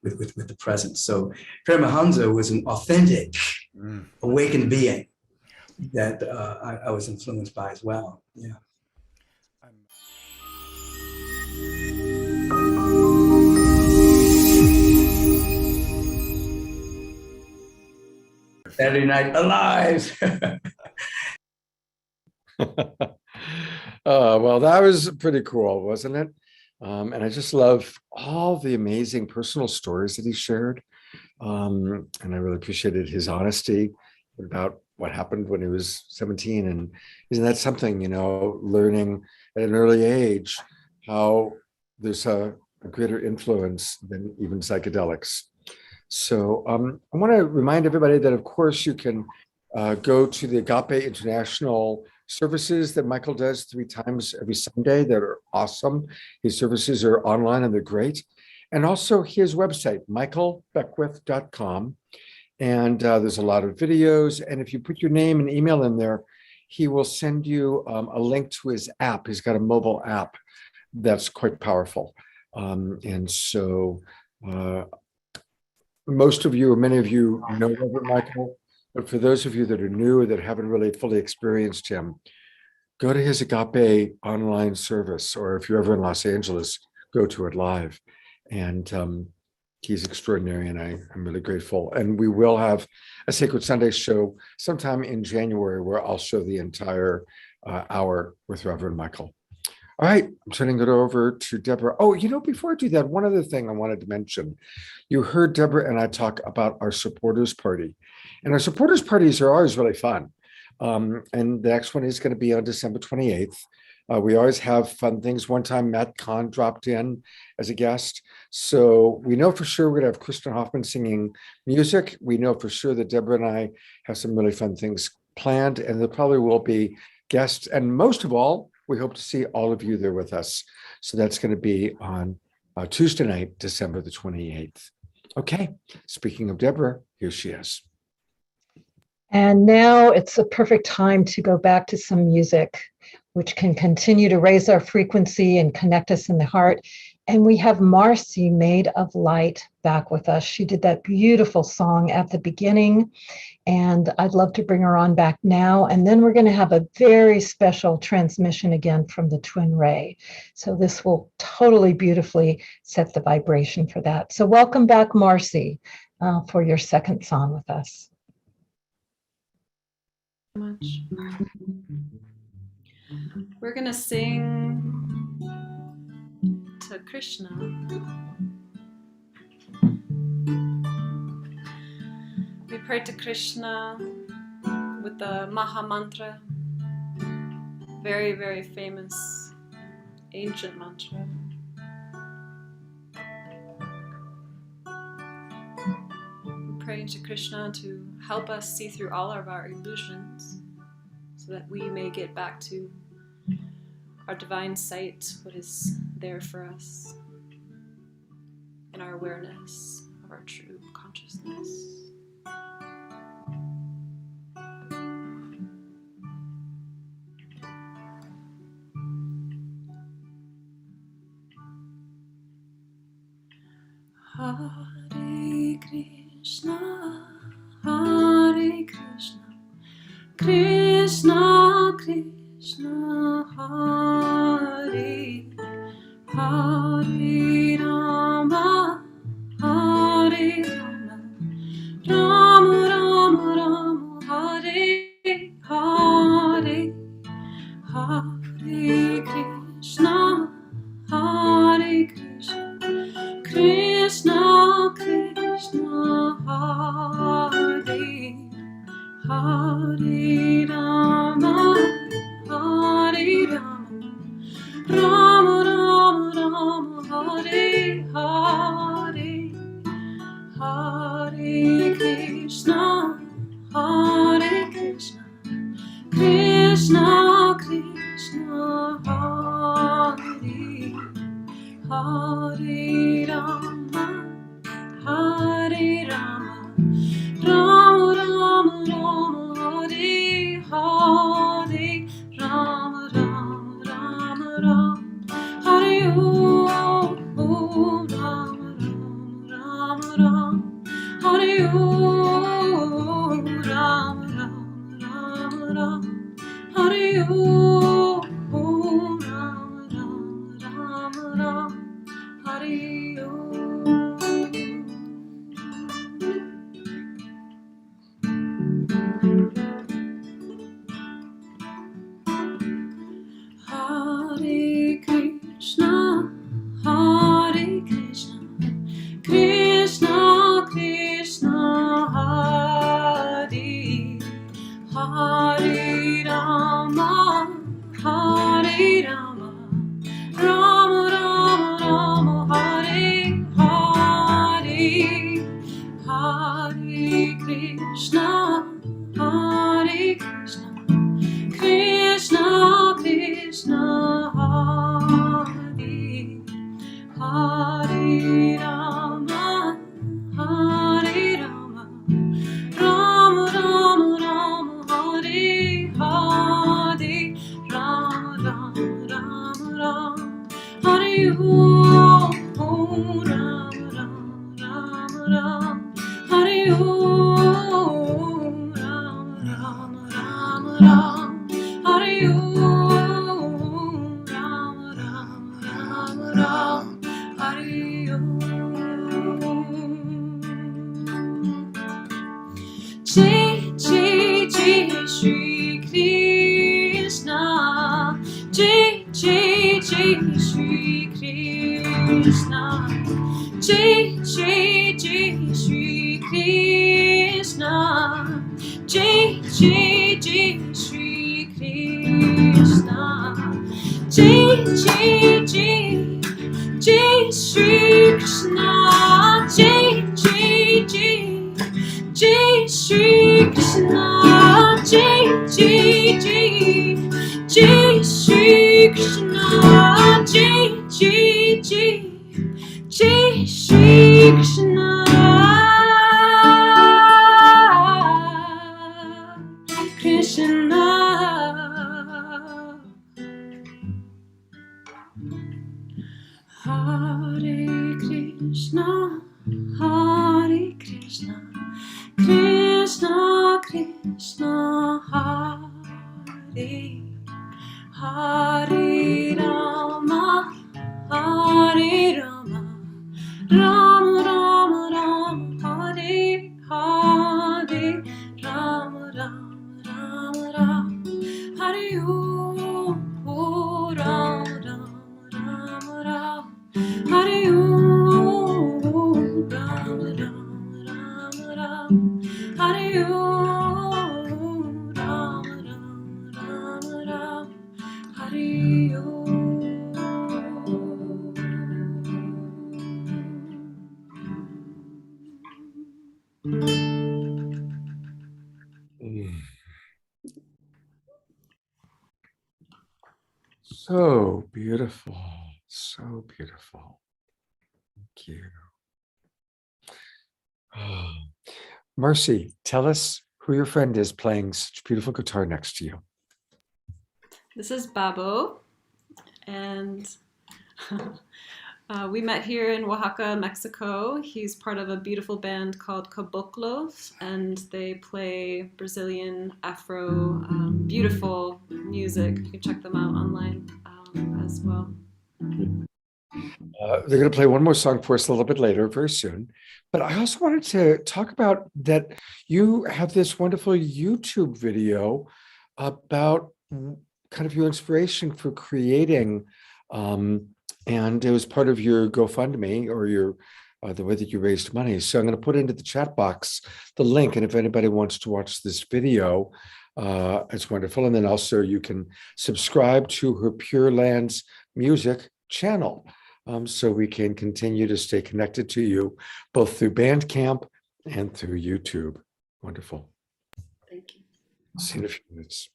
with the presence. So Paramahansa was an authentic, awakened being that I was influenced by as well. Yeah. Saturday Night Alive. Well, that was pretty cool, wasn't it? And I just love all the amazing personal stories that he shared. And I really appreciated his honesty about what happened when he was 17. And isn't that something, learning at an early age how there's a greater influence than even psychedelics. So I want to remind everybody that, of course, you can go to the Agape International services that Michael does 3 times every Sunday that are awesome. His services are online and they're great. And also his website, michaelbeckwith.com. And there's a lot of videos. And if you put your name and email in there, he will send you a link to his app. He's got a mobile app that's quite powerful. And so most of you, or many of you, know Reverend Michael, but for those of you that are new or that haven't really fully experienced him, go to his Agape online service, or if you're ever in Los Angeles, go to it live. And he's extraordinary, and I'm really grateful. And we will have a Sacred Sunday show sometime in January where I'll show the entire hour with Reverend Michael. All right, I'm turning it over to Debra. Oh, before I do that, one other thing I wanted to mention. You heard Debra and I talk about our supporters party. And our supporters parties are always really fun. And the next one is going to be on December 28th. We always have fun things. One time, Matt Kahn dropped in as a guest. So we know for sure we're going to have Kristen Hoffman singing music. We know for sure that Debra and I have some really fun things planned. And there probably will be guests. And most of all, we hope to see all of you there with us. So that's going to be on Tuesday night, December the 28th. Okay, speaking of Debra, here she is. And now it's a perfect time to go back to some music, which can continue to raise our frequency and connect us in the heart. And we have Marcy, Made of Light, back with us. She did that beautiful song at the beginning, and I'd love to bring her on back now. And then we're going to have a very special transmission again from the Twin Ray. So this will totally beautifully set the vibration for that. So welcome back, Marcy, for your second song with us. Much. We're gonna sing to Krishna. We pray to Krishna with the Maha Mantra, very, very famous ancient mantra. We pray to Krishna to help us see through all of our illusions so that we may get back to our divine sight, what is there for us, in our awareness of our true consciousness. Hare Krishna, Hare Krishna, Krishna Krishna, Hare Hare Rama, Hare Rama, Rama Rama Rama, Hare Hare, Hare Krishna, Hare Krishna, Krishna Krishna, Hare Hare Rama, Hare Rama, Rama Rama Rama, Hare Hare, Hare Krishna, Hare Krishna, Krishna Krishna, Hare Hare Rama, Hare Rama, Rama Rama Rama, Hare Hare, Rama Rama Rama Rama, Hare Om, Rama Rama Rama Rama, Hare Om, Rama Rama Rama Rama, Hare Om, Rama Rama Rama Rama, Hare Om. Hare Krishna, Hare Krishna, Krishna Krishna, Hare Hare Rama, Hare Rama, Rama Rama Rama, Hare Hare, Hare Krishna, Hare Krishna, Krishna Krishna, Hare Hare Rama, Hare Rama, Rama Rama Rama, Hare Hare, Rama Rama Rama Rama, Hare Om, Rama Rama Rama Rama, Hare Om, Rama Rama Rama Rama, Hare Om, Rama Rama Rama Rama, Hare Om. Jai Jai Jai Shri Krishna, Jai Jai Jai Shri Krishna, Jai Jai Jai Shri Krishna, Jai Jai Jai Shri Krishna, Jai Jai Jai Jai Shri Krishna, Jai Jai Jai Jai Shri Krishna, Jai Jai Jai Jai Shri Krishna, Jai Jai Jai Jai Shri Krishna, Krishna. Hare Hare Krishna, Krishna Krishna, Hare Hare Rama, Hare Rama, Rama Rama Rama, Hare Hare, Rama Rama Rama Rama, Hare Rama Rama Rama Rama, Hare Rama Rama Rama Rama, Hare Rama Rama Rama Rama, Hare Mm. So beautiful. So beautiful. Thank you. Oh. Mercy, tell us who your friend is playing such beautiful guitar next to you. This is Babo, and we met here in Oaxaca, Mexico. He's part of a beautiful band called Caboclos, and they play Brazilian Afro, beautiful music. You can check them out online as well. They're going to play one more song for us a little bit later, very soon. But I also wanted to talk about that you have this wonderful YouTube video about kind of your inspiration for creating, and it was part of your GoFundMe or your the way that you raised money. So I'm going to put into the chat box the link, and if anybody wants to watch this video, it's wonderful. And then also you can subscribe to her Pure Lands music channel. So we can continue to stay connected to you both through Bandcamp and through YouTube. Wonderful. Thank you. See you in a few minutes.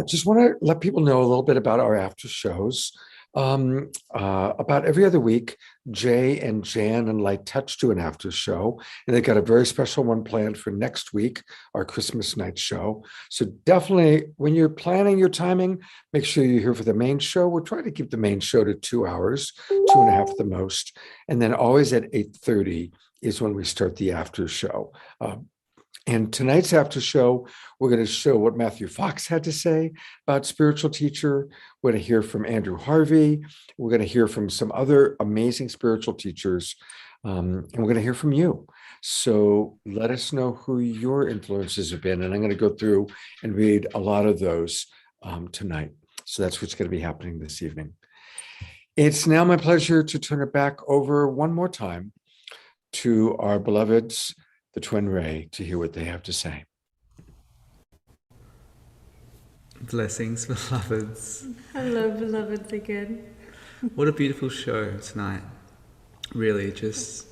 Just want to let people know a little bit about our after shows. About every other week, Jay and Jan and Light Touch do an after show, and they've got a very special one planned for next week, our Christmas night show. So definitely, when you're planning your timing, make sure you're here for the main show. We're trying to keep the main show to 2 hours, 2.5 at the most, and then always at 8:30 is when we start the after show. And tonight's after show, we're going to show what Matthew Fox had to say about spiritual teacher. We're going to hear from Andrew Harvey. We're going to hear from some other amazing spiritual teachers. And we're going to hear from you. So let us know who your influences have been. And I'm going to go through and read a lot of those tonight. So that's what's going to be happening this evening. It's now my pleasure to turn it back over one more time to our beloveds, the Twin Ray, to hear what they have to say. Blessings, beloveds. Hello, beloveds again. What a beautiful show tonight. Really, just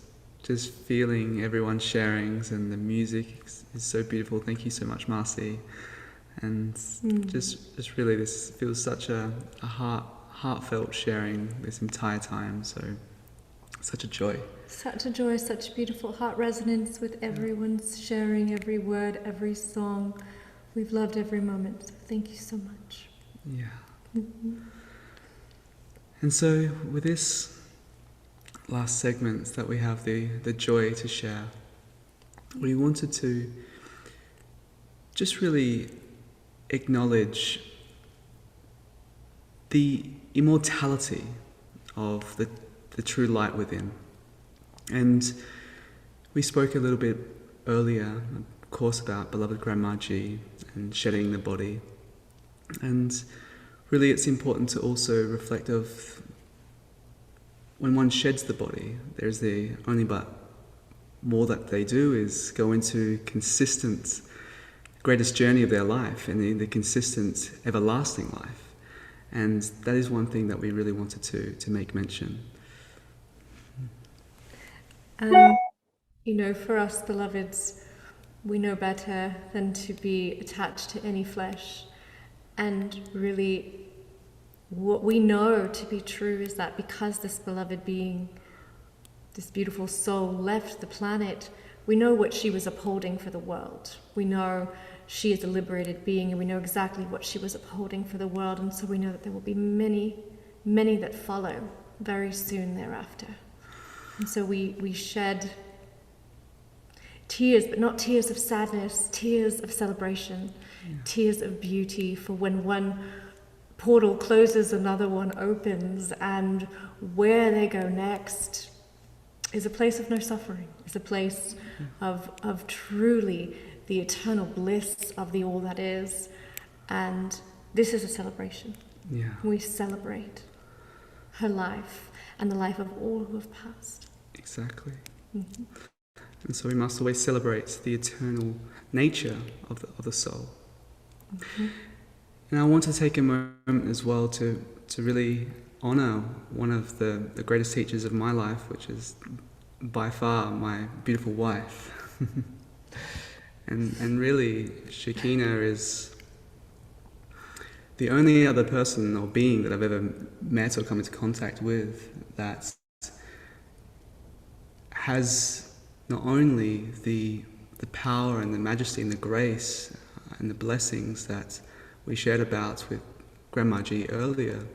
feeling everyone's sharings, and the music is so beautiful. Thank you so much, Marcy. And just really, this feels such a heartfelt sharing this entire time. So such a joy. Such a joy, such beautiful heart resonance with everyone's sharing every word, every song. We've loved every moment. So thank you so much. Yeah. And so with this last segment that we have the joy to share, we wanted to just really acknowledge the immortality of the true light within. And we spoke a little bit earlier, of course, about beloved Grandma G and shedding the body. And really it's important to also reflect of when one sheds the body, there's the only but more that they do is go into consistent, greatest journey of their life, and the consistent, everlasting life. And that is one thing that we really wanted to make mention. You know, for us beloveds, we know better than to be attached to any flesh. And really, what we know to be true is that because this beloved being, this beautiful soul, left the planet, we know what she was upholding for the world. We know she is a liberated being, and we know exactly what she was upholding for the world. And so we know that there will be many, many that follow very soon thereafter. And so we shed tears, but not tears of sadness, tears of celebration, tears of beauty, for when one portal closes, another one opens, and where they go next is a place of no suffering, is a place of truly the eternal bliss of the all that is. And this is a celebration. Yeah. We celebrate her life and the life of all who have passed. Exactly. And so we must always celebrate the eternal nature of the soul. And I want to take a moment as well to really honor one of the greatest teachers of my life, which is by far my beautiful wife. and really, Shekinah is the only other person or being that I've ever met or come into contact with that has not only the power and the majesty and the grace and the blessings that we shared about with Grandma G earlier,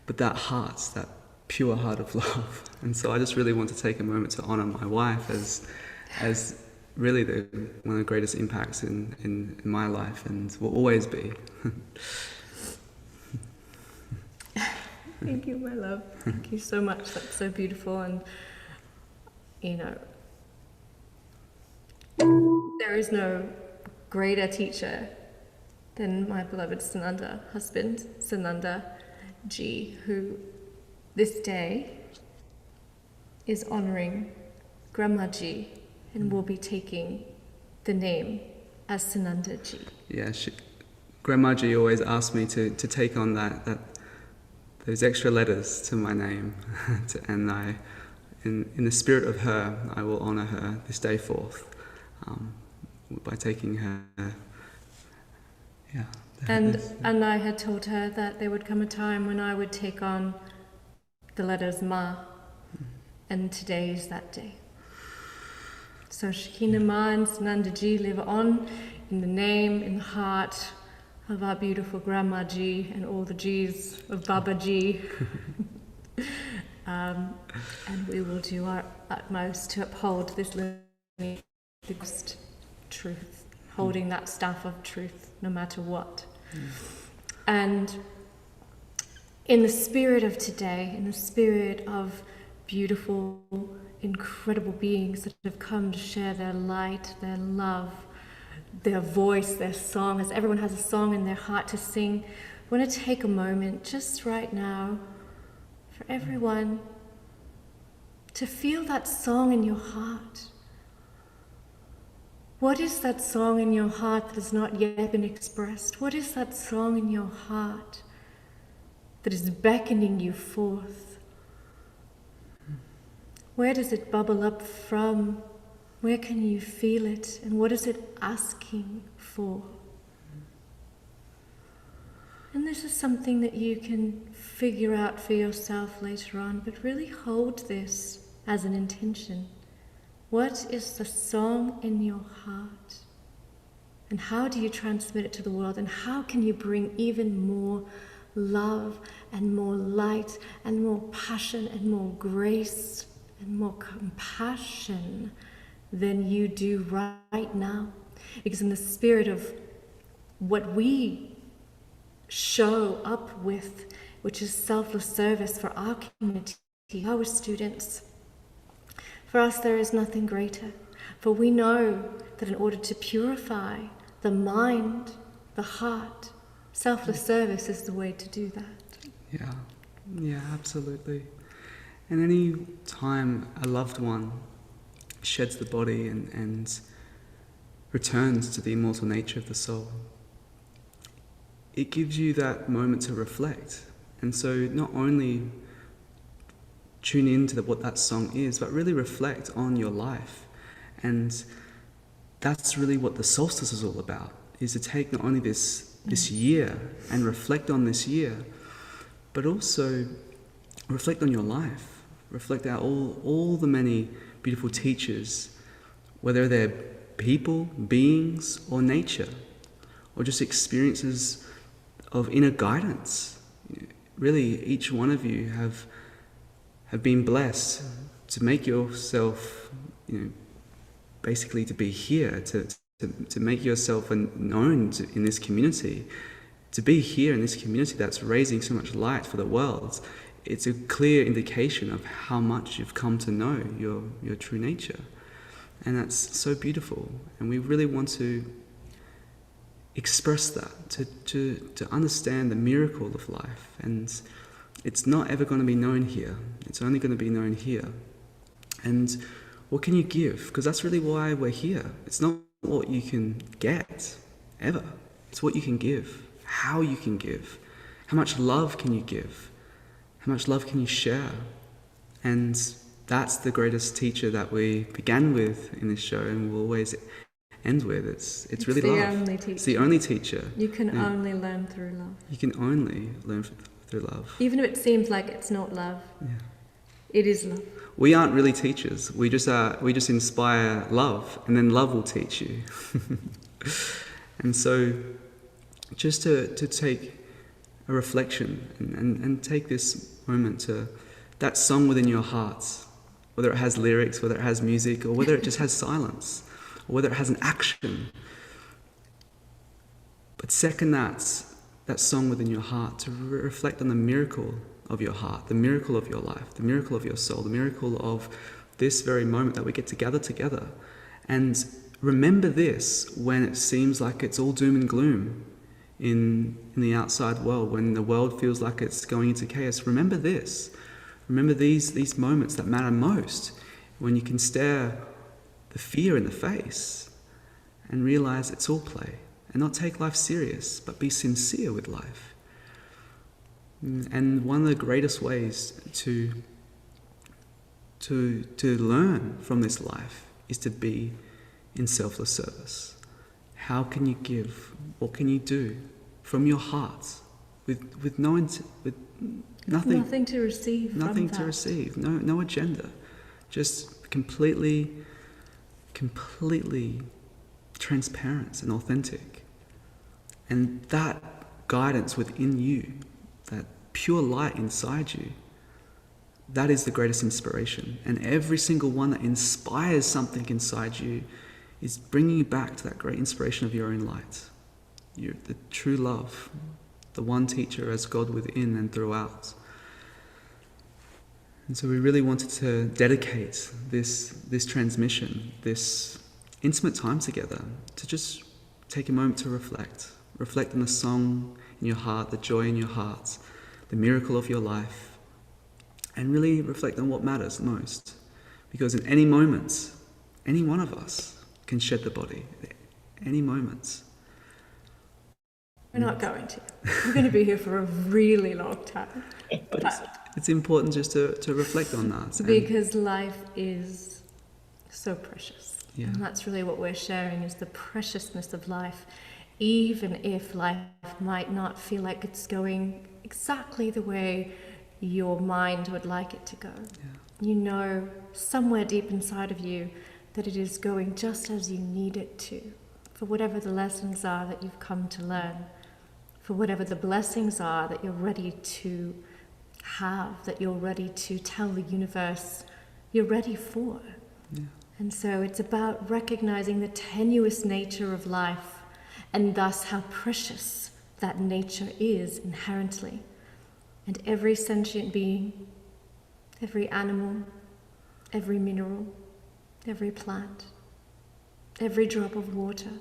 but that heart, that pure heart of love. And so I just really want to take a moment to honor my wife as really one of the greatest impacts in my life, and will always be. Thank you, my love. Thank you so much. That's so beautiful. And, you know, there is no greater teacher than my beloved Sananda husband, Sananda G, who this day is honoring Grandma G and will be taking the name as Sananda G. Yeah, Grandma G always asked me to take on those extra letters to my name, and in the spirit of her, I will honor her this day forth by taking her. Yeah. And I had told her that there would come a time when I would take on the letters Ma, and today is that day. So Shekinah Ma and Sananda G live on in the name, in the heart of our beautiful Grandma G and all the G's of Baba G. And we will do our utmost to uphold this living truth, holding that staff of truth no matter what. And in the spirit of today, in the spirit of beautiful, incredible beings that have come to share their light, their love, their voice, their song, as everyone has a song in their heart to sing, I want to take a moment just right now for everyone to feel that song in your heart. What is that song in your heart that has not yet been expressed? What is that song in your heart that is beckoning you forth? Where does it bubble up from? Where can you feel it? And what is it asking for? And this is something that you can figure out for yourself later on, but really hold this as an intention. What is the song in your heart? And how do you transmit it to the world? And how can you bring even more love and more light and more passion and more grace and more compassion than you do right now? Because in the spirit of what we show up with, which is selfless service for our community, our students, for us there is nothing greater. For we know that in order to purify the mind, the heart, selfless service is the way to do that. Yeah, absolutely. And any time a loved one sheds the body and returns to the immortal nature of the soul, it gives you that moment to reflect. And so not only tune into what that song is, but really reflect on your life. And that's really what the solstice is all about, is to take not only this year and reflect on this year, but also reflect on your life. Reflect out all the many beautiful teachers, whether they're people, beings, or nature, or just experiences of inner guidance. Really, each one of you have been blessed to make yourself, basically to be here, to make yourself known in this community, to be here in this community that's raising so much light for the world. It's a clear indication of how much you've come to know your true nature. And that's so beautiful. And we really want to express that, to understand the miracle of life. And it's not ever going to be known here. It's only going to be known here. And what can you give? Because that's really why we're here. It's not what you can get, ever. It's what you can give, how you can give, how much love can you give, how much love can you share. And that's the greatest teacher that we began with in this show and will always end with. It's really love. Only teacher. It's the only teacher. You can only learn through love. You can only learn through love. Even if it seems like it's not love, it is love. We aren't really teachers. We just inspire love, and then love will teach you. And so, just to take a reflection and take this moment to that song within your hearts, whether it has lyrics, whether it has music, or whether it just has silence, or whether it has an action. But second that song within your heart, to reflect on the miracle of your heart, the miracle of your life, the miracle of your soul, the miracle of this very moment that we get to gather together. And remember this when it seems like it's all doom and gloom in the outside world, when the world feels like it's going into chaos. Remember this. Remember these moments that matter most, when you can stare the fear in the face and realize it's all play, and not take life serious, but be sincere with life. And one of the greatest ways to learn from this life is to be in selfless service. How can you give? What can you do from your heart with nothing to receive? Nothing to receive. No agenda. Just completely transparent and authentic. And that guidance within you, that pure light inside you, that is the greatest inspiration. And every single one that inspires something inside you is bringing you back to that great inspiration of your own light. The true love, the one teacher as God within and throughout. And so we really wanted to dedicate this transmission, this intimate time together, to just take a moment to reflect. Reflect on the song in your heart, the joy in your heart, the miracle of your life, and really reflect on what matters most. Because in any moment, any one of us can shed the body. At any moment. We're not going to. We're going to be here for a really long time. But it's important just to reflect on that. Because life is so precious. Yeah. And that's really what we're sharing, is the preciousness of life. Even if life might not feel like it's going exactly the way your mind would like it to go. Yeah. You know somewhere deep inside of you that it is going just as you need it to, for whatever the lessons are that you've come to learn, for whatever the blessings are that you're ready to have, that you're ready to tell the universe you're ready for. Yeah. And so it's about recognizing the tenuous nature of life, and thus how precious that nature is inherently. And every sentient being, every animal, every mineral, every plant, every drop of water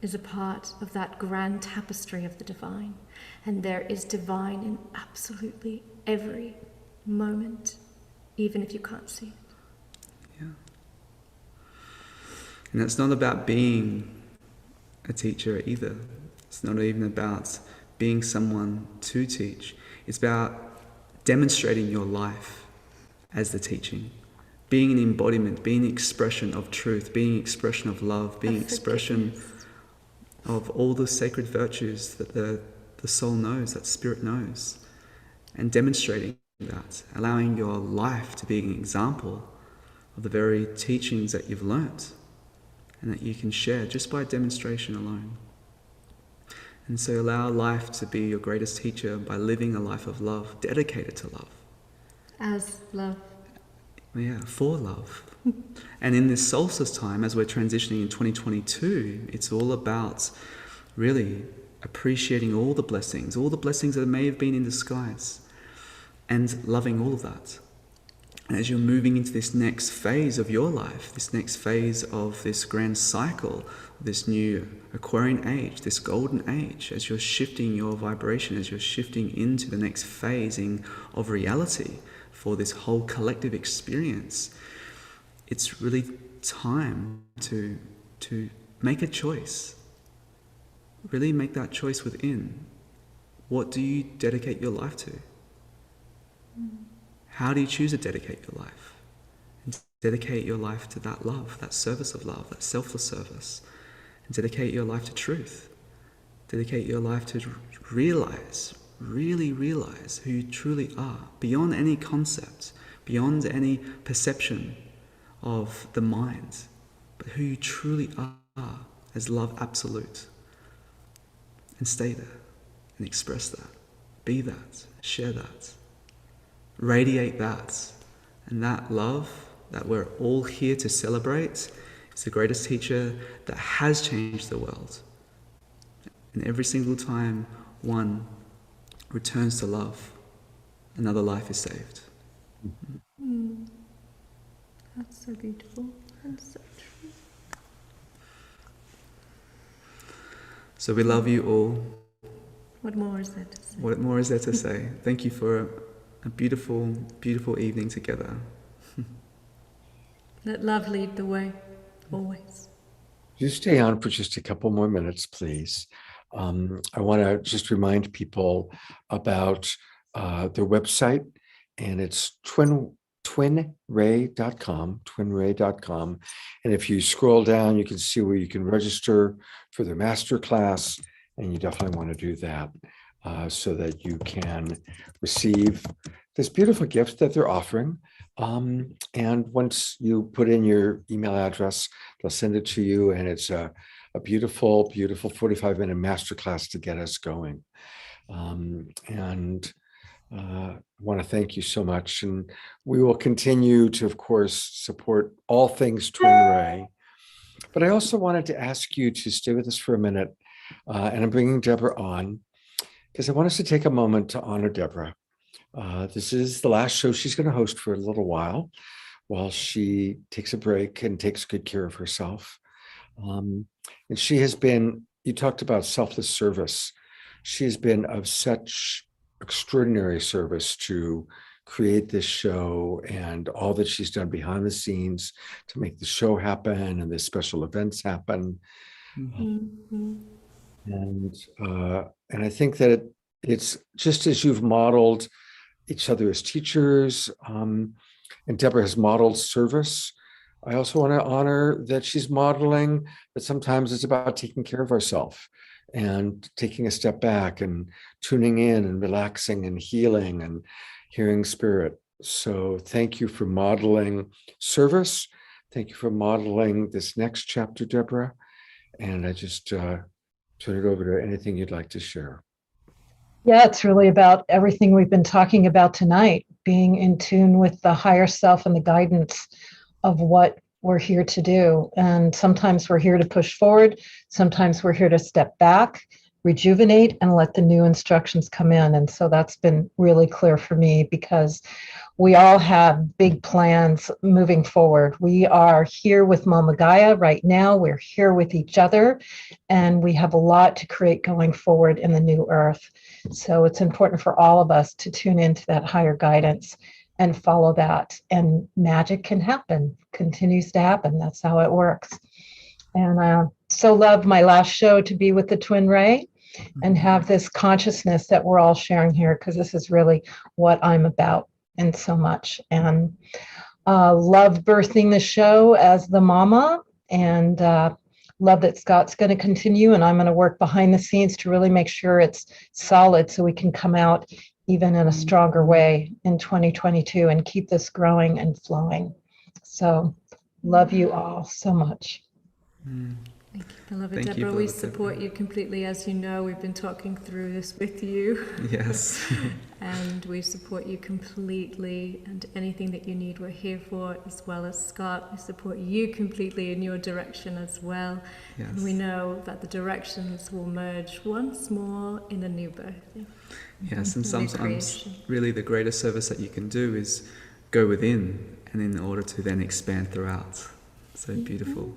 is a part of that grand tapestry of the divine. And there is divine in absolutely every moment, even if you can't see it. Yeah. And it's not about being a teacher either. It's not even about being someone to teach. It's about demonstrating your life as the teaching, being an embodiment, being an expression of truth, being an expression of love, being an expression of all the sacred virtues that the soul knows, that spirit knows, and demonstrating that, allowing your life to be an example of the very teachings that you've learnt and that you can share just by demonstration alone. And so allow life to be your greatest teacher by living a life of love, dedicated to love. As love. Yeah, for love. And in this solstice time, as we're transitioning in 2022, it's all about really appreciating all the blessings that may have been in disguise, and loving all of that. And as you're moving into this next phase of your life, this next phase of this grand cycle, this new Aquarian age, this golden age, as you're shifting your vibration, as you're shifting into the next phasing of reality for this whole collective experience, it's really time to make a choice. Really make that choice within. What do you dedicate your life to? How do you choose to dedicate your life? And dedicate your life to that love, that service of love, that selfless service. And dedicate your life to truth. Dedicate your life to realize, really realize who you truly are, beyond any concept, beyond any perception of the mind, but who you truly are as love absolute. And stay there and express that, be that, share that, radiate that. And that love that we're all here to celebrate is the greatest teacher that has changed the world. And every single time one returns to love, another life is saved. That's so beautiful and so true. So we love you all. What more is there to say? What more is there to say? Thank you for a beautiful, beautiful evening together. Let love lead the way, always. You stay on for just a couple more minutes, please. I want to just remind people about their website, and it's twinray.com. And if you scroll down, you can see where you can register for their masterclass, and you definitely want to do that so that you can receive this beautiful gift that they're offering. And once you put in your email address, they'll send it to you, and it's a beautiful, beautiful 45-minute masterclass to get us going. I want to thank you so much. And we will continue to, of course, support all things Twin Ray. But I also wanted to ask you to stay with us for a minute. And I'm bringing Debra on because I want us to take a moment to honor Debra. This is the last show she's going to host for a little while she takes a break and takes good care of herself. And she has been, you talked about selfless service. She has been of such extraordinary service to create this show and all that she's done behind the scenes to make the show happen and the special events happen. Mm-hmm. And I think that it's just as you've modeled each other as teachers, and Debra has modeled service. I also want to honor that she's modeling that sometimes it's about taking care of ourselves and taking a step back and tuning in and relaxing and healing and hearing spirit. So thank you for modeling service. Thank you for modeling this next chapter, Debra. And I just turn it over to anything you'd like to share. Yeah, it's really about everything we've been talking about tonight, being in tune with the higher self and the guidance of what we're here to do. And sometimes we're here to push forward. Sometimes we're here to step back, rejuvenate, and let the new instructions come in. And so that's been really clear for me because we all have big plans moving forward. We are here with Mama Gaia right now. We're here with each other, and we have a lot to create going forward in the new earth. So it's important for all of us to tune into that higher guidance and follow that. And magic can happen, continues to happen. That's how it works. And I so love my last show to be with the Twin Ray and have this consciousness that we're all sharing here, because this is really what I'm about and so much. And love birthing the show as the mama, and love that Scott's going to continue, and I'm going to work behind the scenes to really make sure it's solid so we can come out even in a stronger way in 2022 and keep this growing and flowing. So love you all so much. Thank you, beloved Thank you, Deborah. We beloved support Deborah. you completely. As you know, we've been talking through this with you. Yes. And we support you completely. And anything that you need, we're here for, as well as Scott. We support you completely in your direction as well. Yes. And we know that the directions will merge once more in a new birth. Yes, and New sometimes creation. really the greatest service that you can do is go within, and in order to then expand throughout. So beautiful.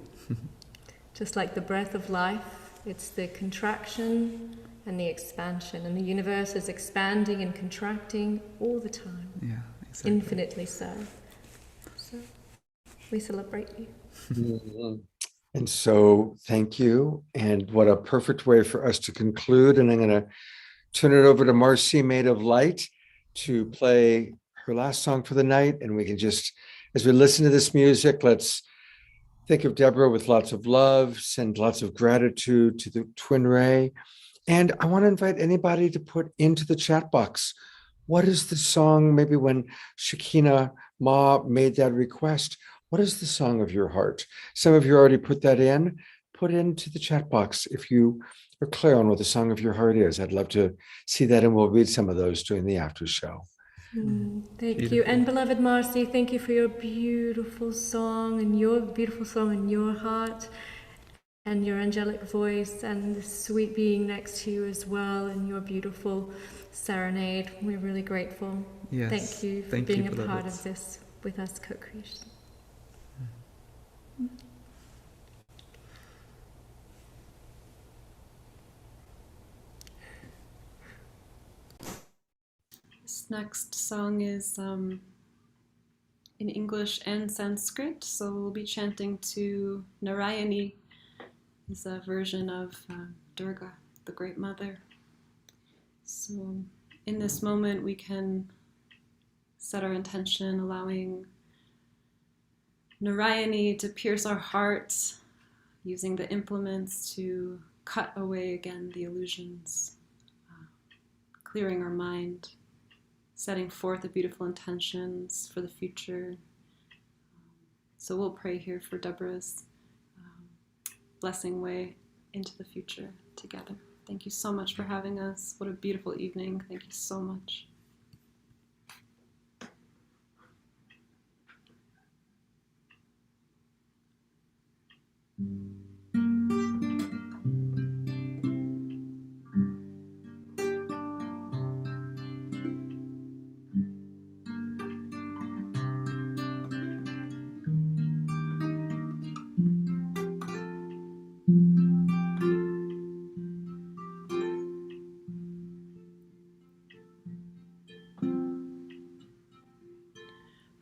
Just like the breath of life, it's the contraction and the expansion. And the universe is expanding and contracting all the time. Yeah, exactly. Infinitely so. So we celebrate you. Mhm. And so thank you. And what a perfect way for us to conclude. And I'm going to turn it over to Marcy, Maid of Light, to play her last song for the night. And we can just, as we listen to this music, let's think of Deborah with lots of love, send lots of gratitude to the Twin Ray. And I want to invite anybody to put into the chat box, what is the song, maybe when Shekinah Ma made that request, what is the song of your heart? Some of you already put that in. Put into the chat box if you are clear on what the song of your heart is. I'd love to see that, and we'll read some of those during the after show. Thank Beautiful. you. And beloved Marcy, thank you for your beautiful song and your beautiful song in your heart and your angelic voice and the sweet being next to you as well and your beautiful serenade. We're really grateful. Yes. Thank you for Thank being you, a part beloved. of this with us, co-creation. This next song is in English and Sanskrit, so we'll be chanting to Narayani, is a version of Durga, the Great Mother. So in this moment we can set our intention, allowing Narayani to pierce our hearts, using the implements to cut away again the illusions, clearing our mind, setting forth the beautiful intentions for the future. So we'll pray here for Deborah's blessing way into the future together. Thank you so much for having us. What a beautiful evening. Thank you so much.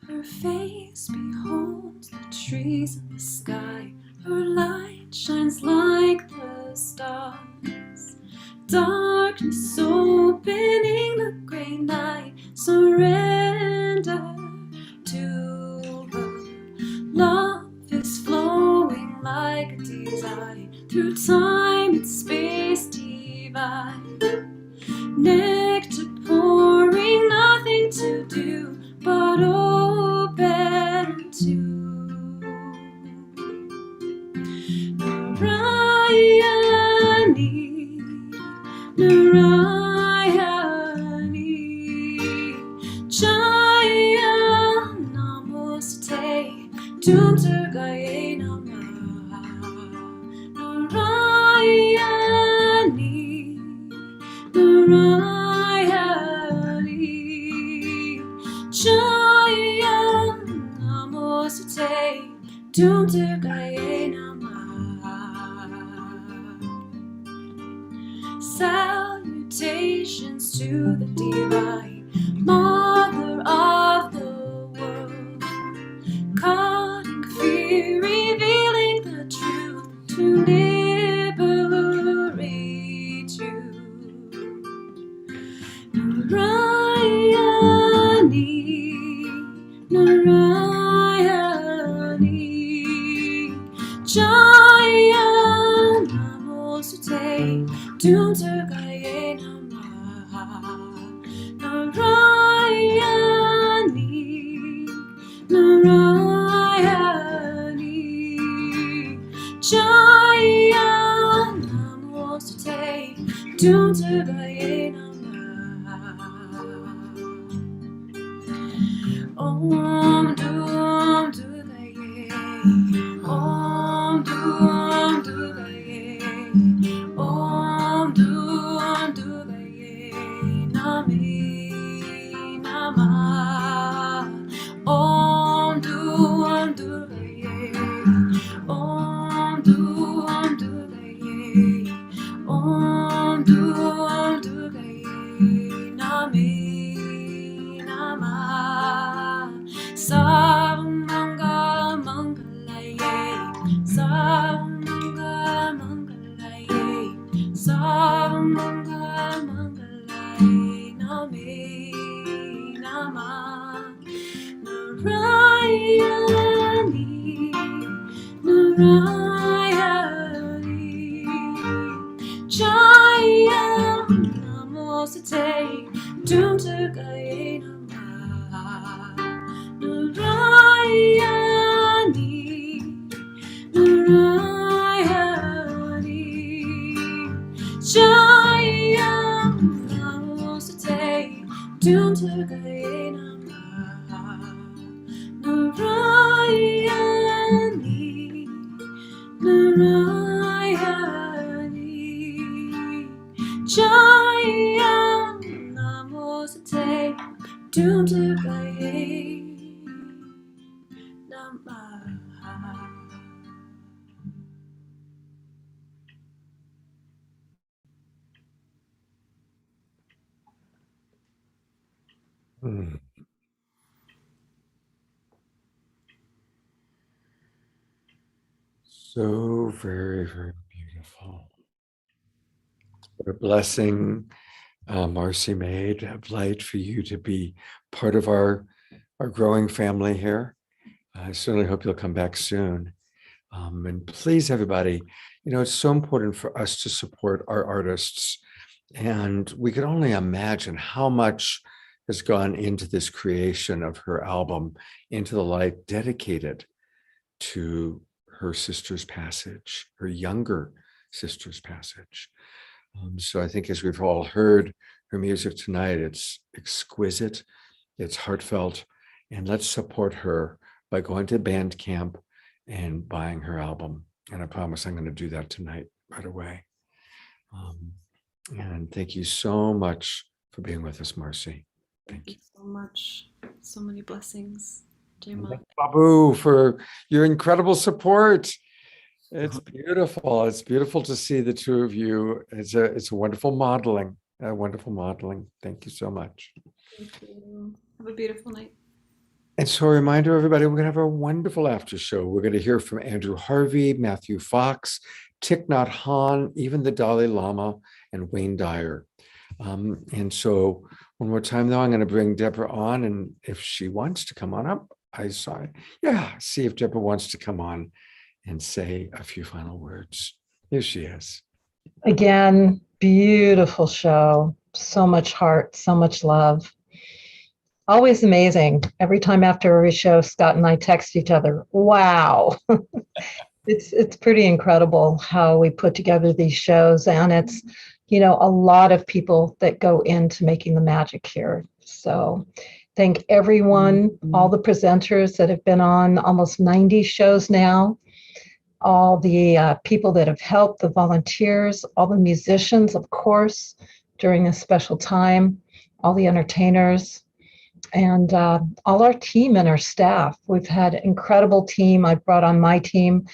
Her face beholds the trees and the sky. Her light shines like the stars. Darkness opening the great night. Surrender to her. Love is flowing like a desire through time and space divine. Nectar pouring, nothing to do but open to Narayani, Narayani, Jaya Namaste, Tum Durgaye Namah, Narayani, Narayani, Jaya Namaste, Tum Durgaye Namah. Salutations to the divine Mother of the world, cutting fear, revealing the truth to liberate you. Narayani, Narayani, Jaya Namaste, Tum Durgaye Namah. Narayani, Narayani, Jaya Mm. So very, very beautiful. What a blessing, Marcy made of light for you to be part of our growing family here. I certainly hope you'll come back soon. And please, everybody, it's so important for us to support our artists. And we could only imagine how much has gone into this creation of her album, Into the Light, dedicated to her sister's passage, her younger sister's passage. So I think as we've all heard her music tonight, it's exquisite, it's heartfelt, and let's support her by going to Bandcamp and buying her album. And I promise I'm going to do that tonight right away. And thank you so much for being with us, Marcy. Thank you so much. So many blessings. Babu, for your incredible support. It's beautiful. It's beautiful to see the two of you. It's a wonderful modeling. Thank you so much. Thank you. Have a beautiful night. And so a reminder, everybody, we're going to have a wonderful after show. We're going to hear from Andrew Harvey, Matthew Fox, Thich Nhat Hanh, even the Dalai Lama, and Wayne Dyer. And so one more time, though, I'm going to bring Debra on. And if she wants to come on up, see if Debra wants to come on and say a few final words. Here she is. Again, beautiful show. So much heart, so much love. Always amazing. Every time after every show, Scott and I text each other. Wow. It's pretty incredible how we put together these shows, and it's, a lot of people that go into making the magic here. So thank everyone, all the presenters that have been on almost 90 shows now, all the people that have helped, the volunteers, all the musicians, of course, during this special time, all the entertainers, and all our team and our staff. We've had an incredible team. I've brought on my team,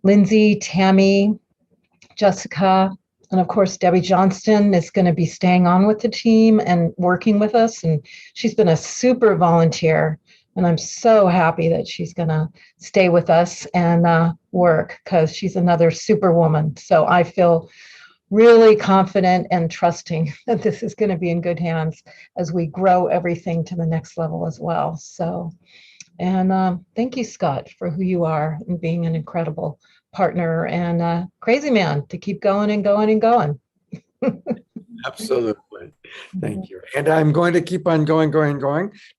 Lindsay, Tammy, Jessica, and of course, Debbie Johnston is going to be staying on with the team and working with us. And she's been a super volunteer. And I'm so happy that she's going to stay with us and work, because she's another superwoman. So I feel really confident and trusting that this is going to be in good hands as we grow everything to the next level as well. So, and thank you, Scott, for who you are and being an incredible partner and crazy man to keep going and going and going. Absolutely. Thank you. And I'm going to keep on going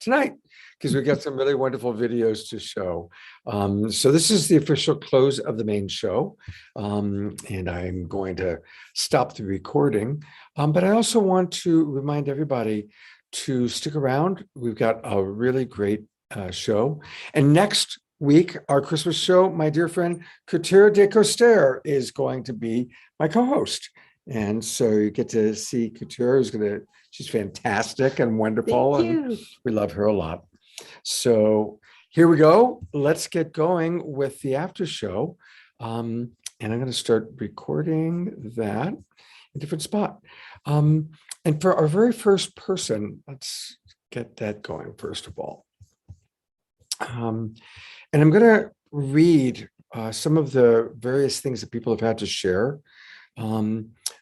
tonight, because we've got some really wonderful videos to show. So this is the official close of the main show, and I'm going to stop the recording. But I also want to remind everybody to stick around. We've got a really great show. And next week, our Christmas show, my dear friend Couture de Coster is going to be my co-host. And so you get to see Couture, she's fantastic and wonderful. And we love her a lot. So here we go. Let's get going with the after show. And I'm going to start recording that in a different spot. And for our very first person, let's get that going first of all. And I'm going to read some of the various things that people have had to share.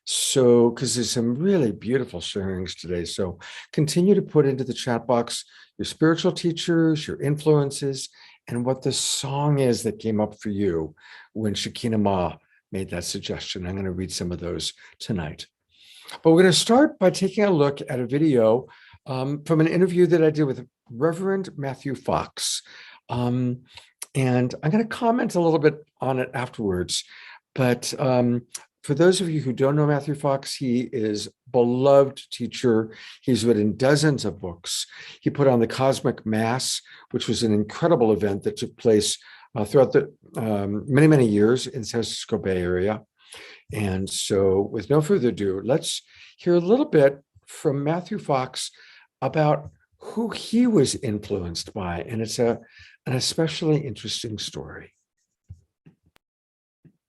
So, because there's some really beautiful sharings today. So continue to put into the chat box your spiritual teachers, your influences, and what the song is that came up for you when Shekinah Ma made that suggestion. I'm going to read some of those tonight. But we're going to start by taking a look at a video from an interview that I did with Reverend Matthew Fox. And I'm going to comment a little bit on it afterwards. But for those of you who don't know Matthew Fox, he is beloved teacher. He's written dozens of books. He put on the Cosmic Mass, which was an incredible event that took place throughout the many, many years in San Francisco Bay Area. And so with no further ado, let's hear a little bit from Matthew Fox about who he was influenced by. And it's an especially interesting story.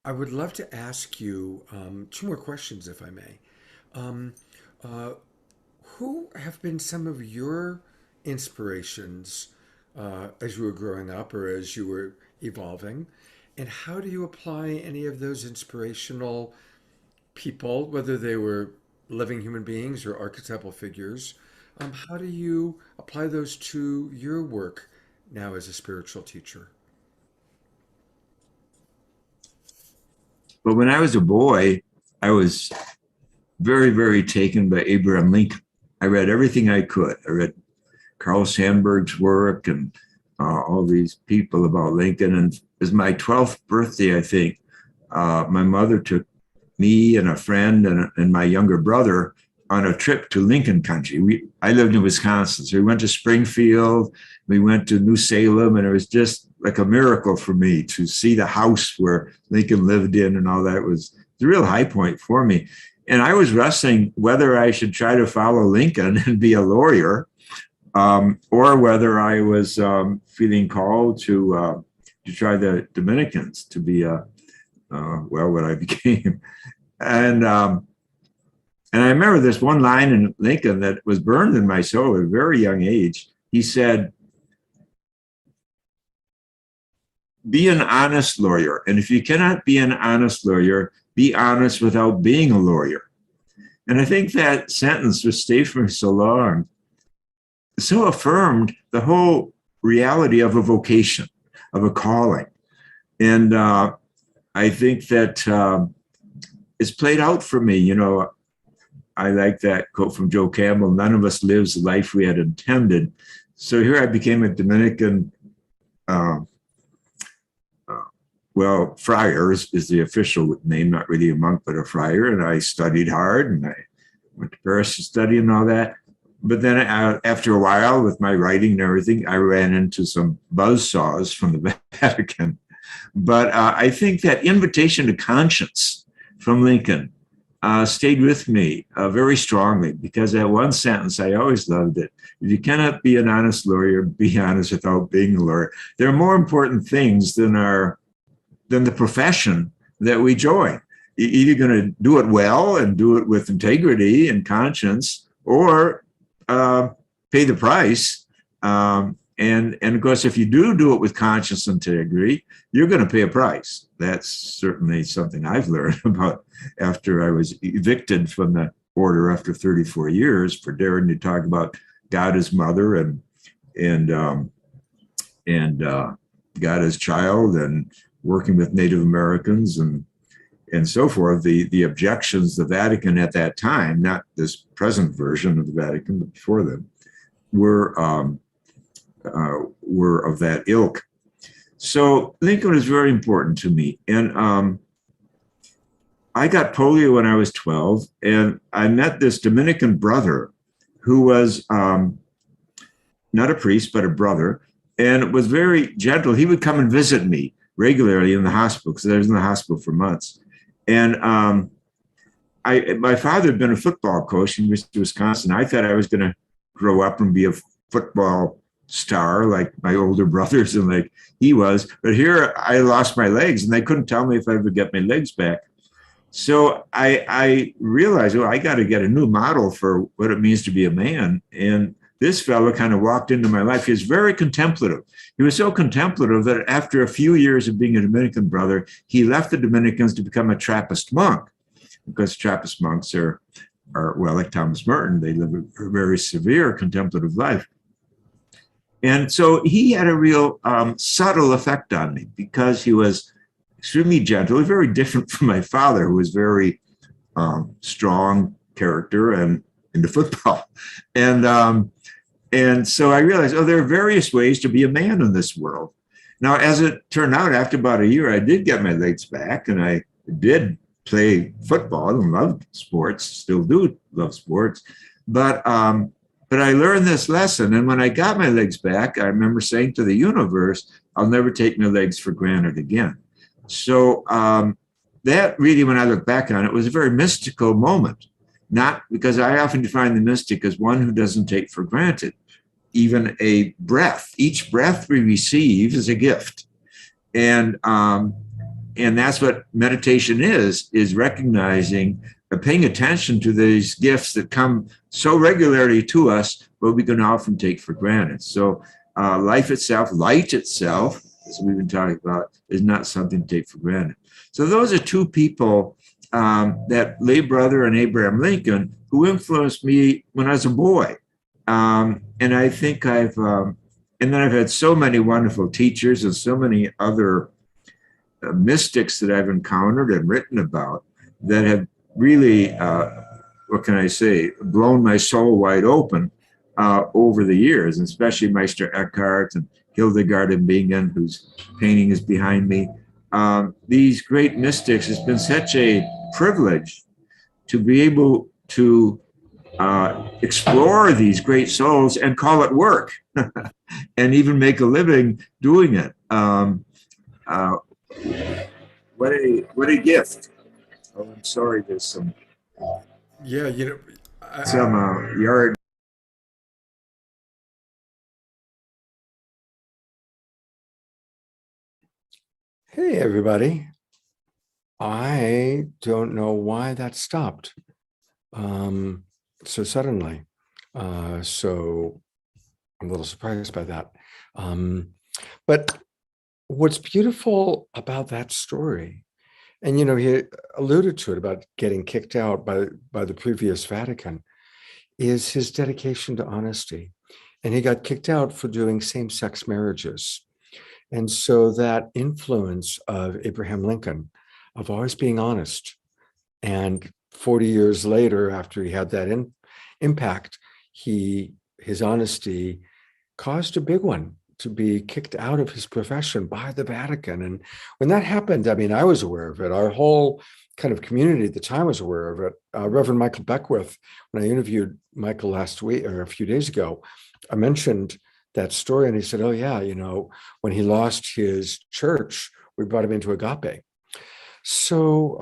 I would love to ask you two more questions, if I may. Who have been some of your inspirations as you were growing up or as you were evolving? And how do you apply any of those inspirational people, whether they were living human beings or archetypal figures? How do you apply those to your work now as a spiritual teacher? But when I was a boy, I was very, very taken by Abraham Lincoln. I read everything I could. I read Carl Sandburg's work and all these people about Lincoln. And it was my 12th birthday, I think. My mother took me and a friend and my younger brother on a trip to Lincoln country. I lived in Wisconsin, so we went to Springfield, we went to New Salem, and it was just like a miracle for me to see the house where Lincoln lived in and all that. It was the real high point for me. And I was wrestling whether I should try to follow Lincoln and be a lawyer, or whether I was feeling called to try the Dominicans, to be what I became. And I remember this one line in Lincoln that was burned in my soul at a very young age. He said, "Be an honest lawyer. And if you cannot be an honest lawyer, be honest without being a lawyer." And I think that sentence, which stayed for me so long, so affirmed the whole reality of a vocation, of a calling. And I think that it's played out for me. You know, I like that quote from Joe Campbell: "None of us lives the life we had intended." So here I became a Dominican, friar is the official name, not really a monk, but a friar. And I studied hard and I went to Paris to study and all that. But then after a while, with my writing and everything, I ran into some buzzsaws from the Vatican. But I think that invitation to conscience from Lincoln stayed with me very strongly, because that one sentence, I always loved it. If you cannot be an honest lawyer, be honest without being a lawyer. There are more important things than the profession that we join. You're either going to do it well and do it with integrity and conscience, or pay the price. And of course, if you do it with conscience and integrity, you're going to pay a price. That's certainly something I've learned about after I was evicted from the order after 34 years for daring to talk about God as mother and God as child, and working with Native Americans and so forth. The objections the Vatican at that time, not this present version of the Vatican, but before them, were of that ilk. So Lincoln was very important to me. And I got polio when I was 12, and I met this Dominican brother who was not a priest, but a brother, and was very gentle. He would come and visit me regularly in the hospital because I was in the hospital for months. And my father had been a football coach in Wisconsin. I thought I was going to grow up and be a football star like my older brothers and like he was. But here I lost my legs and they couldn't tell me if I would get my legs back. So I realized, well, I got to get a new model for what it means to be a man. And this fellow kind of walked into my life. He was very contemplative. He was so contemplative that after a few years of being a Dominican brother, he left the Dominicans to become a Trappist monk, because Trappist monks are well, like Thomas Merton, they live a very severe contemplative life. And so he had a real subtle effect on me because he was extremely gentle, very different from my father, who was very strong character and into football. And so I realized, oh, there are various ways to be a man in this world. Now, as it turned out, after about a year, I did get my legs back and I did play football and loved sports, still do love sports. But I learned this lesson. And when I got my legs back, I remember saying to the universe, I'll never take my legs for granted again. So that really, when I look back on it, was a very mystical moment. Not because I often define the mystic as one who doesn't take for granted even a breath. Each breath we receive is a gift. And that's what meditation is recognizing, paying attention to these gifts that come so regularly to us, but we can often take for granted. So life itself, light itself, as we've been talking about, is not something to take for granted. So those are two people, that lay brother and Abraham Lincoln, who influenced me when I was a boy. And I think and then I've had so many wonderful teachers and so many other mystics that I've encountered and written about that have really, what can I say, blown my soul wide open over the years, and especially Meister Eckhart and Hildegard and Bingen, whose painting is behind me. These great mystics, it's been such a privilege to be able to explore these great souls and call it work and even make a living doing it. What a gift. Oh, I'm sorry, there's some yard. Hey, everybody. I don't know why that stopped so suddenly. So I'm a little surprised by that. But what's beautiful about that story, and he alluded to it about getting kicked out by the previous Vatican, is his dedication to honesty. And he got kicked out for doing same-sex marriages. And so that influence of Abraham Lincoln, of always being honest, and 40 years later, after he had that impact, his honesty caused a big one to be kicked out of his profession by the Vatican. And when that happened, I mean, I was aware of it. Our whole kind of community at the time was aware of it. Reverend Michael Beckwith, when I interviewed Michael last week or a few days ago, I mentioned that story, and he said, oh yeah, when he lost his church, we brought him into Agape. So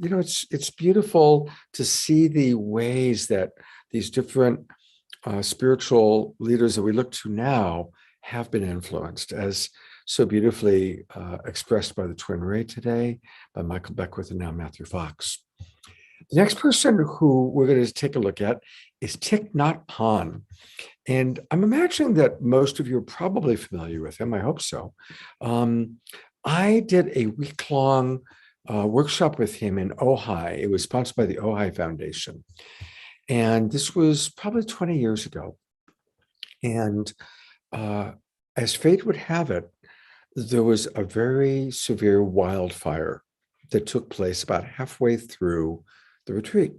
it's beautiful to see the ways that these different spiritual leaders that we look to now have been influenced, as so beautifully expressed by the Twin Ray today, by Michael Beckwith, and now Matthew Fox. The next person who we're going to take a look at is Thich Nhat Hanh. And I'm imagining that most of you are probably familiar with him. I hope so. I did a week-long workshop with him in Ojai. It was sponsored by the Ojai Foundation. And this was probably 20 years ago. And as fate would have it, there was a very severe wildfire that took place about halfway through the retreat.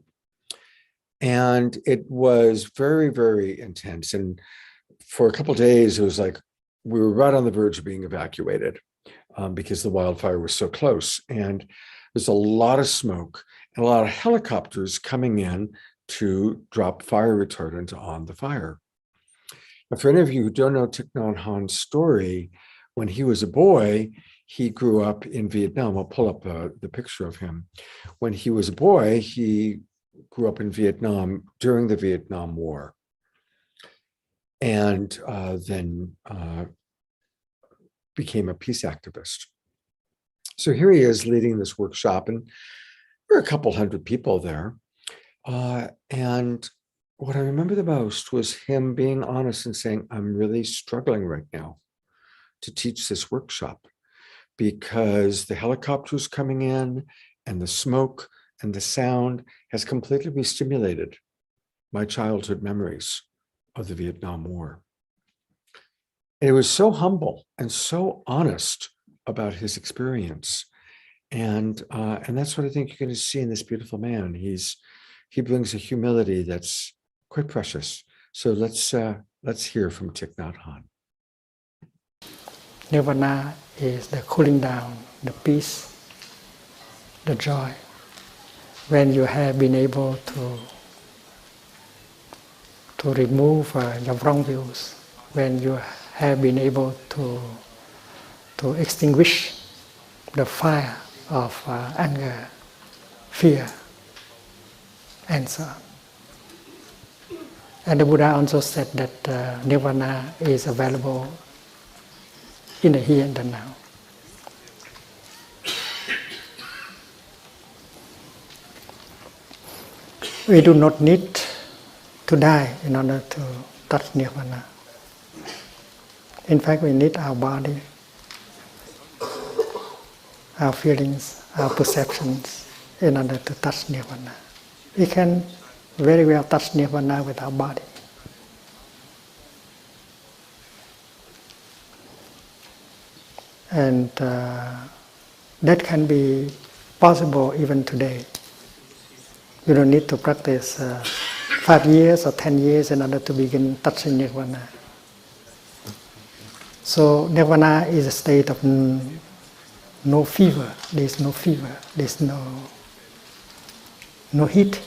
And it was very, very intense. And for a couple of days, it was like we were right on the verge of being evacuated. because the wildfire was so close. And there's a lot of smoke and a lot of helicopters coming in to drop fire retardant on the fire. Now, for any of you who don't know Thich Nhat Hanh's story, when he was a boy, he grew up in Vietnam. I'll pull up the picture of him. When he was a boy, he grew up in Vietnam during the Vietnam War. And then became a peace activist. So here he is leading this workshop, and there were a couple hundred people there. And what I remember the most was him being honest and saying, I'm really struggling right now to teach this workshop because the helicopters coming in and the smoke and the sound has completely re-stimulated my childhood memories of the Vietnam War. And he was so humble and so honest about his experience. And that's what I think you're going to see in this beautiful man. He brings a humility that's quite precious. So let's hear from Thich Nhat Hanh. Nirvana is the cooling down, the peace, the joy. When you have been able to remove your wrong views, when you have been able to extinguish the fire of anger, fear, and so on. And the Buddha also said that Nirvana is available in the here and the now. We do not need to die in order to touch Nirvana. In fact, we need our body, our feelings, our perceptions in order to touch Nirvana. We can very well touch Nirvana with our body. And that can be possible even today. You don't need to practice 5 years or 10 years in order to begin touching Nirvana. So Nirvana is a state of no fever. There's no fever. There's no heat.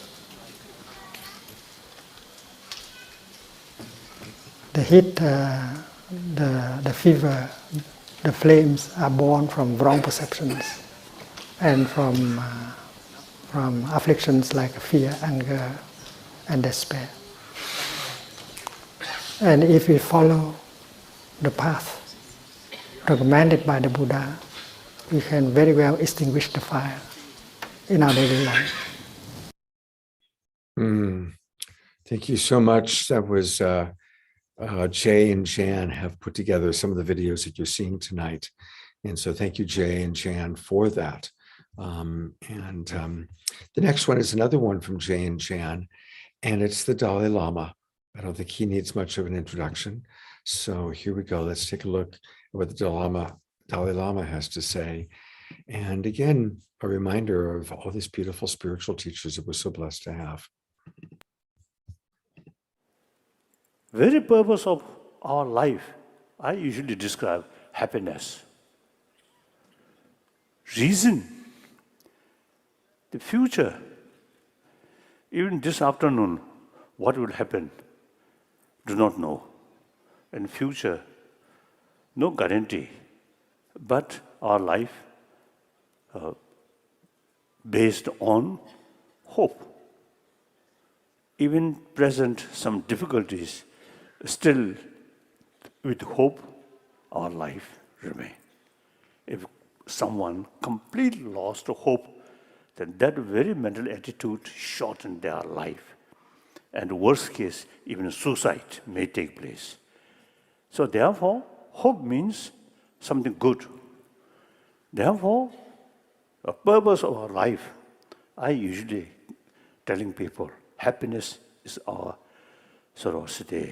The heat, the fever, the flames are born from wrong perceptions and from afflictions like fear, anger, and despair. And if we follow the path recommended by the Buddha, we can very well extinguish the fire in our daily life. Thank you so much. That was Jay and Jan have put together some of the videos that you're seeing tonight. And so thank you, Jay and Jan, for that. The next one is another one from Jay and Jan, and it's the Dalai Lama. I don't think he needs much of an introduction. So here we go. Let's take a look at what the Dalai Lama has to say. And again, a reminder of all these beautiful spiritual teachers that we're so blessed to have. Very purpose of our life, I usually describe happiness. Reason, the future, even this afternoon, what will happen, do not know. In future, no guarantee, but our life based on hope. Even present some difficulties, still with hope, our life remains. If someone completely lost hope, then that very mental attitude shortens their life. And worst case, even suicide may take place. So therefore, hope means something good. Therefore, a purpose of our life, I usually telling people, happiness is our sort of the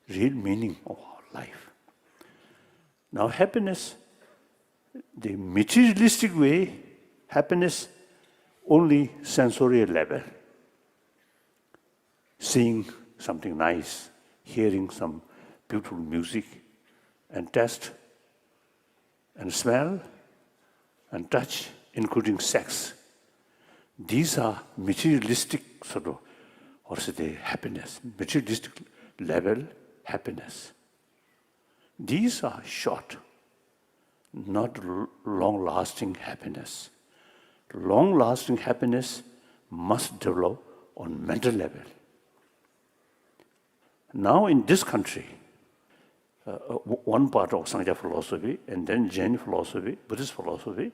real meaning of our life. Now happiness, the materialistic way, happiness only sensorial level. Seeing something nice, hearing some beautiful music, and taste and smell, and touch, including sex. These are materialistic sort of, or say the happiness, materialistic level happiness. These are short, not long-lasting happiness. Long-lasting happiness must develop on mental level. Now in this country, one part of Sangha philosophy, and then Jain philosophy, Buddhist philosophy,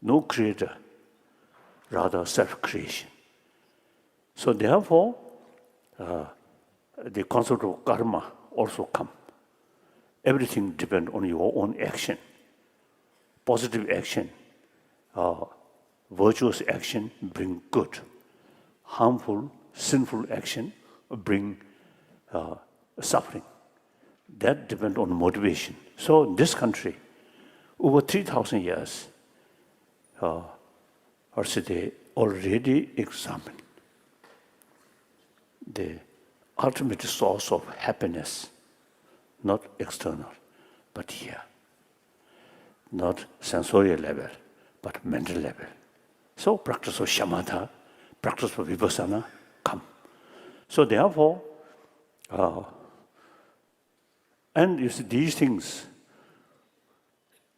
no creator, rather self-creation. So therefore, the concept of karma also come. Everything depends on your own action. Positive action, virtuous action bring good. Harmful, sinful action bring suffering. That depends on motivation. So in this country, over 3,000 years, they already examined the ultimate source of happiness, not external, but here. Not sensorial level, but mental level. So practice of shamatha, practice of vipassana come. So therefore, and you see these things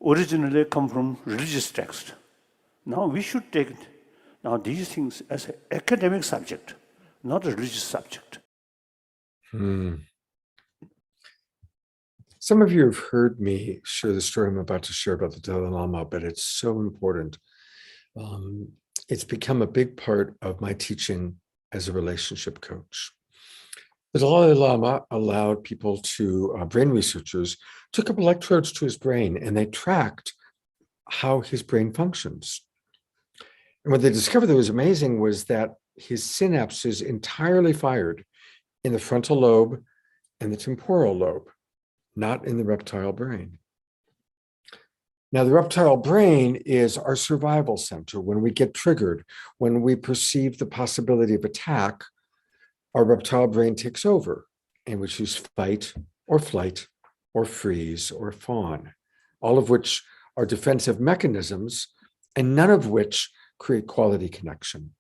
originally come from religious text. Now we should take now these things as an academic subject, not a religious subject. Some of you have heard me share the story I'm about to share about the Dalai Lama, but it's so important. It's become a big part of my teaching as a relationship coach. The Dalai Lama allowed people to, brain researchers, took up electrodes to his brain and they tracked how his brain functions. And what they discovered that was amazing was that his synapses entirely fired in the frontal lobe and the temporal lobe, not in the reptile brain. Now, the reptile brain is our survival center. When we get triggered, when we perceive the possibility of attack, our reptile brain takes over and we choose fight or flight or freeze or fawn, all of which are defensive mechanisms and none of which create quality connection.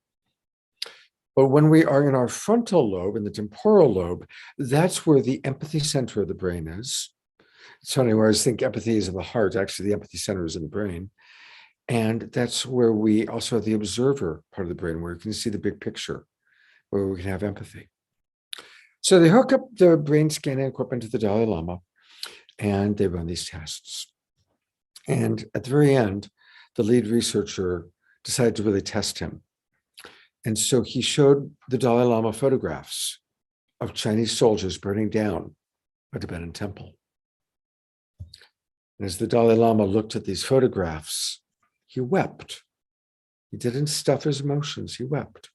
But when we are in our frontal lobe, in the temporal lobe, that's where the empathy center of the brain is. It's funny, where I always think empathy is in the heart. Actually, the empathy center is in the brain. And that's where we also have the observer part of the brain, where you can see the big picture, where we can have empathy. So they hook up the brain scanning equipment to the Dalai Lama, and they run these tests. And at the very end, the lead researcher decided to really test him. And so he showed the Dalai Lama photographs of Chinese soldiers burning down a Tibetan temple. And as the Dalai Lama looked at these photographs, he wept. He didn't stuff his emotions, he wept.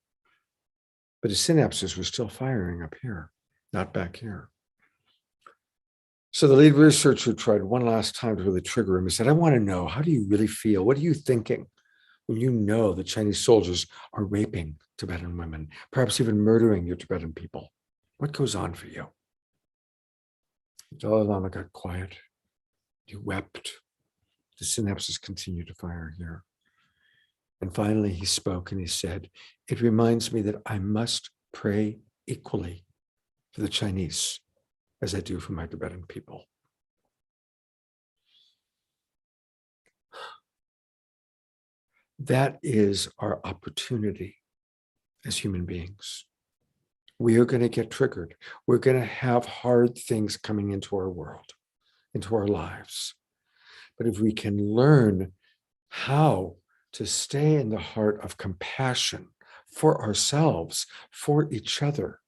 But his synapses were still firing up here, not back here. So the lead researcher tried one last time to really trigger him. He said, I want to know, how do you really feel? What are you thinking when you know the Chinese soldiers are raping Tibetan women, perhaps even murdering your Tibetan people? What goes on for you? The Dalai Lama got quiet. He wept. The synapses continued to fire here. And finally, he spoke and he said, it reminds me that I must pray equally for the Chinese as I do for my Tibetan people. That is our opportunity as human beings. We are going to get triggered. We're going to have hard things coming into our world, into our lives. But if we can learn how to stay in the heart of compassion for ourselves, for each other,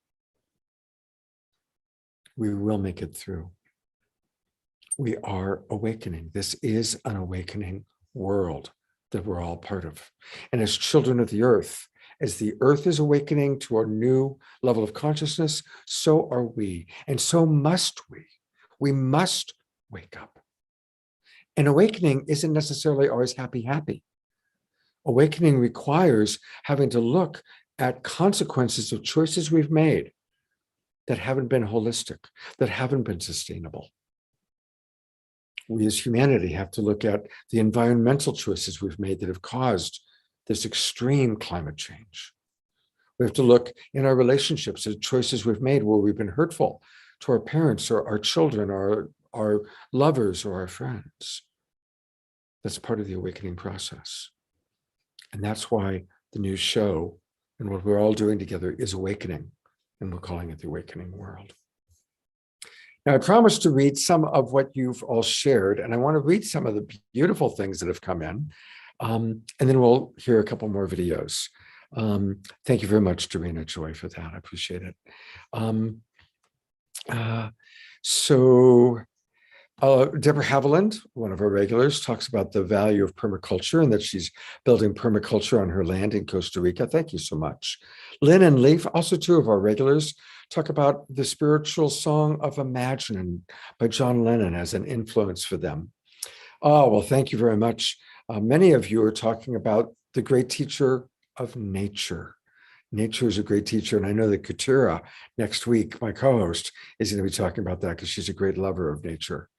we will make it through. We are awakening. This is an awakening world that we're all part of. And as children of the earth, as the earth is awakening to our new level of consciousness, so are we. And so must we. We must wake up. And awakening isn't necessarily always happy, happy. Awakening requires having to look at consequences of choices we've made that haven't been holistic, that haven't been sustainable. We as humanity have to look at the environmental choices we've made that have caused this extreme climate change. We have to look in our relationships at choices we've made where we've been hurtful to our parents or our children or our lovers or our friends. That's part of the awakening process. And that's why the new show and what we're all doing together is awakening, and we're calling it the Awakening World. Now, I promised to read some of what you've all shared, and I want to read some of the beautiful things that have come in, and then we'll hear a couple more videos. Thank you very much, Dorina Joy, for that. I appreciate it. Debra Haviland, one of our regulars, talks about the value of permaculture and that she's building permaculture on her land in Costa Rica. Thank you so much. Lynn and Leaf, also two of our regulars, talk about the spiritual song of Imagine by John Lennon as an influence for them. Oh, well, thank you very much. Many of you are talking about the great teacher of nature. Nature is a great teacher. And I know that Katura next week, my co-host, is going to be talking about that because she's a great lover of nature.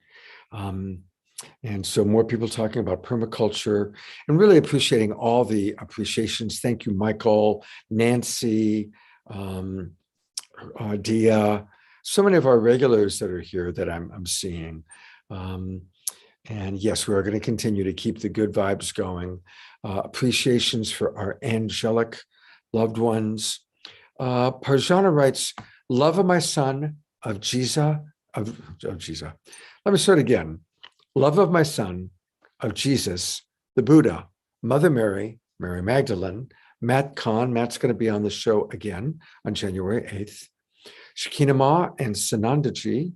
And so more people talking about permaculture and really appreciating all the appreciations. Thank you, Michael, Nancy, Dia, so many of our regulars that are here that I'm seeing. And yes, we are going to continue to keep the good vibes going. Appreciations for our angelic loved ones. Parjana writes, love of my son, of Jesus, of Jesus. Let me start again. Love of my son, of Jesus, the Buddha, Mother Mary, Mary Magdalene, Matt Kahn. Matt's going to be on the show again on January 8th. Shekinah Ma and Sanandaji,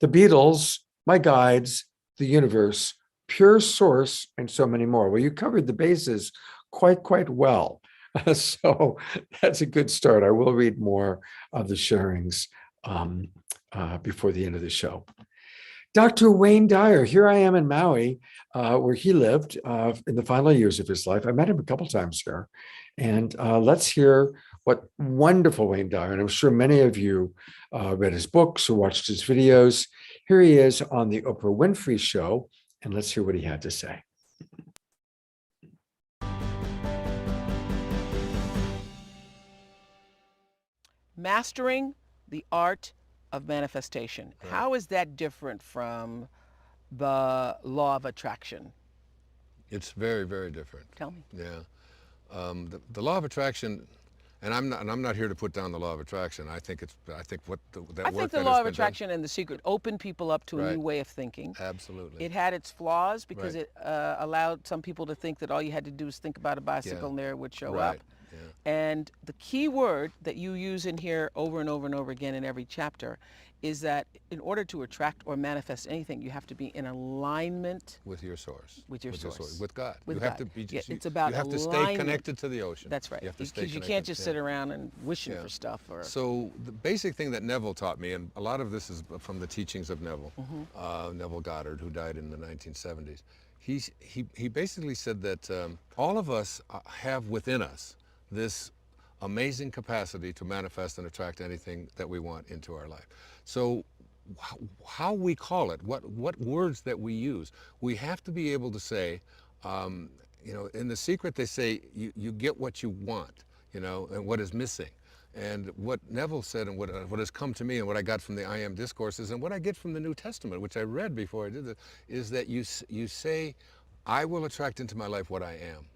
the Beatles, my guides, the universe, pure source, and so many more. Well, you covered the bases quite well. So that's a good start. I will read more of the sharings before the end of the show. Dr. Wayne Dyer, here I am in Maui, where he lived in the final years of his life. I met him a couple times here. And let's hear what wonderful Wayne Dyer, and I'm sure many of you read his books or watched his videos. Here he is on the Oprah Winfrey Show, and let's hear what he had to say. Mastering the art of manifestation. Right. How is that different from the law of attraction? It's very, very different. Tell me. Yeah. The law of attraction, and I'm not here to put down the law of attraction. I think the law of attraction and The Secret opened people up to a new way of thinking. Absolutely. It had its flaws because it allowed some people to think that all you had to do was think about a bicycle and there it would show up. Yeah. And the key word that you use in here over and over and over again in every chapter is that in order to attract or manifest anything, you have to be in alignment with your source. With your source. With God. With you God. Have to be. It's about you have to stay connected to the ocean. That's right. You have to stay because you can't just sit around and wishing for stuff. So the basic thing that Neville taught me, and a lot of this is from the teachings of Neville, Neville Goddard, who died in the 1970s. He basically said that all of us have within us this amazing capacity to manifest and attract anything that we want into our life. So how we call it, what words that we use, we have to be able to say, in The Secret they say you get what you want, and what is missing. And what Neville said and what has come to me and what I got from the I Am discourses and what I get from the New Testament, which I read before I did this, is that you say, I will attract into my life what I am,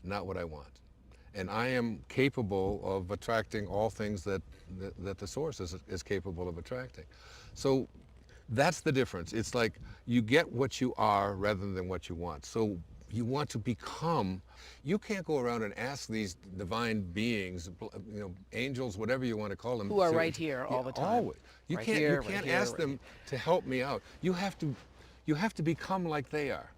not what I want. And I am capable of attracting all things that the source is capable of attracting. So that's the difference. It's like you get what you are rather than what you want. So you want to become, you can't go around and ask these divine beings, angels, whatever you want to call them. Who are right here all the time. Always. You can't ask them to help me out. You have to become like they are.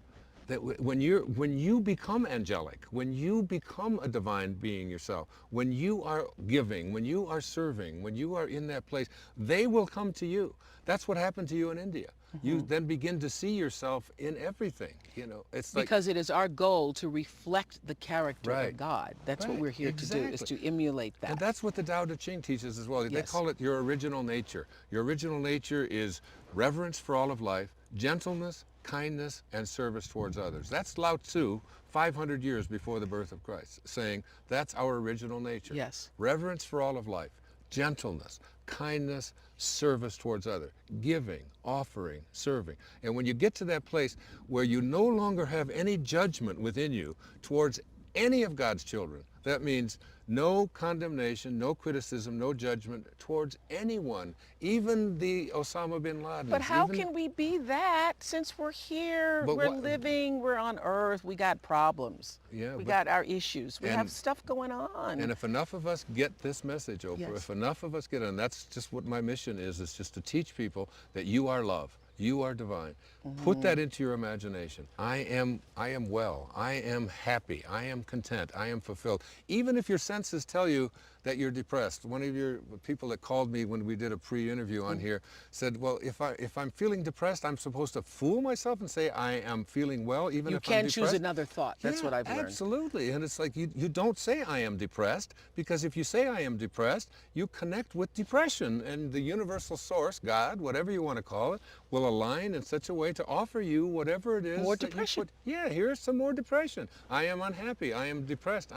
That when you become angelic, when you become a divine being yourself, when you are giving, when you are serving, when you are in that place, they will come to you. That's what happened to you in India. You then begin to see yourself in everything. It's like, because it is our goal to reflect the character of God. That's what we're here to do, is to emulate that. And that's what the Tao Te Ching teaches as well. They call it your original nature. Your original nature is reverence for all of life, gentleness, kindness, and service towards others. That's Lao Tzu 500 years before the birth of Christ, saying that's our original nature. Yes. Reverence for all of life, gentleness, kindness, service towards others, giving, offering, serving. And when you get to that place where you no longer have any judgment within you towards any of God's children, that means no condemnation, no criticism, no judgment towards anyone, even the Osama bin Laden. But how can we be that since we're here, we're living, we're on earth, we got problems. Yeah, we got our issues. We have stuff going on. And if enough of us get this message, Oprah, Yes. if enough of us get it, and that's just what my mission is just to teach people that you are love. You are divine. Put that into your imagination. I am well. I am happy. I am content. I am fulfilled. Even if your senses tell you that you're depressed. One of your people that called me when we did a pre-interview on here said, well, if I'm feeling depressed, I'm supposed to fool myself and say I am feeling well, even You if I'm can depressed? choose another thought. That's what I've learned. Absolutely. And it's like you don't say I am depressed, because if you say I am depressed, you connect with depression, and the universal source, God, whatever you want to call it, will align in such a way to offer you whatever it is. More that depression. Yeah, here's some more depression. I am unhappy. I am depressed.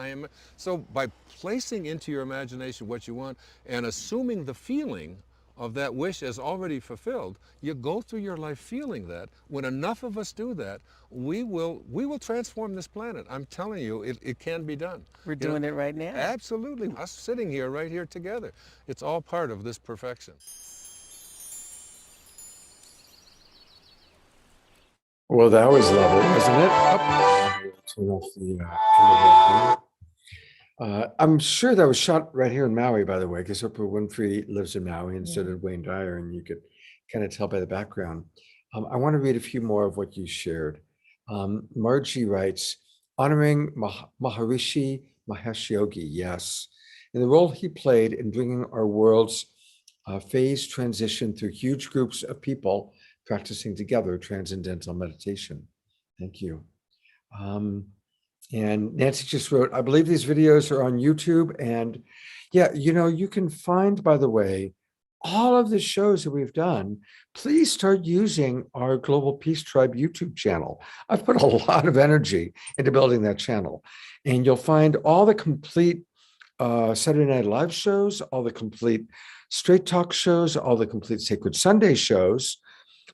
So by placing into your imagination what you want and assuming the feeling of that wish as already fulfilled, you go through your life feeling that. When enough of us do that, we will transform this planet. I'm telling you, it can be done. We're doing it right now. Absolutely. Us sitting here, right here together. It's all part of this perfection. Well, that was lovely, wasn't it? Turn off the I'm sure that was shot right here in Maui, by the way, because Oprah Winfrey lives in Maui, and so did Wayne Dyer, and you could kind of tell by the background. I want to read a few more of what you shared. Margie writes, honoring Maharishi Mahesh Yogi, yes, in the role he played in bringing our world's phase transition through huge groups of people practicing together transcendental meditation. Thank you. And Nancy just wrote, I believe these videos are on YouTube. And yeah, you can find, by the way, all of the shows that we've done. Please start using our Global Peace Tribe YouTube channel. I've put a lot of energy into building that channel. And you'll find all the complete Saturday Night Live shows, all the complete Straight Talk shows, all the complete Sacred Sunday shows.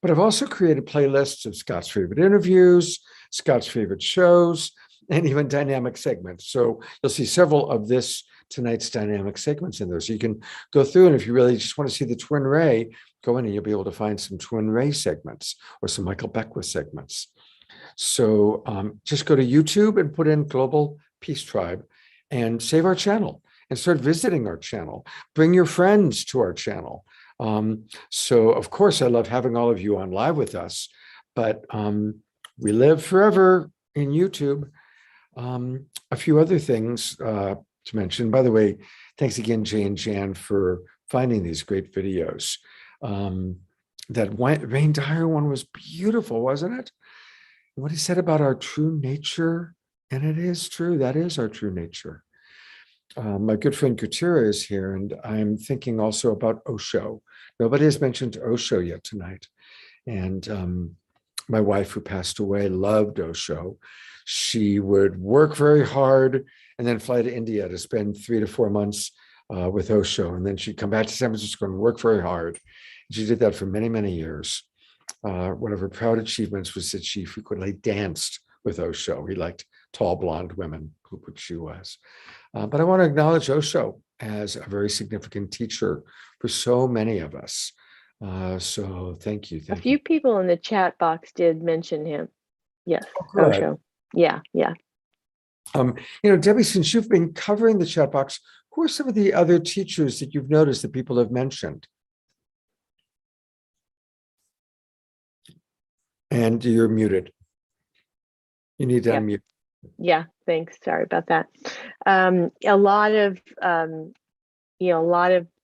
But I've also created playlists of Scott's favorite interviews, Scott's favorite shows, and even dynamic segments. So you'll see several of tonight's dynamic segments in there. So you can go through, and if you really just want to see the Twin Ray, go in and you'll be able to find some Twin Ray segments or some Michael Beckwith segments. So just go to YouTube and put in Global Peace Tribe and save our channel and start visiting our channel. Bring your friends to our channel. So of course, I love having all of you on live with us, but we live forever in YouTube. A few other things to mention. By the way, thanks again, Jay and Jan, for finding these great videos. That Wayne Dyer one was beautiful, wasn't it? What he said about our true nature, and it is true. That is our true nature. My good friend Kutira is here, and I'm thinking also about Osho. Nobody has mentioned Osho yet tonight. And my wife, who passed away, loved Osho. She would work very hard and then fly to India to spend 3 to 4 months with Osho. And then she'd come back to San Francisco and work very hard. She did that for many, many years. One of her proud achievements was that she frequently danced with Osho. He liked tall, blonde women, which she was. But I want to acknowledge Osho as a very significant teacher for so many of us. So thank you. A few people in the chat box did mention him. Yes, Osho. Yeah. Debbie, since you've been covering the chat box, who are some of the other teachers that you've noticed that people have mentioned? And you're muted. You need to unmute. Yeah, thanks. Sorry about that. A lot of the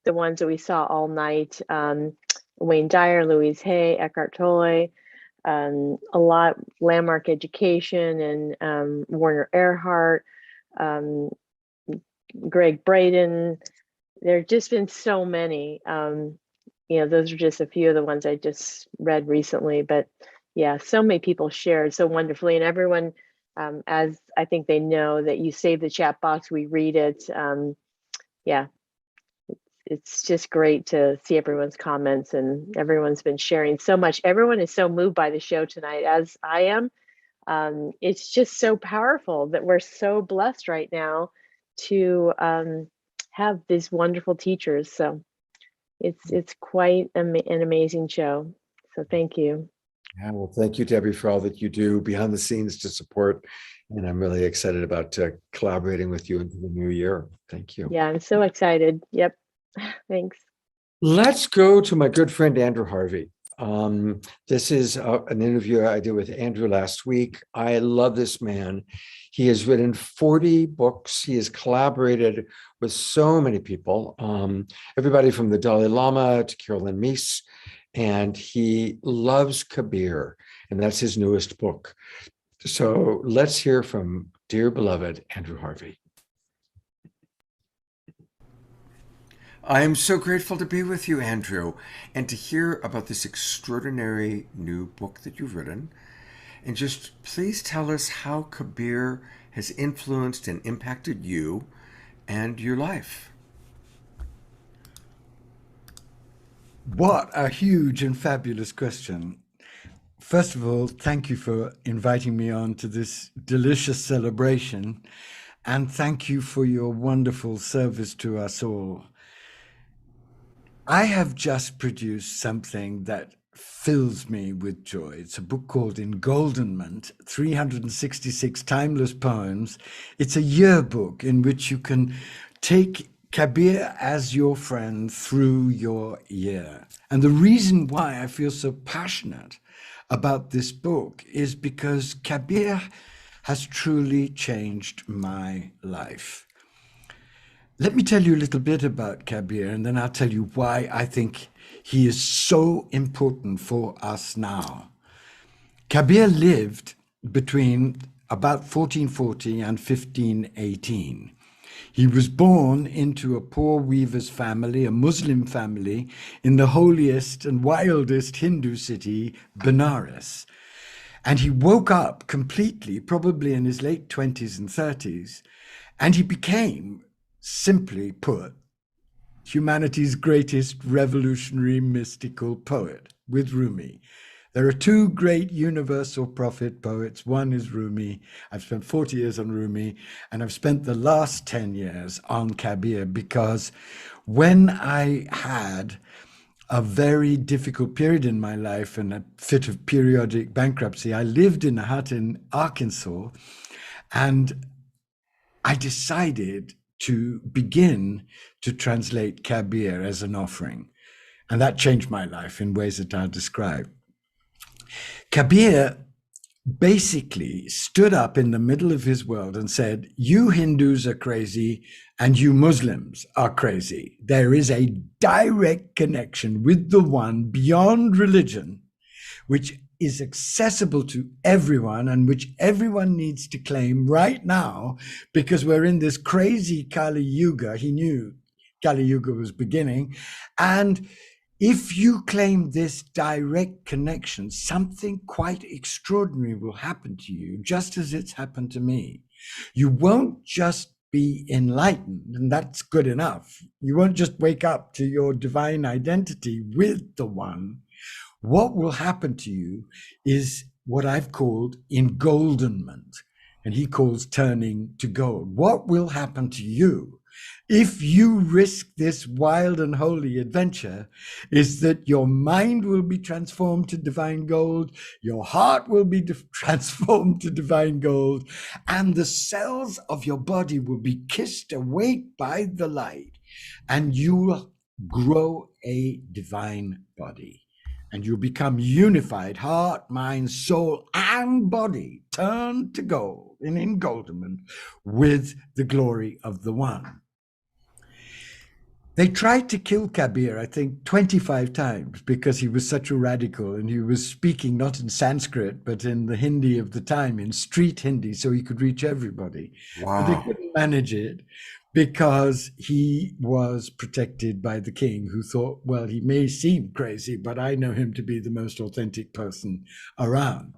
ones that we saw all night, Wayne Dyer, Louise Hay, Eckhart Tolle, a lot Landmark Education and Werner Erhard, Greg Braden. There have just been so many. those are just a few of the ones I just read recently. But yeah, so many people shared so wonderfully, and everyone, as I think they know, that you save the chat box, we read it. Yeah, it's just great to see everyone's comments, and everyone's been sharing so much. Everyone is so moved by the show tonight, as I am. It's just so powerful that we're so blessed right now to have these wonderful teachers. So it's quite an amazing show. So thank you. Yeah, well, thank you, Debbie, for all that you do behind the scenes to support. And I'm really excited about collaborating with you into the new year. Thank you. Yeah, I'm so excited. Yep. Thanks. Let's go to my good friend, Andrew Harvey. This is an interview I did with Andrew last week. I love this man. He has written 40 books. He has collaborated with so many people, everybody from the Dalai Lama to Carolyn Meese, and he loves Kabir, and that's his newest book. So let's hear from dear beloved Andrew Harvey. I am so grateful to be with you, Andrew, and to hear about this extraordinary new book that you've written. And just please tell us how Kabir has influenced and impacted you and your life. What a huge and fabulous question. First of all, thank you for inviting me on to this delicious celebration, and thank you for your wonderful service to us all. I have just produced something that fills me with joy. It's a book called Engoldenment, 366 Timeless Poems. It's a yearbook in which you can take Kabir as your friend through your year. And the reason why I feel so passionate about this book is because Kabir has truly changed my life. Let me tell you a little bit about Kabir, and then I'll tell you why I think he is so important for us now. Kabir lived between about 1440 and 1518. He was born into a poor weaver's family, a Muslim family, in the holiest and wildest Hindu city, Benares. And he woke up completely, probably in his late 20s and 30s, and he became, simply put, humanity's greatest revolutionary mystical poet, with Rumi. There are two great universal prophet poets. One is Rumi. I've spent 40 years on Rumi, and I've spent the last 10 years on Kabir, because when I had a very difficult period in my life and a fit of periodic bankruptcy, I lived in a hut in Arkansas, and I decided to begin to translate Kabir as an offering. And that changed my life in ways that I'll describe. Kabir basically stood up in the middle of his world and said, you Hindus are crazy and you Muslims are crazy. There is a direct connection with the one beyond religion, which is accessible to everyone and which everyone needs to claim right now, because we're in this crazy Kali Yuga. He knew Kali Yuga was beginning. And if you claim this direct connection, something quite extraordinary will happen to you, just as it's happened to me. You won't just be enlightened, and that's good enough. You won't just wake up to your divine identity with the one. What will happen to you is what I've called engoldenment, and he calls turning to gold. What will happen to you if you risk this wild and holy adventure is that your mind will be transformed to divine gold, your heart will be transformed to divine gold, and the cells of your body will be kissed awake by the light, and you will grow a divine body. And you'll become unified, heart, mind, soul, and body, turned to gold in engoldenment with the glory of the one. They tried to kill Kabir, I think, 25 times because he was such a radical, and he was speaking not in Sanskrit, but in the Hindi of the time, in street Hindi, so he could reach everybody. Wow. But they couldn't manage it. because he was protected by the king, who thought, well, he may seem crazy, but I know him to be the most authentic person around.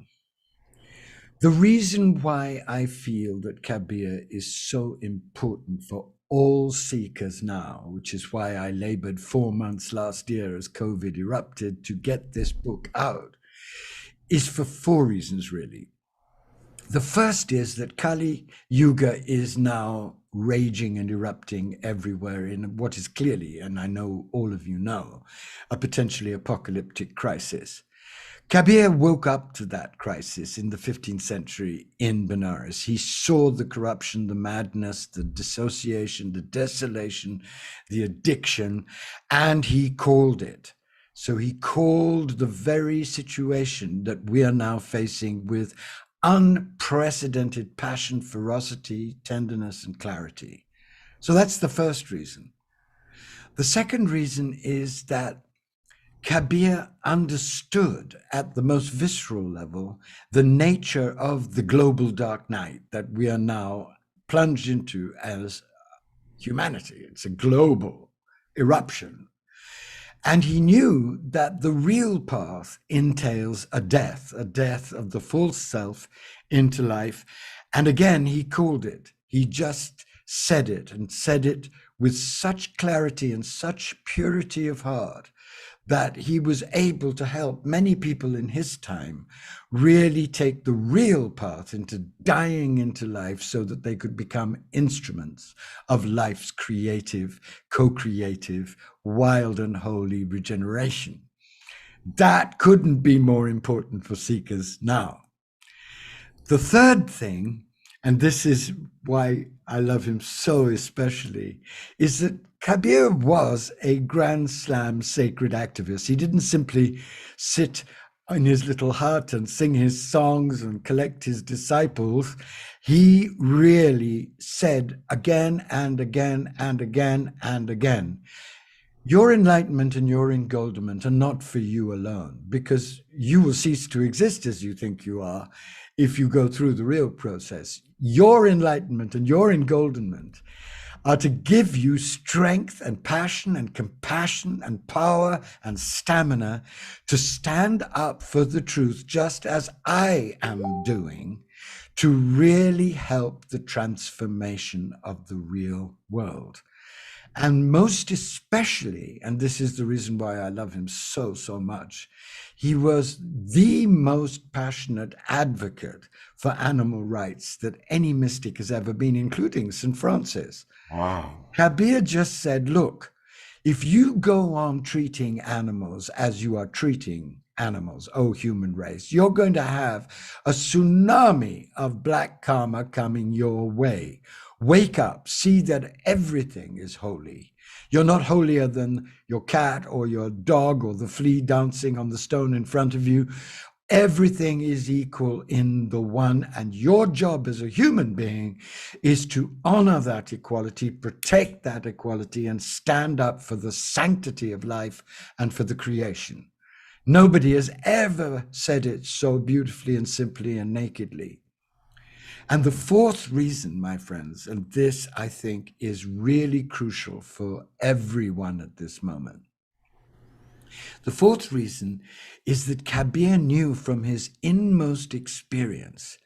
The reason why I feel that Kabir is so important for all seekers now, which is why I labored 4 months last year as COVID erupted to get this book out, is for 4 reasons, really. The first is that Kali Yuga is now raging and erupting everywhere in what is clearly, and I know all of you know, a potentially apocalyptic crisis. Kabir woke up to that crisis in the 15th century in Benares. He saw the corruption, the madness, the dissociation, the desolation, the addiction, and he called it. So he called the very situation that we are now facing with unprecedented passion, ferocity, tenderness, and clarity. So that's the first reason. The second reason is that Kabir understood at the most visceral level the nature of the global dark night that we are now plunged into as humanity. It's a global eruption. And he knew that the real path entails a death of the false self into life. And again, he called it. He just said it, and said it with such clarity and such purity of heart that he was able to help many people in his time really take the real path into dying into life so that they could become instruments of life's creative, co-creative, wild and holy regeneration. That couldn't be more important for seekers now. The third thing, and this is why I love him so especially, is that Kabir was a Grand Slam sacred activist. He didn't simply sit in his little hut and sing his songs and collect his disciples. He really said again and again and again and again, your enlightenment and your engoldenment are not for you alone, because you will cease to exist as you think you are if you go through the real process. Your enlightenment and your engoldenment are to give you strength and passion and compassion and power and stamina to stand up for the truth, just as I am doing, to really help the transformation of the real world. And most especially, and this is the reason why I love him so, so much, he was the most passionate advocate for animal rights that any mystic has ever been, including St. Francis. Wow. Kabir just said, look, if you go on treating animals as you are treating animals, oh human race, you're going to have a tsunami of black karma coming your way. Wake up, see that everything is holy. You're not holier than your cat or your dog or the flea dancing on the stone in front of you. Everything is equal in the one, and your job as a human being is to honor that equality, protect that equality, and stand up for the sanctity of life and for the creation. Nobody has ever said it so beautifully and simply and nakedly. And the fourth reason, my friends, and this I think is really crucial for everyone at this moment. The fourth reason is that Kabir knew from his inmost experience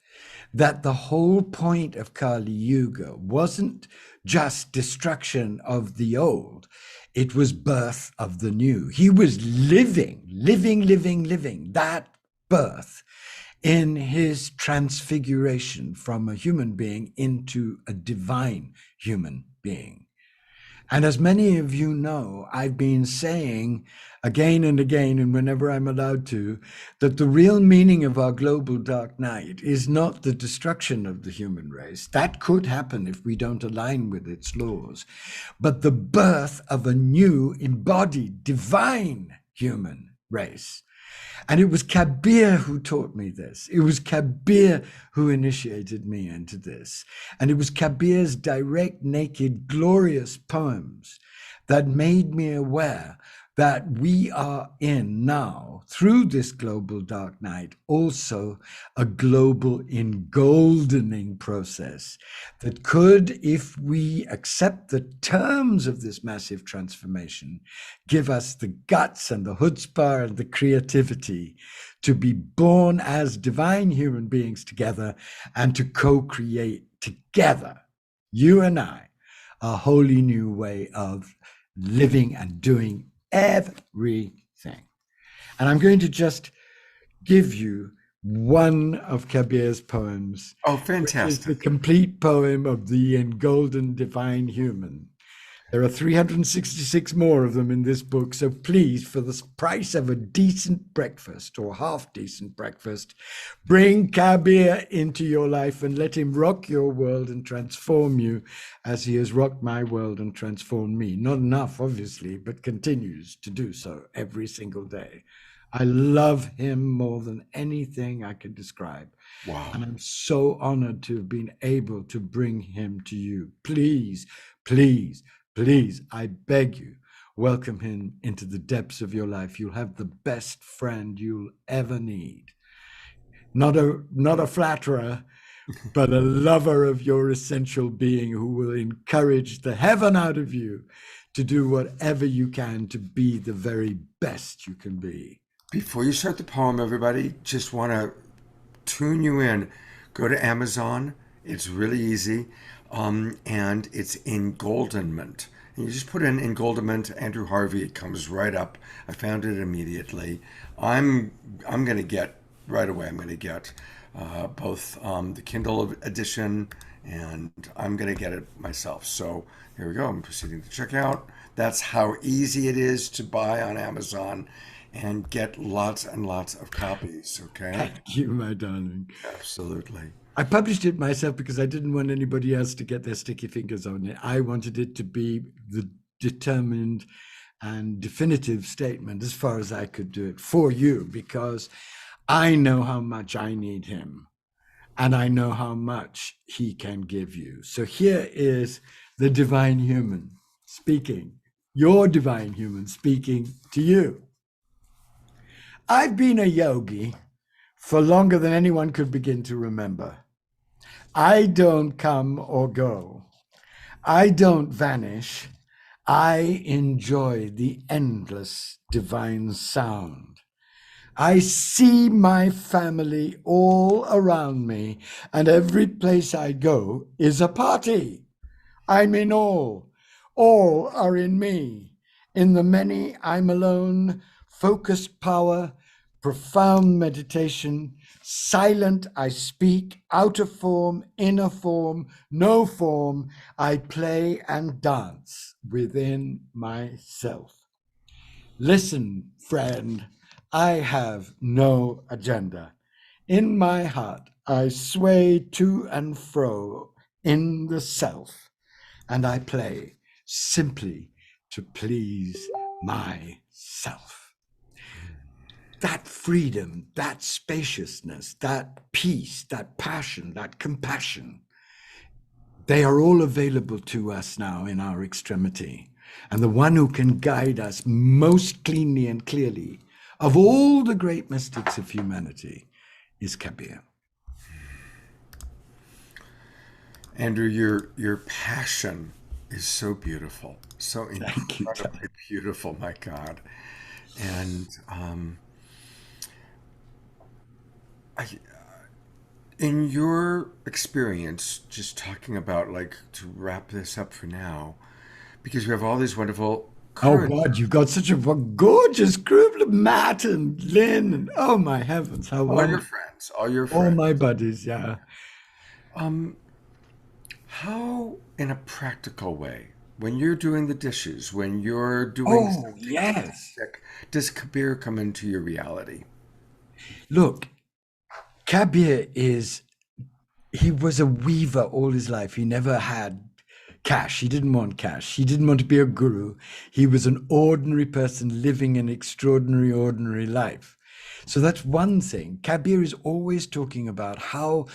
that the whole point of Kali Yuga wasn't just destruction of the old, it was birth of the new. He was living that birth in his transfiguration from a human being into a divine human being. And as many of you know, I've been saying again and again, and whenever I'm allowed to, that the real meaning of our global dark night is not the destruction of the human race. That could happen if we don't align with its laws, but the birth of a new embodied divine human race. And it was Kabir who taught me this. It was Kabir who initiated me into this. And it was Kabir's direct, naked, glorious poems that made me aware that we are in now, through this global dark night, also a global engoldening process that could, if we accept the terms of this massive transformation, give us the guts and the chutzpah and the creativity to be born as divine human beings together and to co-create together, you and I, a wholly new way of living and doing everything. And I'm going to just give you one of Kabir's poems. Oh, fantastic. Which is the complete poem of the engolden divine human. There are 366 more of them in this book. So please, for the price of a decent breakfast or half decent breakfast, bring Kabir into your life and let him rock your world and transform you as he has rocked my world and transformed me. Not enough, obviously, but continues to do so every single day. I love him more than anything I could describe. Wow. And I'm so honored to have been able to bring him to you. Please, please, please, I beg you, welcome him into the depths of your life. You'll have the best friend you'll ever need. Not a flatterer, but a lover of your essential being who will encourage the heaven out of you to do whatever you can to be the very best you can be. Before you start the poem, everybody, just want to tune you in. Go to Amazon. It's really easy. And it's Engoldenment. And you just put in Engoldenment, Andrew Harvey, it comes right up. I found it immediately. I'm going to get, right away, I'm going to get both the Kindle edition, and I'm going to get it myself. So here we go. I'm proceeding to check out. That's how easy it is to buy on Amazon and get lots and lots of copies, okay? Thank you, my darling. Absolutely. I published it myself because I didn't want anybody else to get their sticky fingers on it. I wanted it to be the determined and definitive statement, as far as I could do it, for you, because I know how much I need him, and I know how much he can give you. So here is the divine human speaking, your divine human speaking to you. I've been a yogi for longer than anyone could begin to remember. I don't come or go. I don't vanish. I enjoy the endless divine sound. I see my family all around me, and every place I go is a party. I'm in all. All are in me. In the many, I'm alone. Focused power, profound meditation, silent I speak, out of form, inner form, no form, I play and dance within myself. Listen, friend, I have no agenda. In my heart, I sway to and fro in the self, and I play simply to please myself. That freedom, that spaciousness, that peace, that passion, that compassion, they are all available to us now in our extremity. And the one who can guide us most cleanly and clearly of all the great mystics of humanity is Kabir. Andrew, your passion is so beautiful, so incredibly beautiful, my God. And in your experience, just talking about, like, to wrap this up for now, because we have all these wonderful Oh God, you've got such a gorgeous group, Matt and Lynn, and oh my heavens, how wonderful. All your friends. All my buddies, yeah. How, in a practical way, when you're doing the dishes, when you're doing sick, does Kabir come into your reality? Look, Kabir he was a weaver all his life. He never had cash. He didn't want cash. He didn't want to be a guru. He was an ordinary person living an extraordinary, ordinary life. So that's one thing. Kabir is always talking about how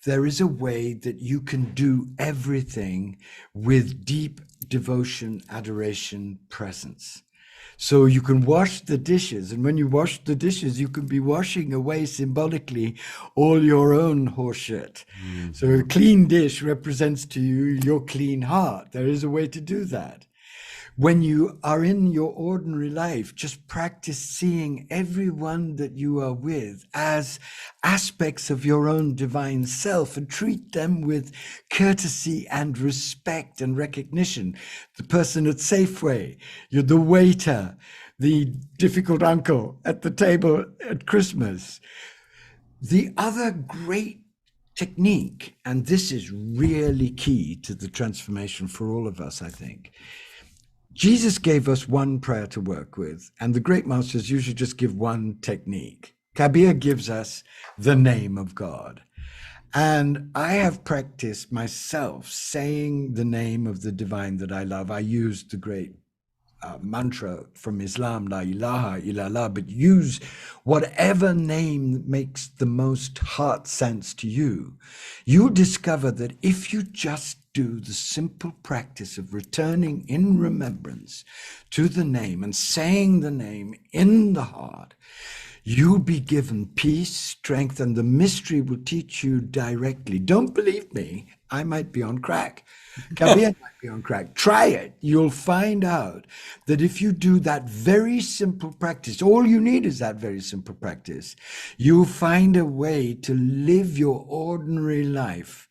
there is a way that you can do everything with deep devotion, adoration, presence. So you can wash the dishes, and when you wash the dishes, you can be washing away symbolically all your own horseshit. So a clean dish represents to you your clean heart. There is a way to do that. When you are in your ordinary life, just practice seeing everyone that you are with as aspects of your own divine self and treat them with courtesy and respect and recognition. The person at Safeway, you're the waiter, the difficult uncle at the table at Christmas. The other great technique, and this is really key to the transformation for all of us, I think. Jesus gave us one prayer to work with, and the great masters usually just give one technique. Kabir gives us the name of God. And I have practiced myself saying the name of the divine that I love. I used the great mantra from Islam, La ilaha illallah, but use whatever name that makes the most heart sense to you. You discover that if you just do the simple practice of returning in remembrance to the name and saying the name in the heart, you'll be given peace, strength, and the mystery will teach you directly. Don't believe me, I might be on crack. Kabir might be on crack. Try it. You'll find out that if you do that very simple practice, all you need is that very simple practice, you'll find a way to live your ordinary life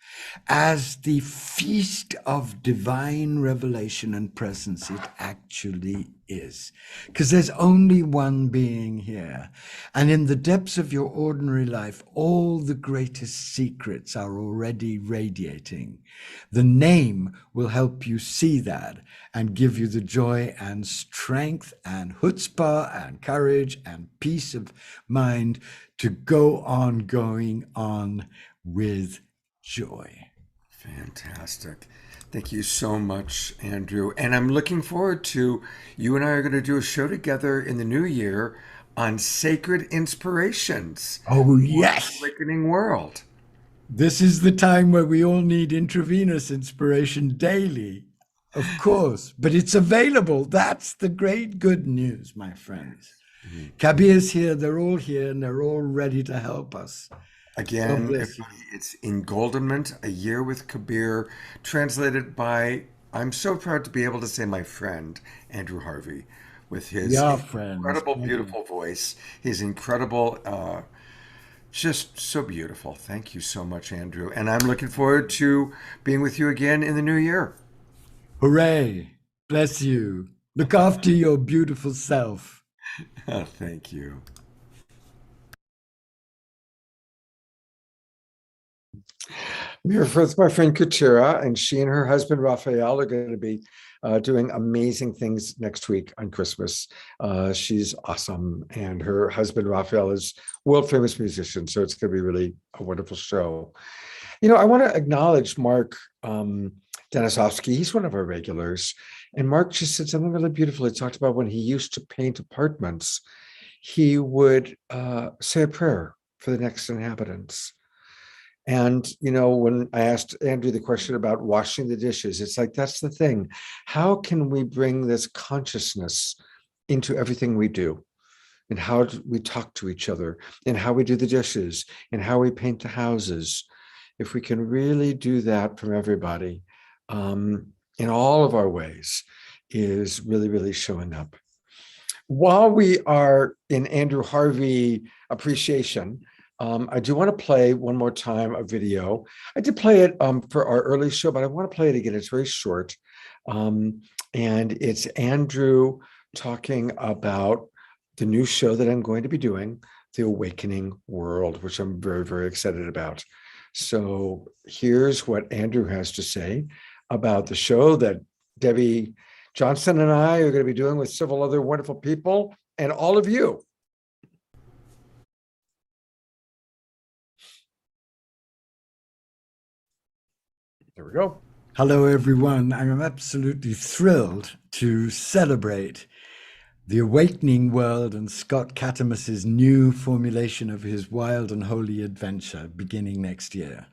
as the feast of divine revelation and presence it actually is. Because there's only one being here. And in the depths of your ordinary life, all the greatest secrets are already radiating. The name will help you see that and give you the joy and strength and chutzpah and courage and peace of mind to go on going on with joy. Fantastic. Thank you so much, Andrew. And I'm looking forward to you and I are going to do a show together in the new year on sacred inspirations. Oh, yes. Awakening world. This is the time where we all need intravenous inspiration daily, of course, but it's available. That's the great good news, my friends. Kabir's here, they're all here, and they're all ready to help us. Again, everybody, it's Engoldenment, A Year with Kabir, translated by, I'm so proud to be able to say my friend, Andrew Harvey, with his incredible, beautiful voice, his incredible, just so beautiful. Thank you so much, Andrew. And I'm looking forward to being with you again in the new year. Hooray. Bless you. Look after your beautiful self. Thank you. I'm here with my friend Kutira, and she and her husband Raphael are going to be doing amazing things next week on Christmas. She's awesome, and her husband Raphael is a world-famous musician, so it's going to be really a wonderful show. You know, I want to acknowledge Mark Denisovsky. He's one of our regulars, and Mark just said something really beautiful. He talked about when he used to paint apartments, he would say a prayer for the next inhabitants. And, you know, when I asked Andrew the question about washing the dishes, it's like, that's the thing. How can we bring this consciousness into everything we do? And how we talk to each other, and how we do the dishes, and how we paint the houses? If we can really do that from everybody in all of our ways, is really, really showing up. While we are in Andrew Harvey appreciation, I do want to play one more time a video. I did play it for our early show, but I want to play it again. It's very short. And it's Andrew talking about the new show that I'm going to be doing, The Awakening World, which I'm very, very excited about. So here's what Andrew has to say about the show that Debbie Johnson and I are going to be doing with several other wonderful people and all of you. There we go. Hello, everyone. I'm absolutely thrilled to celebrate The Awakening World and Scott Catamas's new formulation of his wild and holy adventure beginning next year.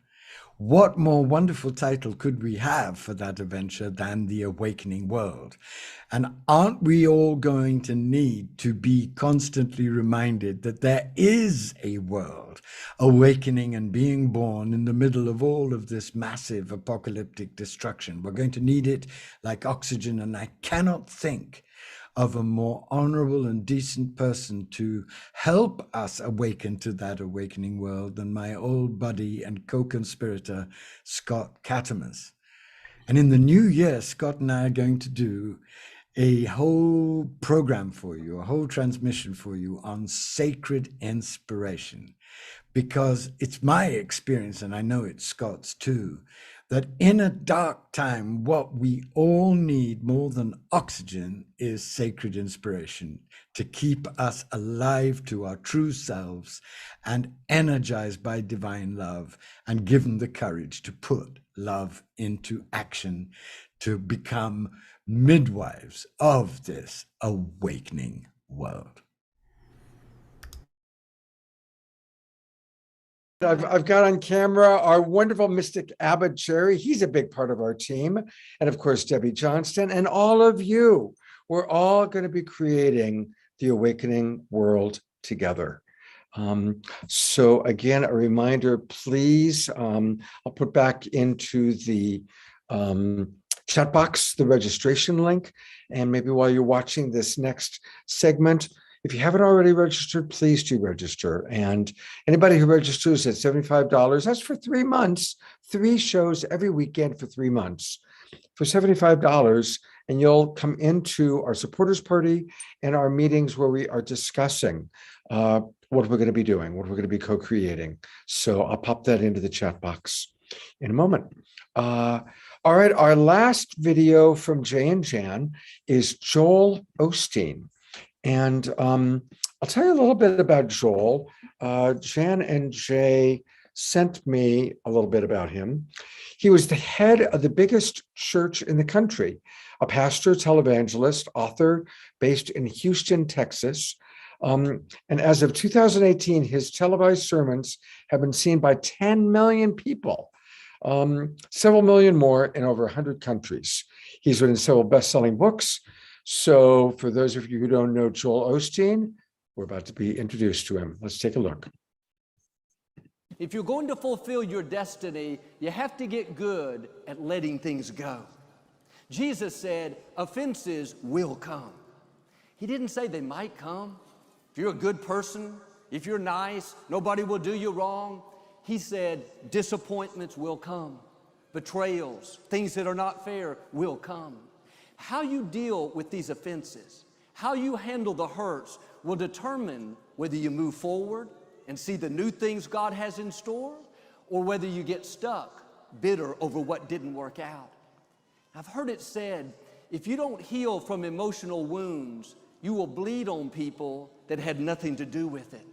what more wonderful title could we have for that adventure than The Awakening World? And aren't we all going to need to be constantly reminded that there is a world awakening and being born in the middle of all of this massive apocalyptic destruction? We're going to need it like oxygen, and I cannot think of a more honorable and decent person to help us awaken to that awakening world than my old buddy and co-conspirator, Scott Catamas. And in the new year, Scott and I are going to do a whole program for you, a whole transmission for you on sacred inspiration, because it's my experience, and I know it's Scott's too, that in a dark time, what we all need more than oxygen is sacred inspiration to keep us alive to our true selves and energized by divine love and given the courage to put love into action to become midwives of this awakening world. I've got on camera our wonderful mystic Abbot Jerry. He's a big part of our team. And of course, Debbie Johnston and all of you. We're all going to be creating the awakening world together. So again, a reminder, please, I'll put back into the chat box the registration link. And maybe while you're watching this next segment, if you haven't already registered, please do register. And anybody who registers at $75, that's for 3 months, 3 shows every weekend for 3 months. For $75, and you'll come into our supporters party and our meetings where we are discussing what we're going to be doing, what we're going to be co-creating. So I'll pop that into the chat box in a moment. All right, our last video from Jay and Jan is Joel Osteen. And I'll tell you a little bit about Joel. Jan and Jay sent me a little bit about him. He was the head of the biggest church in the country, a pastor, televangelist, author based in Houston, Texas. And as of 2018, his televised sermons have been seen by 10 million people, several million more in over 100 countries. He's written several best-selling books. So for those of you who don't know Joel Osteen, we're about to be introduced to him. Let's take a look. If you're going to fulfill your destiny, you have to get good at letting things go. Jesus said, offenses will come. He didn't say they might come. If you're a good person, if you're nice, nobody will do you wrong. He said, disappointments will come. Betrayals, things that are not fair will come. How you deal with these offenses, how you handle the hurts will determine whether you move forward and see the new things God has in store, or whether you get stuck, bitter over what didn't work out. I've heard it said, if you don't heal from emotional wounds, you will bleed on people that had nothing to do with it.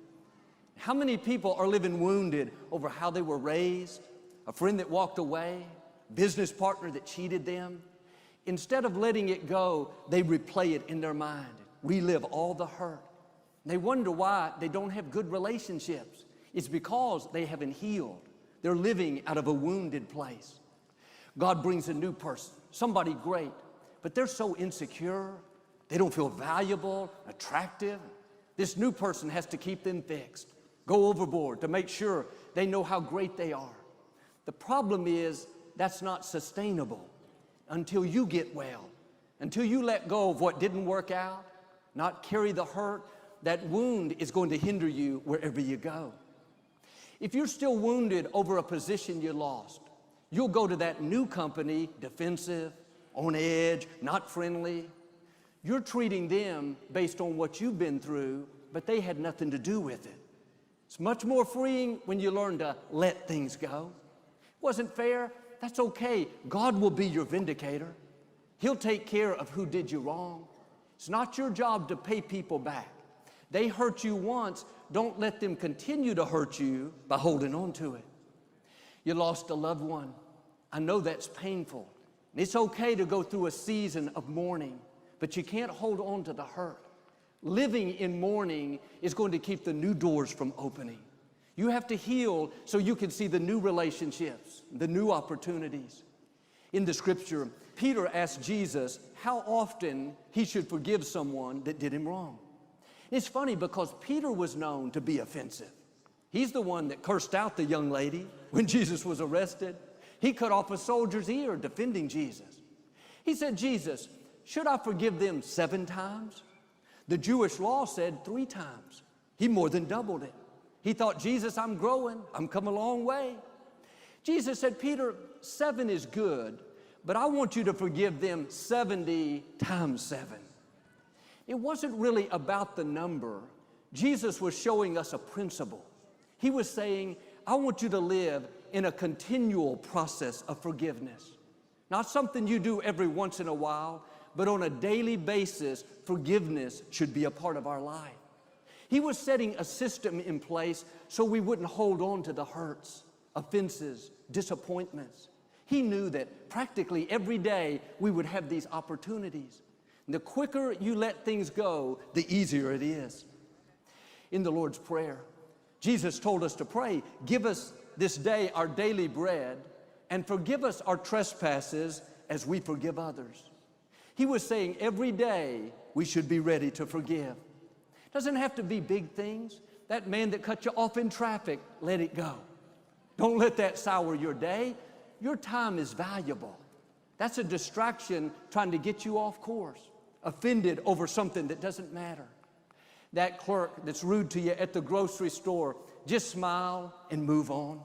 How many people are living wounded over how they were raised, a friend that walked away, business partner that cheated them? Instead of letting it go, they replay it in their mind, relive all the hurt. They wonder why they don't have good relationships. It's because they haven't healed. They're living out of a wounded place. God brings a new person, somebody great, but they're so insecure. They don't feel valuable, attractive. This new person has to keep them fixed, go overboard to make sure they know how great they are. The problem is that's not sustainable. Until you get well, until you let go of what didn't work out, not carry the hurt, that wound is going to hinder you wherever you go. If you're still wounded over a position you lost, you'll go to that new company defensive, on edge, not friendly. You're treating them based on what you've been through, but they had nothing to do with it. It's much more freeing when you learn to let things go. Wasn't fair? That's okay. God will be your vindicator. He'll take care of who did you wrong. It's not your job to pay people back. They hurt you once. Don't let them continue to hurt you by holding on to it. You lost a loved one. I know that's painful. It's okay to go through a season of mourning, but you can't hold on to the hurt. Living in mourning is going to keep the new doors from opening. You have to heal so you can see the new relationships, the new opportunities. In the scripture, Peter asked Jesus how often he should forgive someone that did him wrong. It's funny because Peter was known to be offensive. He's the one that cursed out the young lady when Jesus was arrested. He cut off a soldier's ear defending Jesus. He said, Jesus, should I forgive them 7 times? The Jewish law said 3 times. He more than doubled it. He thought, Jesus, I'm growing. I'm come a long way. Jesus said, Peter, 7 is good, but I want you to forgive them 70 times 7. It wasn't really about the number. Jesus was showing us a principle. He was saying, I want you to live in a continual process of forgiveness. Not something you do every once in a while, but on a daily basis, forgiveness should be a part of our life. He was setting a system in place so we wouldn't hold on to the hurts, offenses, disappointments. He knew that practically every day we would have these opportunities. And the quicker you let things go, the easier it is. In the Lord's Prayer, Jesus told us to pray, give us this day our daily bread and forgive us our trespasses as we forgive others. He was saying every day we should be ready to forgive. Doesn't have to be big things. That man that cut you off in traffic, let it go. Don't let that sour your day. Your time is valuable. That's a distraction trying to get you off course, offended over something that doesn't matter. That clerk that's rude to you at the grocery store, just smile and move on.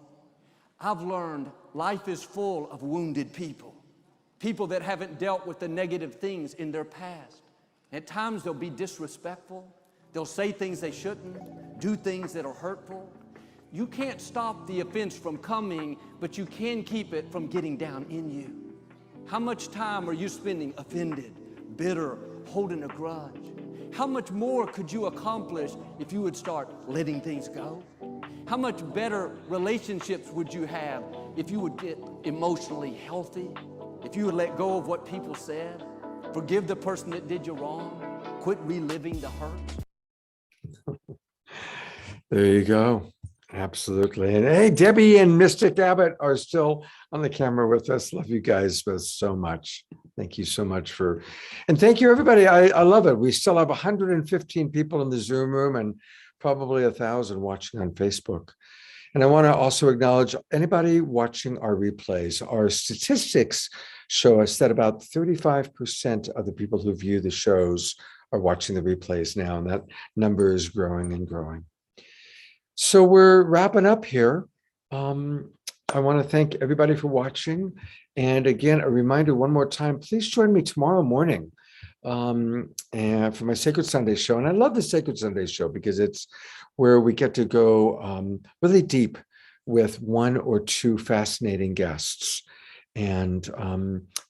I've learned life is full of wounded people, people that haven't dealt with the negative things in their past. At times they'll be disrespectful. They'll say things they shouldn't, do things that are hurtful. You can't stop the offense from coming, but you can keep it from getting down in you. How much time are you spending offended, bitter, holding a grudge? How much more could you accomplish if you would start letting things go? How much better relationships would you have if you would get emotionally healthy? If you would let go of what people said, forgive the person that did you wrong, quit reliving the hurt. There you go. Absolutely. And hey, Debbie and Mystic Abbott are still on the camera with us. Love you guys both so much. Thank you so much and thank you, everybody. I love it. We still have 115 people in the Zoom room and probably 1,000 watching on Facebook. And I want to also acknowledge anybody watching our replays. Our statistics show us that about 35% of the people who view the shows are watching the replays now, and that number is growing and growing. So we're wrapping up here. I want to thank everybody for watching. And again, a reminder one more time, please join me tomorrow morning and for my Sacred Sunday show. And I love the Sacred Sunday show because it's where we get to go really deep with 1 or 2 fascinating guests. And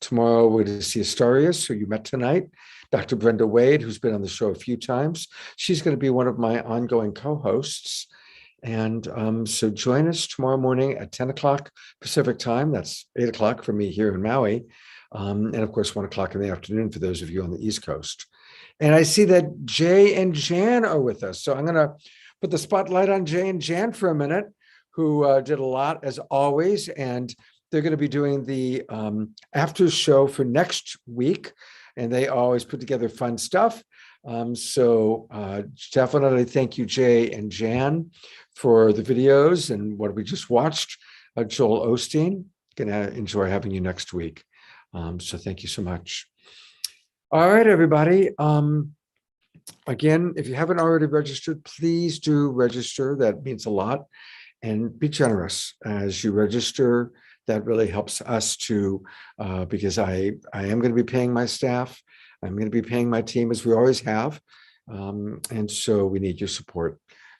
tomorrow we're going to see Astarius, who you met tonight, Dr. Brenda Wade, who's been on the show a few times. She's going to be one of my ongoing co-hosts. And so join us tomorrow morning at 10 o'clock Pacific time. That's 8 o'clock for me here in Maui. And of course, 1 o'clock in the afternoon for those of you on the East Coast. And I see that Jay and Jan are with us. So I'm going to put the spotlight on Jay and Jan for a minute, who did a lot as always. And they're going to be doing the after show for next week. And they always put together fun stuff. So definitely thank you, Jay and Jan, for the videos and what we just watched. Joel Osteen, gonna enjoy having you next week. So thank you so much. All right, everybody. Again, if you haven't already registered, please do register. That means a lot. And be generous as you register. That really helps us to, because I am going to be paying my staff. I'm going to be paying my team as we always have. And so we need your support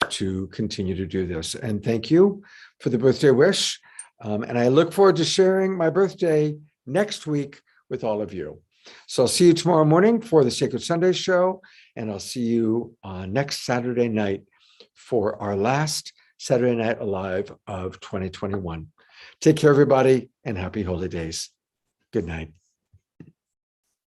to continue to do this. And thank you for the birthday wish. And I look forward to sharing my birthday next week with all of you. So I'll see you tomorrow morning for the Sacred Sunday show. And I'll see you next Saturday night for our last Saturday Night Alive of 2021. Take care, everybody, and happy holidays. Good night.